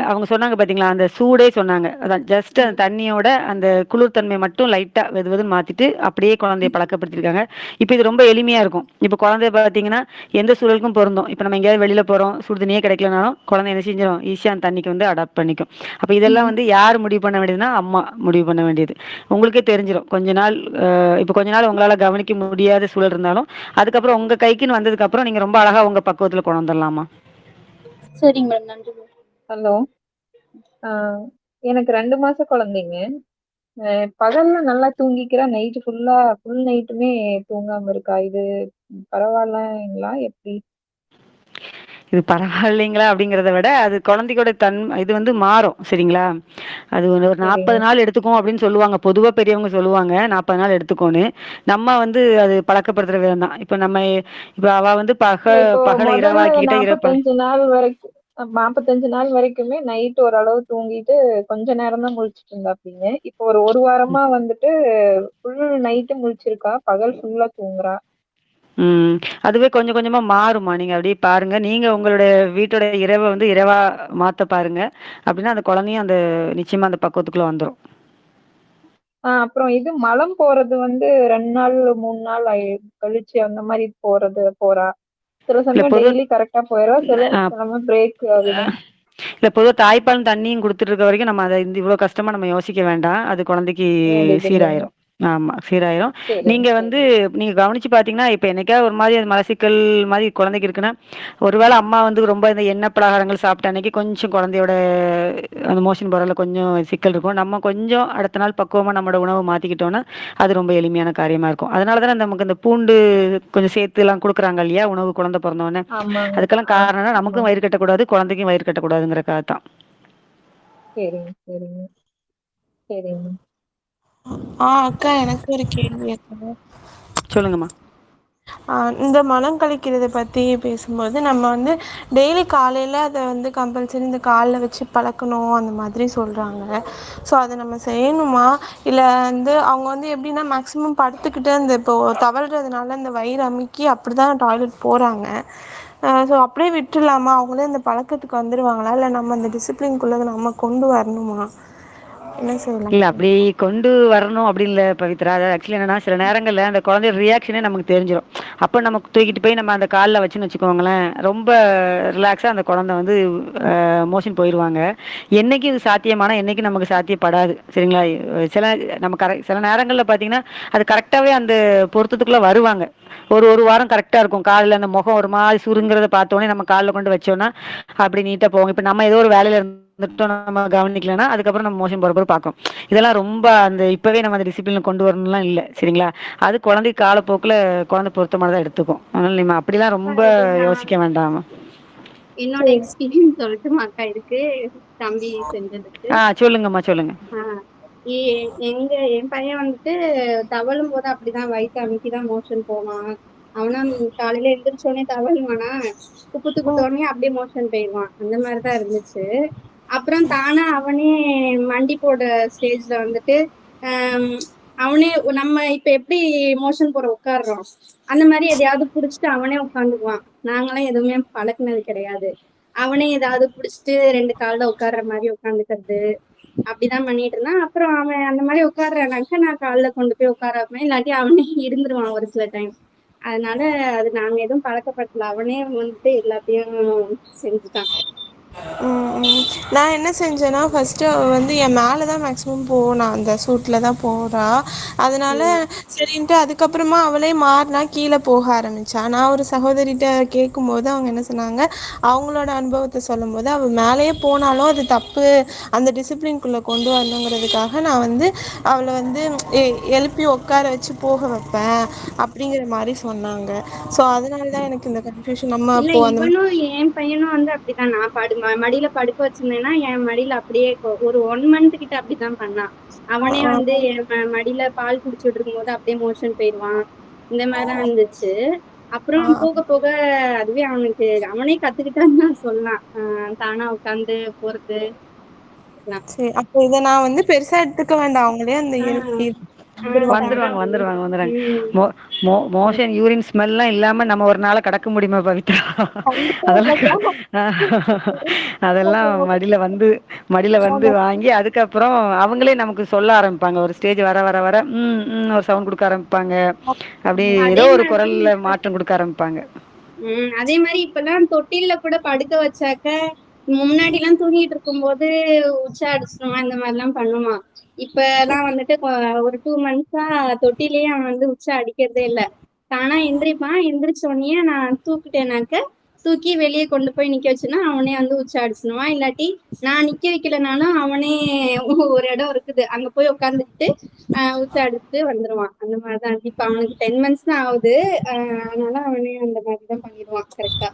அவங்க சொன்னாங்க பாத்தீங்களா, அந்த சூடே சொன்னாங்க. அதான் ஜஸ்ட் அந்த தண்ணியோட அந்த குளிர்தன்மை மட்டும் லைட்டா வெது வெதுன்னு மாத்திட்டு அப்படியே குழந்தைய பழக்கப்படுத்திருக்காங்க. இப்ப இது ரொம்ப எளிமையா இருக்கும். இப்ப குழந்தைய பாத்தீங்கன்னா எந்த சூழலுக்கும் பொருந்தும். இப்ப நம்ம எங்கேயாவது வெளியில போறோம், சுடு தண்ணியே கிடைக்கலனாலும் குழந்தை என்ன செஞ்சிடும், ஈஸியா அந்த தண்ணிக்கு வந்து அடாப்ட் பண்ணிக்கும். அப்ப இதெல்லாம் வந்து யார் முடிவு பண்ண வேண்டியதுன்னா அம்மா முடிவு பண்ண வேண்டியது. உங்களுக்கே தெரிஞ்சிடும். கொஞ்ச நாள் இப்ப கொஞ்ச நாள் உங்களால கவனிக்க முடியாத சூழல் இருந்தாலும் அதுக்கப்புறம் உங்க கைக்குன்னு வந்ததுக்கு அப்புறம் நீங்க ரொம்ப அழகா உங்க பக்குவத்துல கொண்டு வந்துடலாமா. சரிங்க மேடம், நன்றி. ஹலோ. எனக்கு 2 மாச குழந்தைங்க. பகல்ல நல்லா தூங்கிக்கிறா, நைட்டு ஃபுல் நைட்டுமே தூங்காம இருக்கா. இது பரவாயில்லைங்களா எப்படி? இது பரவாயில்லைங்களா அப்படிங்கிறத விட அது குழந்தையோட இது வந்து மாறும். சரிங்களா? அது ஒரு சரிங்க. 40 நாள் எடுத்துக்கும் அப்படின்னு சொல்லுவாங்க. பொதுவா பெரியவங்க சொல்லுவாங்க 40 நாள் எடுத்துக்கோன்னு. நம்ம வந்து அது பழக்கப்படுத்துற விதம் தான். இப்ப அவ வந்து இல்ல, இப்போ பகலை முதல்ல இரவாக்கிக்கிட்ட 45 நாள் வரைக்குமே நைட் ஓரளவு தூங்கிட்டு கொஞ்ச நேரம் தான் முழிச்சிட்டு இருந்தாப்பிங்க. இப்போ ஒரு வாரமா வந்துட்டு ஃபுல் நைட்டு முழிச்சிருக்கா, பகல் ஃபுல்லா தூங்குறா. ம். அதுவே கொஞ்சம் கொஞ்சமா மாறும்மா. நீங்க அப்படியே பாருங்க. நீங்க உங்களுடைய வீட்டோட இரவ வந்து இரவா மாத்த பாருங்க. அப்படின்னா அந்த குழந்தையும் அந்த நிச்சயமா அந்த பக்குவத்துக்குள்ள வந்துரும். அப்புறம் இது மலம் போறது வந்து 2 நாள் 3 நாள் கழிச்சு அந்த மாதிரி போறா. சில இல்ல சமயம் பொது டெய்லி கரெக்டா போயிடுறா, சில அ சமயம் பிரேக் ஆகுது. இல்ல பொதுவா தாய்ப்பாலும் தண்ணியும் குடுத்துட்டு இருக்க வரைக்கும் நம்ம அத இவ்வளவு கஷ்டமா நம்ம யோசிக்க வேண்டாம். அது குழந்தைக்கு வேண்டியது இல்லைங்க. சீராயிரும். ஆமா, சீராயிரும். சரிங்க, நீங்க வந்து சரிங்க. நீங்க கவனிச்சு பார்த்தீங்கன்னா, இப்ப என்னைக்காவது ஒரு மாரி அது மலச்சிக்கல் மாரி குழந்தைக்கு இருக்குன்னா, ஒருவேளை அம்மா வந்து ரொம்ப இந்த எண்ணெய் பலகாரங்கள் சாப்பிட்ட அன்னைக்கு கொஞ்சம் குழந்தையோட அந்த மோஷன் போறதுல கொஞ்சம் சிக்கல் இருக்கும். நம்ம கொஞ்சம் அடுத்த நாள் பக்குவமா நம்மளோட உணவு மாத்திக்கிட்டோம்னா, அது ரொம்ப எளிமையான காரியமா இருக்கும். அதனால தானே நமக்கு இந்த பூண்டு கொஞ்சம் சேர்த்துலாம் குடுக்குறாங்க இல்லையா? உணவு குழந்தை பொறந்த உடனே. ஆமாங்க. அதுக்கெல்லாம் காரணம் என்ன, நமக்கும் ஆமாங்க. வயிறு கட்டக்கூடாது, குழந்தைக்கும் வயிறு கட்டக்கூடாதுங்கிறக்காக தான். சரிங்க, சரிங்க, சரிங்க. அக்கா எனக்கு ஒரு கேள்வி அக்கா. சொல்லுங்கம்மா. இந்த மலம் கழிக்கிறத பத்தி பேசும்போது நம்ம வந்து டெய்லி காலையில அதை வந்து கம்பல்சரி இந்த காலில் வச்சு பழக்கணும் அந்த மாதிரி சொல்றாங்க. ஸோ அதை நம்ம செய்யணுமா, இல்லை வந்து அவங்க வந்து எப்படின்னா மேக்ஸிமம் படுத்துக்கிட்டு அந்த இப்போ தவழ்றதுனால இந்த வயிறு அமுக்கி அப்படிதான் டாய்லெட் போறாங்க. ஸோ அப்படியே விட்டுலாமா, அவங்களே அந்த பழக்கத்துக்கு வந்துடுவாங்களா, இல்லை நம்ம அந்த டிசிப்ளின்குள்ளே நம்ம கொண்டு வரணுமா, என்ன செய்யலாம்? இல்ல அப்படி கொண்டு வரணும் அப்படின்னு இல்ல பவித்ரா. அது ஆக்சுவலி என்னன்னா, சில நேரங்கள்ல அந்த குழந்தையோட ரியாக்ஷனே நமக்கு தெரிஞ்சிரும். அப்ப நமக்கு தூக்கிட்டு போய் நம்ம அந்த கால்ல வச்சுன்னு வச்சுக்கோங்களேன், ரொம்ப ரிலாக்ஸா அந்த குழந்தை வந்து மோஷன் போயிருவாங்க. என்னைக்கு இது சாத்தியமானா, என்னைக்கு நமக்கு சாத்தியப்படாது. சரிங்களா? சில சில நேரங்கள்ல பார்த்தீங்கன்னா, அது கரெக்டாவே அந்த பொருத்தத்துக்குள்ள வருவாங்க. ஒரு வாரம் கரெக்டா இருக்கும். காலைல அந்த முகம் ஒரு மாதிரி சுருங்குறத பார்த்தோனே நம்ம கால்ல கொண்டு வச்சோம்னா, அப்படி நீட்டா போகும். இப்ப நம்ம ஏதோ ஒரு வேலையில இருந்துட்டோம், நம்ம கவனிக்கலன்னா, அதுக்கப்புறம் நம்ம மோஷன் போறப்ப பார்க்கும். இதெல்லாம் ரொம்ப அந்த இப்பவே நம்ம அந்த டிசிப்ளின்ல கொண்டு வரணும்லாம் இல்ல. சரிங்களா? அது குழந்தைக்கு காலப்போக்குல குழந்தை பொருத்தமானதா எடுத்துக்கும். அதனால நம்ம அப்படிலாம் ரொம்ப இது நான் யோசிக்க வேண்டாம். என்னோட சரி. எக்ஸ்பீரியன்ஸ் சொல்லட்டுமாக்கா இதுக்கு, தம்பி செஞ்சதுக்கு? சொல்லுங்கம்மா, சொல்லுங்க. ஆ என் பையன் வந்துட்டு தவழும் போது அப்படிதான் வயிற்று அமுக்கி தான் மோஷன் போவான். அவனா காலையில எந்திரிச்ச உடனே தவழுவானா, துப்பு துப்பிட்ட உடனே அப்படியே மோஷன் போயிடுவான். அந்த மாதிரிதான் இருந்துச்சு. அப்புறம் தானா அவனே மண்டி போட ஸ்டேஜ்ல வந்துட்டு ஆம், அவனே நம்ம இப்ப எப்படி மோஷன் போட உட்காடுறோம், அந்த மாதிரி எதையாவது புடிச்சிட்டு அவனே உட்காந்துக்குவான். நாங்களாம் எதுவுமே பழக்குனது கிடையாது. அவனே ஏதாவது புடிச்சிட்டு ரெண்டு கால்ல உட்கார்ற மாதிரி உட்காந்துக்கிறது, அப்படிதான் பண்ணிட்டு இருந்தான். அப்புறம் அவன் அந்த மாதிரி உட்கார்றானாக்க நான் கால்ல கொண்டு போய் உட்கார வைப்பேன், இல்லாட்டி அவனே இருந்துருவான் ஒரு சில டைம். அதனால அது நாங்க எதுவும் பழக்கப்படுத்தல, அவனே வந்துட்டு எல்லாத்தையும் செஞ்சுட்டான். நான் என்ன செஞ்சேன்னா ஃபர்ஸ்ட் வந்து என் மேலே தான் மேக்ஸிமம் போனா, அந்த சூட்டில் தான் போறா. அதனால சரின்ட்டு அதுக்கப்புறமா அவளே மாறினா கீழே போக ஆரம்பிச்சா. நான் ஒரு சகோதரிட்ட கேட்கும்போது அவங்க என்ன சொன்னாங்க, அவங்களோட அனுபவத்தை சொல்லும்போது அவள் மேலேயே போனாலும் அது தப்பு, அந்த டிசிப்ளின்குள்ளே கொண்டு வரணுங்கிறதுக்காக நான் வந்து அவளை வந்து எழுப்பி உட்கார வச்சு போக வைப்பேன் அப்படிங்கிற மாதிரி சொன்னாங்க. ஸோ அதனால தான் எனக்கு இந்த கன்ஃபியூஷன். நம்ம இல்ல அப்போ அந்த இவனும் என் பையனும் வந்து அப்படிதான். நான் மடியில படுக்க வச்சிருந்தேன்னா என் மடியில அப்படியே ஒரு 1 மந்த் கிட்ட அப்படிதான் பண்ணான். அவனே வந்து என் மடியில பால் குடிச்சுட்டு இருக்கும்போது அப்படியே மோஷன் போயிடுவான். இந்த மாதிரிதான் இருந்துச்சு. அப்புறம் போக போக அதுவே அவனுக்கு அவனே கத்துக்கிட்டான்னு தான் சொல்லலாம். தானா உட்காந்து போறது எல்லாம். சரி, அப்போ இதை நான் வந்து பெருசா எடுத்துக்க வேண்டாம், அவங்களே அந்த ஆஹ் வந்துருவாங்க. தானா வந்துருவாங்க, வந்துருவாங்க, வந்துடும். வந்துருவாங்க. மோஷன் யூரின் ஸ்மெல்லாம் இல்லாம நம்ம ஒரு நாளை கடக்க முடியுமா பவித்ரா? கண்டிப்பா அதெல்லாம் இல்லக்கா. அதெல்லாம் மடியில வந்து வாங்கி அதுக்கப்புறம் அவங்களே நமக்கு சொல்ல ஆரம்பிப்பாங்க. ஒரு ஸ்டேஜ் வர வர வர ஒரு சவுண்ட் கொடுக்க ஆரம்பிப்பாங்க. அப்படி அதே ஏதோ ஒரு மாதிரி குரல்ல மாற்றம் கொடுக்க ஆரம்பிப்பாங்க. அதே மாதிரி இப்பெல்லாம் தொட்டில்ல கூட படுக்க வச்சாக்க, முன்னாடி எல்லாம் தூங்கிட்டு இருக்கும்போது உச்சா அடிச்சிடுவான், இந்த மாதிரி எல்லாம் பண்ணுவான். இப்ப எல்லாம் வந்துட்டு ஒரு 2 மந்த்ஸா தொட்டிலேயே அவன் வந்து உச்சா அடிக்கிறதே இல்ல. தானா எந்திரிப்பான். எந்திரிச்ச உடனே நான் தூக்கிட்டேனாக்க தூக்கி வெளியே கொண்டு போய் நிக்க வச்சுன்னா அவனே வந்து உச்சா அடிச்சிடுவான். இல்லாட்டி நான் நிக்க வைக்கலனாலும் அவனே ஒரு இடம் இருக்குது, அங்க போய் உட்காந்துட்டு உச்சா அடிச்சுட்டு வந்துருவான். அந்த மாதிரிதான். இப்ப அவனுக்கு 10 months தான் ஆகுது. அதனால அவனே அந்த மாதிரிதான் பண்ணிடுவான் கரெக்டா.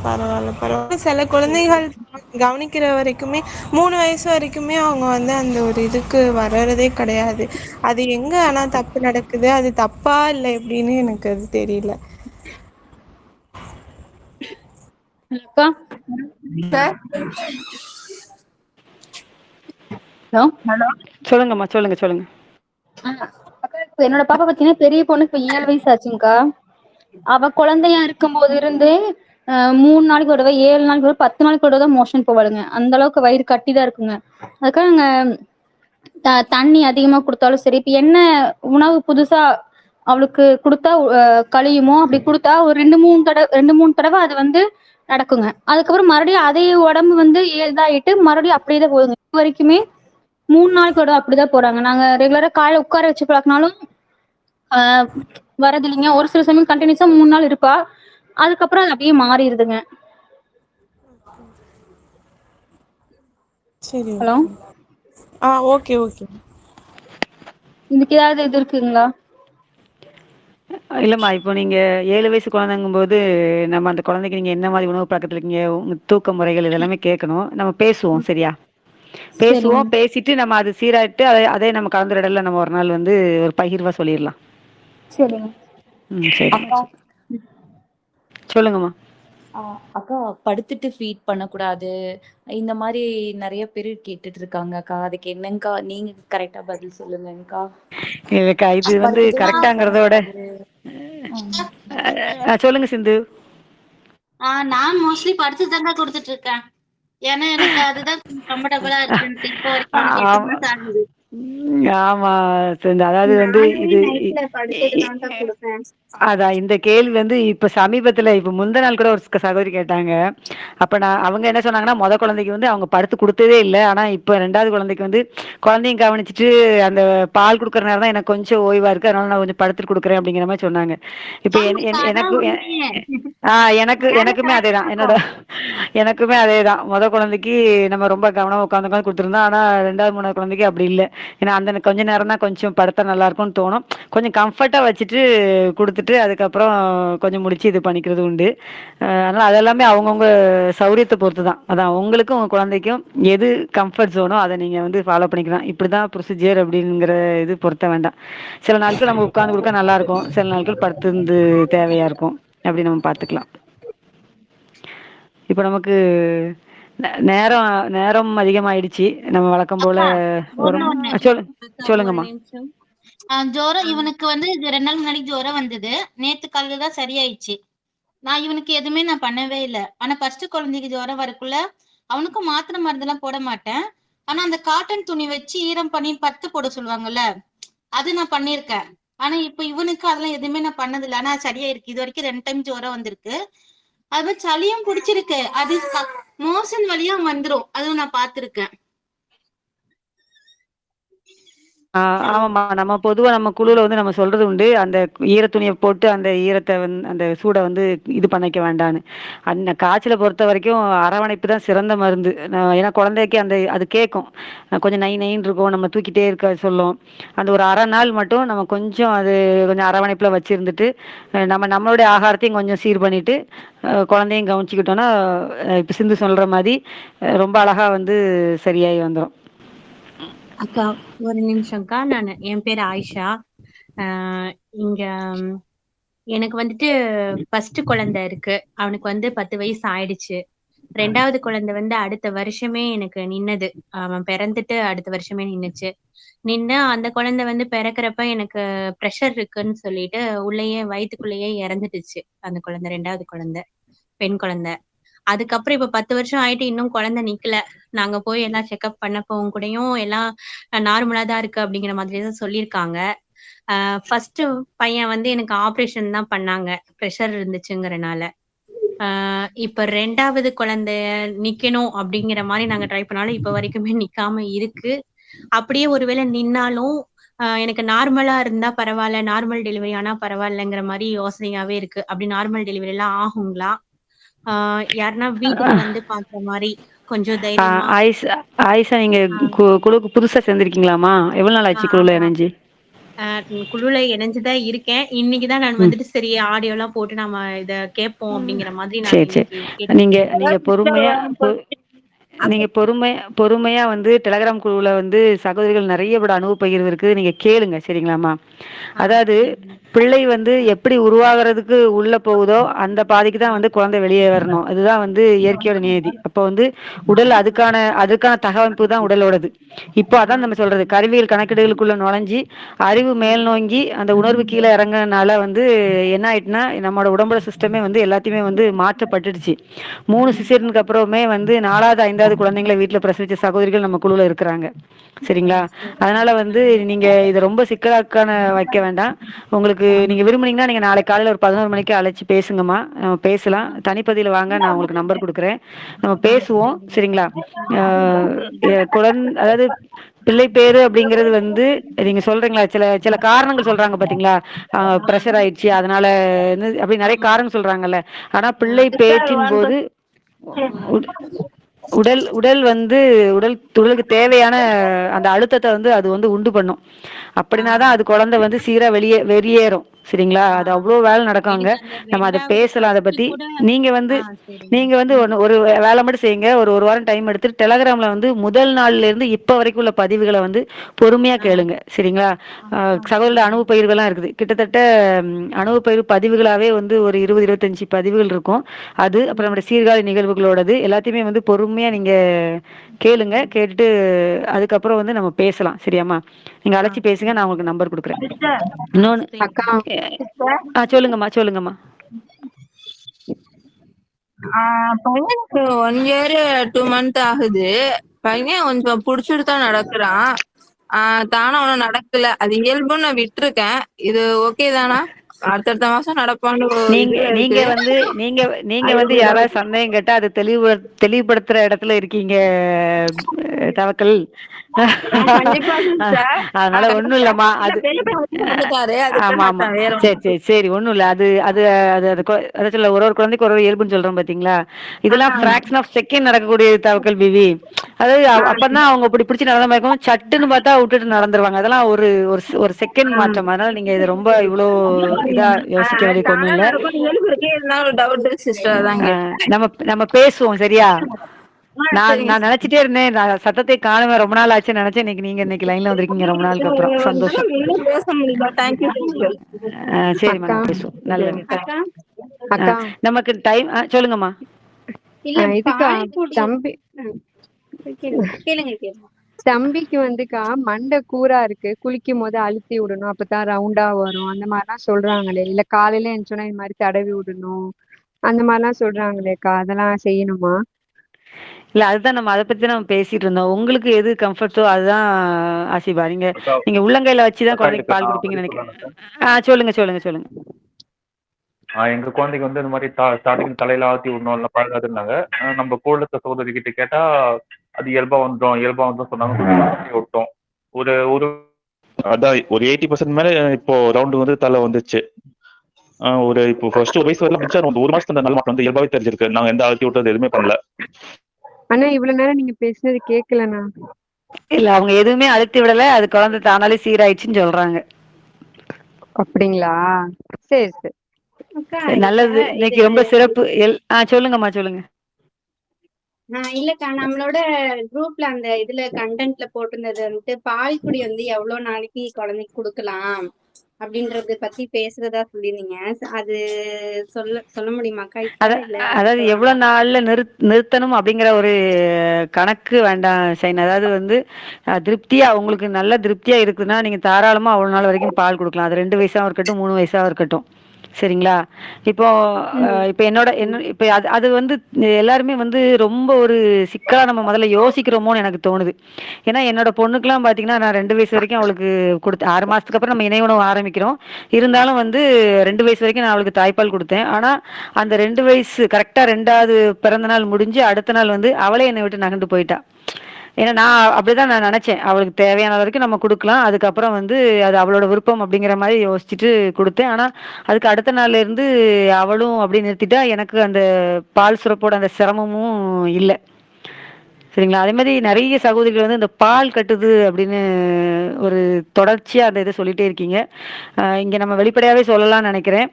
பரவாயில்ல, பரவாயில்ல. சில குழந்தைகள் கவனிக்கிற வரைக்குமே 3 வயசு வரைக்குமே அவங்க வந்து அந்த ஒரு இதுக்கு வர்றதே கிடையாது. அது எங்க ஆனா தப்பு நடக்குது, அது தப்பா இல்லை எப்படின்னு எனக்கு அது தெரியல. அக்கா. ஹலோ. சொல்லுங்கம்மா, சொல்லுங்க, சொல்லுங்க. அக்கா, இப்ப என்னோட பாப்பா பாத்தீங்கன்னா பெரிய பொண்ணு இப்ப 7 வயசு ஆச்சுங்கக்கா. அவ குழந்தையா இருக்கும் போது இருந்தே 3 நாளைக்கு ஒரு தடவை, 7 நாளைக்கு ஒரு 10 நாளைக்கு ஒரு தடவை மோஷன் போவாளுங்க. அந்த அளவுக்கு வயிறு கட்டிதான் இருக்குங்க. அதுக்காக நாங்க தண்ணி அதிகமா கொடுத்தாலும் சரி, இப்ப என்ன உணவு புதுசா அவளுக்கு கொடுத்தா கழியுமோ அப்படி கொடுத்தா ஒரு 2 3 தடவை அது வந்து நடக்குங்க. அதுக்கப்புறம் மறுபடியும் அதே உடம்பு வந்து இதாயிட்டு மறுபடியும் அப்படியே தான் போகுதுங்க. இது வரைக்குமே 3 நாளைக்கு ஒரு அப்படிதான் போறாங்க. நாங்க ரெகுலரா காலைல உட்கார வச்சு பழக்கினாலும் வரது இல்லைங்க. ஒரு சில சமயம் கண்டினியூஸா 3 நாள் இருப்பா. அதுக்கப்புறம் அது அப்படியே மாறிடுதுங்க. சரி. Hello, okay okay. இதுக்கு ஏதாவது இது இருக்குங்களா? இல்லம்மா, இப்போ நீங்க 7 வயசு குழந்தைங்கும்போது, நம்ம அந்த குழந்தைக்கு நீங்க என்ன மாதிரி உணவு பழக்கத்துல இருக்கீங்க, உங்க தூக்க முறைகள் இதெல்லாமே கேட்கணும். நம்ம பேசுவோம், சரியா? சரிங்க, பேசுவோம். பேசிட்டு நம்ம அது சீராயிட்டு அதே நம்ம கலந்துரையாடல்ல நம்ம ஒரு நாள் வந்து ஒரு பகிர்வா சொல்லிடலாம். சரிங்க. சரிம்மா, அக்கா சரி. சொல்லுங்கம்மா. அக்கா படுத்துட்டு ஃபீட் பண்ணக்கூடாது. இந்த மாதிரி நெறைய பேரு கேட்டுட்டு இருக்காங்க அக்கா. அதுக்கு என்னங்கக்கா? நீங்க கரெக்ட்டா பதில் சொல்லுங்கக்கா. இல்லக்கா, இது வந்து படுத்துட்டே ஃபீட் கரெக்டாங்கிறத விட பண்ணக்கூடாது. ம். சொல்லுங்க சிந்து. நான் மோஸ்ட்லி படுத்து தாங்க குடுத்துட்டு இருக்கேன். ஏன்னா எனக்கு அதுதான் கம்ஃபர்டபுளா இருக்குன்ட்டு. இப்போ வரைக்கும் எனக்கு 8 ஆமா. மாசம் ஆகுது. ஆமா சிந்து. அதாவது வந்து நானுமே இது நைட்ல படுத்துட்டு தான்க்கா குடுப்பேன். அதான் இந்த கேள்வி வந்து இப்ப சமீபத்துல இப்ப முந்த நாள் கூட ஒரு சகோதரி கேட்டாங்க. அப்ப அவங்க என்ன சொன்னாங்கன்னா, குழந்தைக்கு வந்து அவங்க படுத்து குடுத்ததே இல்ல. ஆனா இப்ப 2வது குழந்தைக்கு வந்து குழந்தையும் கவனிச்சுட்டு அந்த பால் குடுக்குற நேரம் தான் எனக்கு கொஞ்சம் ஓய்வா இருக்கு. அதனால நான் கொஞ்சம் படுத்துட்டு குடுக்குறேன் அப்படிங்கிற மாரி சொன்னாங்க. இப்ப ஆமாக்கா, அதான் எனக்கு உண்மையே. அதான எனக்குமே கரெக்ட் அதேதான். தான்க்கா. எனக்குமே அதேதான். குழந்தைக்கு நம்ம ரொம்ப கவனமா உட்காந்து குடுத்துருந்தோம். ஆனா 2வது, 3வது குழந்தைக்கு அப்படி இல்ல. ஏன்னா அந்த கொஞ்ச நேரம் தான் கொஞ்சம் படுத்தா நல்லா இருக்கும்னு தோணும். கொஞ்சம் கம்ஃபர்ட்டா வச்சுட்டு குடுத்துட்டு அதுக்கப்புறம் கொஞ்சம் முடிச்சு இது பண்ணிக்கிறது உண்டு. அதனால அதெல்லாமே அவங்கவுங்க சௌரியத்த பொறுத்து தான். அதான் உங்களுக்கும் உங்க குழந்தைக்கும் எது கம்ஃபர்ட் ஜோனோ அதை நீங்க வந்து ஃபாலோ பண்ணிக்கலாம். இப்படிதான் ப்ரொசீஜர் அப்படிங்கிற இது பொருத்த வேண்டாம். சில நாட்கள் நம்ம உட்கார்ந்து கொடுக்க நல்லா இருக்கும். சில நாட்கள் படுத்திருந்து தேவையா இருக்கும். அப்படி நம்ம பார்த்துக்கலாம். இப்போ நமக்கு நேரம் நேரம் அதிகமாயிடுச்சு. நம்ம வழக்கம் போல அக்கா, ஒரு ஒண்ணு. அக்கா, ஒரு சொல்லுங்கம்மா. நிமிஷம். ஜுரம் இவனுக்கு வந்து 2 நாள் முன்னாடி ஜுரம் வந்தது. நேத்து காலையில தான் சரியாயிடுச்சு. இவனுக்கு எதுவுமே நான் பண்ணவே இல்ல. ஆனா ஃபர்ஸ்ட் குழந்தைக்கு ஜுரம் வரக்குள்ள அவனுக்கும் மாத்திரை மருந்தெல்லாம் போட மாட்டேன். ஆனா அந்த காட்டன் துணி வச்சு ஈரம் பண்ணி பத்து போட சொல்லுவாங்கல்ல, அது நான் பண்ணியிருக்கேன். ஆனா இப்ப இவனுக்கு அதெல்லாம் எதுவுமே நான் பண்ணதில்ல. ஆனா சரியா இருக்கு. இது வரைக்கும் 2 டைம் ஜுரம் வந்திருக்கு. அது மாதிரி சளியும் புடிச்சிருக்கு. அது மோஷன் வழியா வந்துரும். அதுவும் நான் பார்த்திருக்கேன். ஹலோ. ஆமாம்மா. நம்ம பொதுவா நம்ம குழுல வந்து நம்ம சொல்றது உண்டு. அந்த ஈர துணிய போட்டு அந்த ஈரத்த அந்த சூட வந்து இது பண்ணிக்க வேண்டான்னு. அந்த காய்ச்சல பொறுத்தவரைக்கும் அரவணைப்பு தான் சிறந்த மருந்து. ஏன்னா குழந்தைக்கு அது கேட்கும். கொஞ்சம் நை நைன்னு இருக்கும். நம்ம தூக்கிட்டே இருக்க சொல்லும். அந்த ஒரு 1/2 நாள் மட்டும் நம்ம கொஞ்சம் கொஞ்சம் அரவணைப்புல வச்சிருந்துட்டு, நம்மளுடைய ஆகாரத்தையும் கொஞ்சம் சீர் பண்ணிட்டு, குழந்தையும் கவனிச்சுக்கிட்டோம்னா, இப்ப சிந்து சொல்ற மாரி ரொம்ப அழகா வந்து சரியாயி வந்துரும். அக்கா, ஒரு நிமிஷம்க்கா. என் பேரு ஆயிஷா. ஆஹ் இங்க ம், எனக்கு வந்துட்டு ஃபர்ஸ்ட் குழந்தை இருக்கு. அவனுக்கு வந்து 10 வயசு ஆயிடுச்சு. 2வது குழந்தை வந்து அடுத்த வருஷமே எனக்கு நின்னது. அவன் பிறந்துட்டு அடுத்த வருஷமே நின்னுச்சு. அந்த குழந்தை வந்து பிறக்கிறப்ப எனக்கு ப்ரெஷர் இருக்குன்னு சொல்லிட்டு உள்ளேயே வயித்துக்குள்ளேயே இறந்துட்டுச்சு. அந்த குழந்தை 2வது குழந்தை, பெண் குழந்தை. அதுக்கப்புறம் இப்ப 10 வருஷம் ஆயிட்டு இன்னும் குழந்தை நிக்கல. நாங்க போய் எல்லாம் செக்அப் பண்ணப்பவும் கூடயும் எல்லாம் நார்மலா தான் இருக்கு அப்படிங்கிற மாதிரி தான் சொல்லியிருக்காங்க. ஃபர்ஸ்ட் பையன் வந்து எனக்கு ஆபரேஷன் தான் பண்ணாங்க, ப்ரெஷர் இருந்துச்சுங்கிறனால. இப்ப 2வது குழந்தைய நிக்கணும் அப்படிங்கிற மாதிரி நாங்க ட்ரை பண்ணாலும் இப்ப வரைக்குமே நிக்காம இருக்கு. அப்படியே ஒருவேளை நின்னாலும் எனக்கு நார்மலா இருந்தா பரவாயில்ல, நார்மல் டெலிவரி ஆனா பரவாயில்லங்கிற மாதிரி யோசனையாவே இருக்கு. அப்படி நார்மல் டெலிவரி எல்லாம் ஆகுங்களா? யாருன்னா வீட்டுக்கு வந்து பாக்குற மாரி கொஞ்சம் தைரியமா. ஆயிஷா ஆயிஷா, நீங்க ஆ குழுக்கு புதுசா சேர்ந்திருக்கீங்களாமா? எவ்வளவு நாள் ஆ ஆச்சு குழுல ஆமா. இணைஞ்சு? குழுல இணைஞ்சுதான் இருக்கேன். இன்னைக்குதான் நான் ம். வந்துட்டு சரி ஆடியோ எல்லாம் போட்டு நாம இத கேட்போம் அப்படிங்கிற மாதிரி நான் சரி சரி. இன்னைக்கு கேட்டுட்டு நீங்க இருக்கேன். நீங்க பொறுமையா வந்து டெலகிராம் குழுவுல வந்து சகோதரிகள் நிறைய விட அனுபவ பகிர்வு இருக்கு. நீங்க கேளுங்க, சரிங்களாம்மா? அதாவது சரிங்க. பிள்ளை வந்து எப்படி உருவாகிறதுக்கு உள்ள போகுதோ அந்த பாதிக்கு தான் வந்து குழந்தை வெளியே வரணும். அதுதான் வந்து இயற்கையோட நியதி. அப்போ வந்து உடல் அதுக்கான தகவமைப்பு தான் உடலோடது. இப்போ அதான் நம்ம சொல்றது, கருவியல் கணக்கீடுகளுக்குள்ள நுழைஞ்சி அறிவு மேல் நோங்கி அந்த உணர்வு கீழே இறங்குறதுனால வந்து என்ன ஆயிட்டுனா, நம்மளோட உடம்போட சிஸ்டமே வந்து எல்லாத்தையுமே வந்து மாற்றப்பட்டுடுச்சு. 3 சிசேரியனுக்கு அப்புறமே வந்து 4வது 5வது குழந்தைங்களை வீட்டுல பிரசவிச்ச சகோதரிகள் நம்ம குழுல இருக்கிறாங்க, சரிங்களா? அதனால வந்து நீங்க இதை ரொம்ப சிக்கலாக்கான வைக்க வேண்டாம். உங்களுக்கு உங்களுக்கு நீங்க விரும்புனீங்கன்னா நீங்க நாளைக்கு காலையில ஒரு 11 மணிக்கு அழைச்சு பேசுங்கம்மா. நம்ம பேசலாம். தனிப்பதியில வாங்க, நான் உங்களுக்கு நம்பர் குடுக்குறேன். நம்ம பேசுவோம். சரிங்களா? அதாவது பிள்ளை பேரு அப்படிங்கிறது வந்து நீங்க சொல்றீங்களா, சில சில காரணங்கள் சொல்றாங்க பாத்தீங்களா, ப்ரெஷர் ஆயிடுச்சு அதனால அப்படி நிறைய காரணம் சொல்றாங்கல்ல. ஆனா பிள்ளை பேச்சின் போது உடல் உடல் வந்து உடலுக்கு தேவையான அந்த அழுத்தத்தை வந்து அது வந்து உண்டு பண்ணும். அப்படின்னாதான் அது குழந்தை வந்து சீரா வெளியேறும். சரிங்களா? அது அவ்வளவு வேலை நடக்குங்க. எனக்கு அந்த நம்ம அதை 2வது பேசலாம். அதை ஃபர்ஸ்ட் பத்தி கூட நீங்க வந்து சரிங்க. நீங்க வந்து ஒரு வேலை மட்டும் செய்யுங்க. ஒரு வாரம் டைம் எடுத்துட்டு டெலகிராம்ல வந்து முதல் நாள்ல இருந்து இப்ப வரைக்கும் உள்ள பதிவுகளை வந்து பொறுமையா கேளுங்க. சரிங்களா? சகோதர அனுபவ பயிர்கள்லாம் இருக்குது. கிட்டத்தட்ட அனுபவ பயிர் பதிவுகளாவே வந்து ஒரு 20-25 பதிவுகள் இருக்கும். அது அப்புறம் நம்முடைய சீர்காழி நிகழ்வுகளோடது எல்லாத்தையுமே வந்து பொறுமையா நீங்க கேளுங்க. கேட்டுட்டு அதுக்கப்புறம் வந்து நம்ம பேசலாம். சரியாம்மா? நீங்க அழைச்சி பேசுங்க. நான் உங்களுக்கு நம்பர் கொடுக்குறேன். இன்னொன்னு அக்கா சொல்லுங்கம்மா சொல்லுங்கம்மா. பையனுக்கு 1 இயர் 2 மந்த் ஆகுது. பையன் கொஞ்சம் புடிச்சிட்டு தான் நடக்குறான். தானா ஒண்ணும் நடக்கல. அது இயல்புன்னு நான் விட்டுருக்கேன். இது ஓகே தானா? அடுத்தடுத்த மாசம் நடப்பான்னு நீங்க இதுல நீங்க இருக்கு. வந்து நீங்க நீங்க வந்து யாராவது சந்தேகம் கேட்டா அது தெளிவுபடுத்துற இடத்துல இருக்கீங்க தவக்கல். கண்டிப்பா சிஸ்டர். அதனால ஒண்ணும் இல்லம்மா. அது பெரிய பையன் வந்துட்டாரு. அதுக்கு ஆமா ஆமா மாட்டேன் வேற சரி சரி சரி ஒண்ணும் இல்ல. அது அது அது அது அதை சொல்ல ஒரு குழந்தைக்கு ஒரு இயல்புன்னு சொல்றோம் பாத்தீங்களா. இதெல்லாம் ஃபிராக்ஷன் ஆஃப் செகண்ட் நடக்கக்கூடிய தவக்கல் பிவி. அதாவது அப்பதான் அவங்க இப்படி பிடிச்சி நடந்த மாதிரி இருக்கும். சட்டுன்னு பார்த்தா விட்டுட்டு நடந்துருவாங்க. அதெல்லாம் ஒரு ஒரு செகண்ட் மாற்றம். அதனால நீங்க இது ரொம்ப இவ்வளோ இதா யோசிக்க வேண்டிய ஒண்ணும் தானா இல்ல. நடக்கும் இயல்பு இருக்கே. இருந்தாலும் ஒரு டவுட் சிஸ்டர் அதான் கேட்டேன். நம்ம நம்ம பேசுவோம். சரியா? நான் சரிங்க நான் நினைச்சிட்டே இருந்தேன். நான் சத்தத்தை காணுவேன் ரொம்ப நாள் ஆச்சு நினைச்சேன். இன்னைக்கு லைன்ல வந்திருக்கீங்க ரொம்ப நாளுக்கு அப்புறம். சந்தோஷம். இன்னும் பேச முடியல. Thank you sister. சரிம்மா அக்கா நம்ம பேசுவோம். நல்லது. அக்கா அக்கா நமக்கு டைம் சொல்லுங்கம்மா. இல்ல இதுக்கா பால் குடி தம்பி கேளுங்க கேளுங்க கேளுங்க. தம்பிக்கு வந்துக்கா மண்டை கூரா இருக்கு. குளிக்கும் போது அழுத்தி விடணும். அப்பதான் ரவுண்டா வரும். அந்த மாதிரிலாம் சொல்றாங்களே. இல்ல காலையில எழுந்தோன்னா இந்த மாதிரி தடவி விடணும். அந்த மாதிரிலாம் சொல்றாங்களேக்கா. அதெல்லாம் செய்யணுமா? இல்ல அதுதான் நம்ம அதை பத்தி நம்ம பேசிட்டு இருந்தோம். உங்களுக்கு எது கம்ஃபர்ட்டோ அதுதான் ஆசிபா. நீங்க நீங்க உள்ளங்கையில வச்சுதான் அக்கா குழந்தைக்கு இதுக்கு பால் நான் கொடுப்பீங்கன்னு பதில் நினைக்கிறேன். சொல்லலாம்க்கா. சொல்லுங்க சொல்லுங்க சொல்லுங்க. எங்க குழந்தைக்கு வந்து இந்த மாதிரி ஸ்டார்டிங் தலையில ஆத்தி விடணும் இல்லை பழகாதுன்னாங்க. நம்ம கோலத்தை சகோதரி கிட்ட கேட்டா அது இயல்பா வந்துடும் சொன்னாங்க. கொஞ்சம் ஆத்தி விட்டோம். ஒரு ஒரு அதான் ஒரு 80% மேல இப்போ ரவுண்டு வந்து தலை வந்துச்சு. இப்போ ஃபர்ஸ்ட் ஒரு வயசு வரலாம் மிச்சம் ஒரு மாசத்துல அந்த நல்ல மாற்றம் வந்து இயல்பாவே தெரிஞ்சிருக்கு. நாங்க எந்த ஆத்தி விட்டது எதுவுமே பண்ணல. ஆனா இவ்வளவு நேரம் நீங்க பேசுனது கேட்கலண்ணா. இல்ல அவங்க எதுவுமே அழுத்தி விடல. அது குழந்தை தானாலே சீராயிடுச்சுன்னு சொல்றாங்க. அப்படிங்களா? சரி சரி. அக்கா நல்லது. இது இன்னைக்கு ரொம்ப சிறப்பு. சொல்லுங்கம்மா சொல்லுங்க. இல்லக்கா நம்மளோட குரூப்ல அந்த இதுல கண்டென்ட்ல போட்டிருந்தது வந்துட்டு பால் குடி வந்து எவ்வளவு நாளைக்கு குழந்தைக்கு கொடுக்கலாம் அப்படின்றத பத்தி பேசுறதா சொல்லியிருந்தீங்க. அது சொல்ல முடியுமாக்கா இப்ப இல்ல அதாவது அடுத்த எவ்வளவு நாள்ல நிறுத்தணும் அப்படிங்கிற ஒரு கணக்கு வேண்டாம் சைன். அதாவது வந்து திருப்தியா உங்களுக்கு நல்ல திருப்தியா இருக்குதுன்னா நீங்க தாராளமா அவ்வளவு நாள் வரைக்கும் பால் கொடுக்கலாம். அது 2 வயசாவும் இருக்கட்டும் 3 வயசாவும் இருக்கட்டும். சரிங்களா? இப்போ இப்ப இப்ப அது வந்து எல்லாருமே வந்து ரொம்ப ஒரு சிக்கலா நம்ம முதல்ல யோசிக்கிறோமோன்னு எனக்கு தோணுது. ஏன்னா என்னோட பொண்ணுக்குலாம் பாத்தீங்கன்னா நான் 2 வயசு வரைக்கும் அவளுக்கு கொடுத்து 6 மாசத்துக்கு அப்புறம் நம்ம இணை உணவு ஆரம்பிக்கிறோம். இருந்தாலும் வந்து 2 வயசு வரைக்கும் நான் அவளுக்கு தாய்ப்பால் கொடுத்தேன். ஆனா அந்த 2 வயசு கரெக்டா 2வது பிறந்த நாள் முடிஞ்சு அடுத்த நாள் வந்து அவளே என்னை விட்டு நகர்ந்து போயிட்டா. ஏன்னா நான் அப்படிதான் நான் நினைச்சேன். அவளுக்கு தேவையான வரைக்கும் நம்ம கொடுக்கலாம். அதுக்கப்புறம் வந்து அது அவளோட விருப்பம் அப்படிங்கிற மாதிரி யோசிச்சுட்டு கொடுத்தேன். ஆனா அதுக்கு அடுத்த நாள்ல இருந்து அவளும் அப்படி நிறுத்திட்டா. எனக்கு அந்த பால் சுரப்போட அந்த சிரமமும் இல்லை. சரிங்களா? அதே மாதிரி நிறைய சகோதரிகள் வந்து இந்த பால் கட்டுது அப்படின்னு ஒரு தொடர்ச்சியா அந்த இதை சொல்லிட்டே இருக்கீங்க. இங்க நம்ம வெளிப்படையாவே சொல்லலாம்னு நினைக்கிறேன்.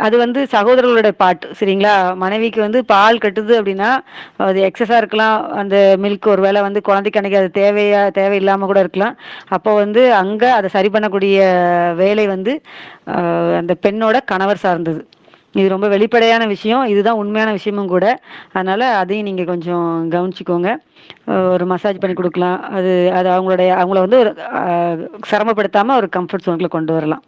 அது வந்து சகோதரர்களுடைய பாட்டு. சரிங்களா? மனைவிக்கு வந்து பால் கட்டுது அப்படின்னா அது எக்ஸஸா இருக்கலாம். அந்த மில்க் ஒரு வேளை வந்து குழந்தைக்கு அன்னைக்கு அது தேவையில்லாம கூட இருக்கலாம். அப்போ வந்து அங்க அதை சரி பண்ணக்கூடிய வேலை வந்து அந்த பெண்ணோட கணவர் சார்ந்தது. இது ரொம்ப வெளிப்படையான விஷயம். இதுதான் உண்மையான விஷயமும் கூட. அதனால அதையும் நீங்க கொஞ்சம் கவனிச்சுக்கோங்க. ஒரு மசாஜ் பண்ணி கொடுக்கலாம். அது அது அவங்கள வந்து ஒரு சிரமப்படுத்தாம ஒரு கம்ஃபர்ட் ஜோனுக்குள்ள கொண்டு வரலாம்.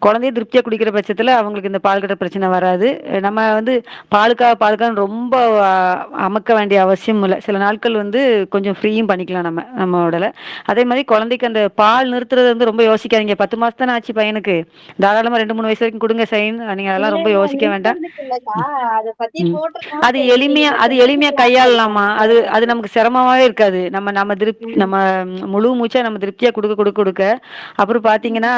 குழந்தைய திருப்தியா குடிக்கிற பட்சத்துல அவங்களுக்கு இந்த பால் கட்ட பிரச்சனை வராது. நம்ம வந்து பாலுக்கான்னு ரொம்ப அமக்க வேண்டிய அவசியம் இல்ல. சில நாட்கள் வந்து கொஞ்சம் ஃப்ரீயும் பண்ணிக்கலாம் நம்ம உடல. அதே மாதிரி குழந்தைக்கு அந்த பால் நிறுத்துறது வந்து ரொம்ப யோசிக்காதீங்க. 10 மாசம் தானே ஆச்சு பையனுக்கு. தாராளமா 2, 3 வயசு வரைக்கும் குடுங்க சைன். நீங்க அதெல்லாம் இல்ல ரொம்ப இல்ல யோசிக்க வேண்டாம். நிறுத்துறதுக்கு இல்லக்கா, அத பத்தி ம். போட்டிருக்கோம். அது சரி எளிமையா கொஞ்சம் நிறுத்தலாம்னு கையாளலாமா. இருக்கேன் அது அது அவ்வளவுதான். நமக்கு சிரமமாவே இருக்காது. ம். நம்ம முழு மூச்சா நம்ம திருப்தியா குடுக்க அப்புறம் பாத்தீங்கன்னா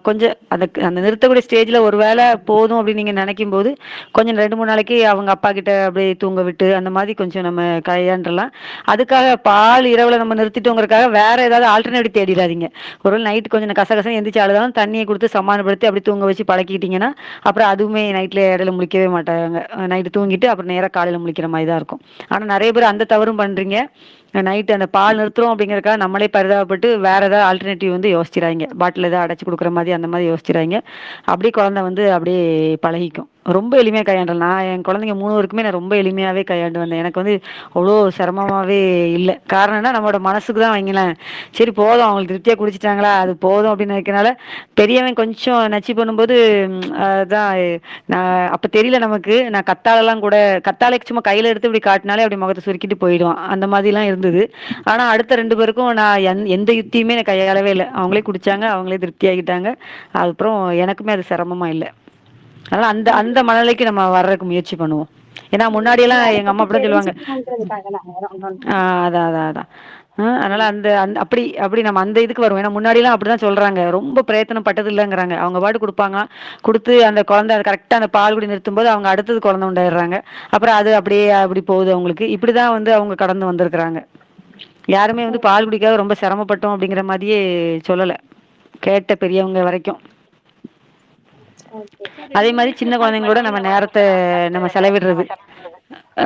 கொஞ்சம் அந்த அந்த நிறுத்தக்கூடிய ஸ்டேஜ்ல ஒரு வேளை போதும் அப்படின்னு நீங்க நினைக்கும் போது கொஞ்சம் 2, 3 நாளைக்கு அவங்க அப்பா கிட்ட அப்படியே தூங்க விட்டு அந்த மாதிரி கொஞ்சம் நம்ம கையாண்டலாம். அதுக்காக பால் இரவுல நம்ம நிறுத்திட்டோங்கிறதுக்காக வேற ஏதாவது ஆல்டர்னேட்டிவ் தேடிடாதீங்க. ஒருவேளை நைட் கொஞ்சம் கசகசம் எந்திரிச்சு அழுதாலும் தண்ணியை கொடுத்து சமாதானப்படுத்தி அப்படி தூங்க வச்சு பழக்கிட்டீங்கன்னா அப்புறம் அதுவுமே நைட்ல இடையில முழிக்கவே மாட்டாங்க. நைட்டு தூங்கிட்டு அப்புறம் நேரா காலையில முழிக்கிற மாதிரி தான் இருக்கும். ஆனா நிறைய பேர் அந்த தவறும் பண்றீங்க. நைட்டு அந்த பால் நிறுத்துறோம் அப்படிங்கறதுக்காக நம்மளே பரிதாபப்பட்டு வேற ஏதாவது ஆல்டர்னேட்டிவ் வந்து யோசிச்சிடாங்க. பாட்டில் ஏதாவது அடைச்சு கொடுக்குற மாதிரி அந்த மாதிரி யோசிச்சிடாங்க. அப்படியே குழந்தை வந்து அப்படியே பழகிக்கும். ரொம்ப எளிமையா கையாண்டலாம். நான் என் குழந்தைங்க 3 பேருக்குமே நான் ரொம்ப எளிமையாவே கையாண்டு வந்தேன். எனக்கு வந்து அவ்வளோ சிரமமாவே இல்லை. காரணம்னா நம்மளோட மனசுக்கு தான் வைங்களேன். சரி போதும் அவங்களுக்கு திருப்தியா குடிச்சிட்டாங்களா அது போதும் அப்படின்னு நினைக்கிறனால பெரியவன் கொஞ்சம் நச்சு பண்ணும்போது அதான் நான் அப்ப தெரியல நமக்கு. நான் கத்தாழெல்லாம் கூட கத்தாழை சும்மா கையில எடுத்து இப்படி காட்டினாலே அப்படி முகத்தை சுருக்கிட்டு போயிடுவான். அந்த மாதிரிலாம் இருந்தது. ஆனா அடுத்த 2 பேருக்கும் நான் எந்த யுக்தியுமே நான் கையாளவே இல்லை. அவங்களே குடிச்சாங்க, அவங்களே திருப்தி ஆகிட்டாங்க. அதுக்கப்புறம் எனக்குமே அது சிரமமா இல்லை. அதனால அந்த அந்த மனநிலைக்கு நம்ம வர்றதுக்கு முயற்சி பண்ணுவோம். ஏன்னா முன்னாடி இல்ல எல்லாம் அத எங்க அம்மா பத்தி அப்படிதான் சொல்லுவாங்க. தெரிஞ்சுக்கணுன்றதுக்காக தான், வேற ஒண்ணும் இல்ல. அதான் அதான் அதான் அதனால அந்த அந்த அப்படி அப்படி நம்ம அந்த இதுக்கு வருவோம். ஏன்னா முன்னாடிலாம் அப்படிதான் சொல்றாங்க. ரொம்ப பிரயத்தனம் பட்டது இல்லைங்கிறாங்க. அவங்க பாட்டு கொடுப்பாங்க. கொடுத்து அந்த குழந்தை கரெக்டா அந்த பால் குடி நிறுத்தும் போது அவங்க அடுத்தது குழந்தை உண்டாயிடுறாங்க. அப்புறம் அது அப்படியே அப்படி போகுது அவங்களுக்கு. இப்படிதான் வந்து அவங்க கடந்து வந்திருக்கிறாங்க. யாருமே வந்து பால் குடிக்காத ரொம்ப சிரமப்பட்டோம் அப்படிங்கிற மாதிரியே சொல்லல. கேட்ட பெரியவங்க வரைக்கும். ஓகே. அதே மாதிரி சின்ன குழந்தைங்களோட நம்ம நேரத்தை நம்ம செலவிடுறது.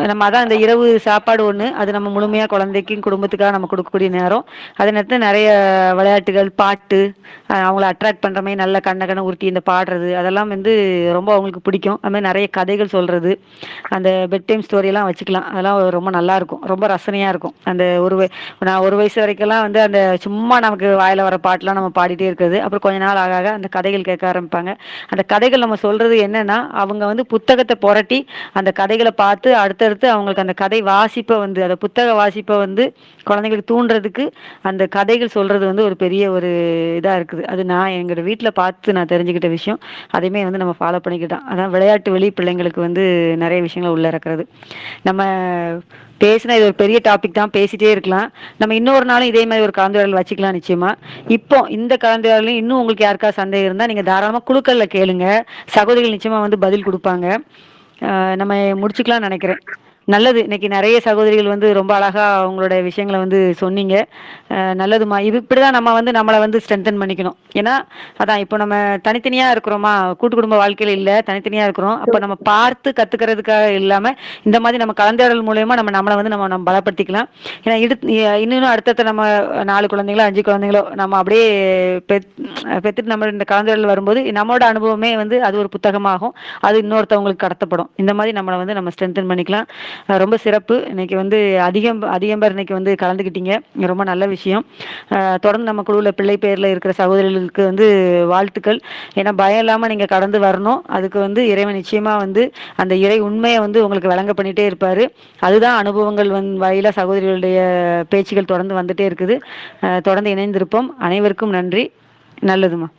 நம்ம அதான் இந்த இரவு சாப்பாடு ஒண்ணு அது நம்ம முழுமையா குழந்தைக்கும் குடும்பத்துக்காக நம்ம கொடுக்கக்கூடிய நேரம். அதே நேரத்தில் நிறைய விளையாட்டுகள் பாட்டு அவங்கள அட்ராக்ட் பண்ற மாதிரி நல்ல கண்ண உருட்டி இந்த பாடுறது அதெல்லாம் வந்து ரொம்ப அவங்களுக்கு பிடிக்கும். அது மாதிரி நிறைய கதைகள் சொல்றது அந்த பெட் டைம் ஸ்டோரி எல்லாம் வச்சுக்கலாம். அதெல்லாம் ரொம்ப நல்லா இருக்கும். ரொம்ப ரசனையா இருக்கும். அந்த நான் 1 வயசு வரைக்கும்லாம் வந்து அந்த சும்மா நமக்கு வாயில வர பாட்டுலாம் நம்ம பாடிட்டே இருக்கிறது. அப்புறம் கொஞ்ச நாள் ஆக அந்த கதைகள் கேட்க ஆரம்பிப்பாங்க. அந்த கதைகள் நம்ம சொல்றது என்னன்னா அவங்க வந்து புத்தகத்தை புரட்டி அந்த கதைகளை பார்த்து அடுத்தடுத்து அவங்களுக்கு அந்த கதை வாசிப்பை வந்து அந்த புத்தக வாசிப்பை வந்து குழந்தைங்களுக்கு தூண்டுறதுக்கு அந்த கதைகள் சொல்றது வந்து ஒரு பெரிய ஒரு இதா இருக்குது. அது நான் எங்களோட வீட்டில் பார்த்து நான் தெரிஞ்சுக்கிட்ட விஷயம். அதையுமே வந்து நம்ம ஃபாலோ பண்ணிக்கிட்டோம். அதான் விளையாட்டு வெளி பிள்ளைங்களுக்கு வந்து நிறைய விஷயங்களை உள்ள இறக்குறது. நம்ம பேசினா இது ஒரு பெரிய டாபிக் தான். பேசிட்டே இருக்கலாம். நம்ம இன்னொரு நாளும் இதே மாதிரி ஒரு கலந்துரையாடல் வச்சுக்கலாம் நிச்சயமா. இப்போ இந்த கலந்துரையாடலையும் இன்னும் உங்களுக்கு யாருக்காவது சந்தேகம் இருந்தா நீங்க தாராளமா குழுக்கள்ல கேளுங்க. சகோதரிகள் நிச்சயமா வந்து பதில் கொடுப்பாங்க. நம்ம முடிச்சுக்கலாம்னு நினைக்கிறேன். நல்லது. இன்னைக்கு நிறைய சகோதரிகள் வந்து ரொம்ப அழகா அவங்களோட விஷயங்களை வந்து சொன்னீங்க. நல்லதுமா. இது இப்படிதான் நம்ம வந்து நம்மளை வந்து ஸ்ட்ரென்தன் பண்ணிக்கணும். ஏன்னா அதான் இப்போ நம்ம தனித்தனியா இருக்கிறோமா கூட்டு குடும்ப வாழ்க்கையில இல்ல தனித்தனியா இருக்கிறோம். அப்ப நம்ம பார்த்து கத்துக்கிறதுக்காக இல்லாம இந்த மாதிரி நம்ம கலந்துரையாடல் மூலயமா நம்மளை வந்து நம்ம பலப்படுத்திக்கலாம். ஏன்னா இன்னும் அடுத்தடுத்த நம்ம 4 குழந்தைங்களோ 5 குழந்தைங்களோ நம்ம அப்படியே பெத்துட்டு நம்ம இந்த கலந்துரையாடல் வரும்போது நம்மளோட அனுபவமே வந்து அது ஒரு புத்தகமாகும். அது இன்னொருத்தவங்களுக்கு கடத்தப்படும். இந்த மாதிரி நம்மளை வந்து நம்ம ஸ்ட்ரென்தன் பண்ணிக்கலாம். ரொம்ப சிறப்பு. இன்னைக்கு வந்து அதிகம் பேர் இன்னைக்கு வந்து கலந்துக்கிட்டீங்க. ரொம்ப நல்ல விஷயம். தொடர்ந்து நம்ம குழுவில் பிள்ளை பேர்ல இருக்கிற சகோதரிகளுக்கு வந்து வாழ்த்துக்கள். ஏன்னா பயம் இல்லாம நீங்க கடந்து வரணும். அதுக்கு வந்து இறைவன் நிச்சயமா வந்து அந்த இறை உண்மையை வந்து உங்களுக்கு வழங்க பண்ணிட்டே இருப்பாரு. அதுதான் அனுபவங்கள் வாயில சகோதரிகளுடைய பேச்சுகள் தொடர்ந்து வந்துட்டே இருக்குது. தொடர்ந்து இணைந்திருப்போம். அனைவருக்கும் நன்றி. நல்லதுமா.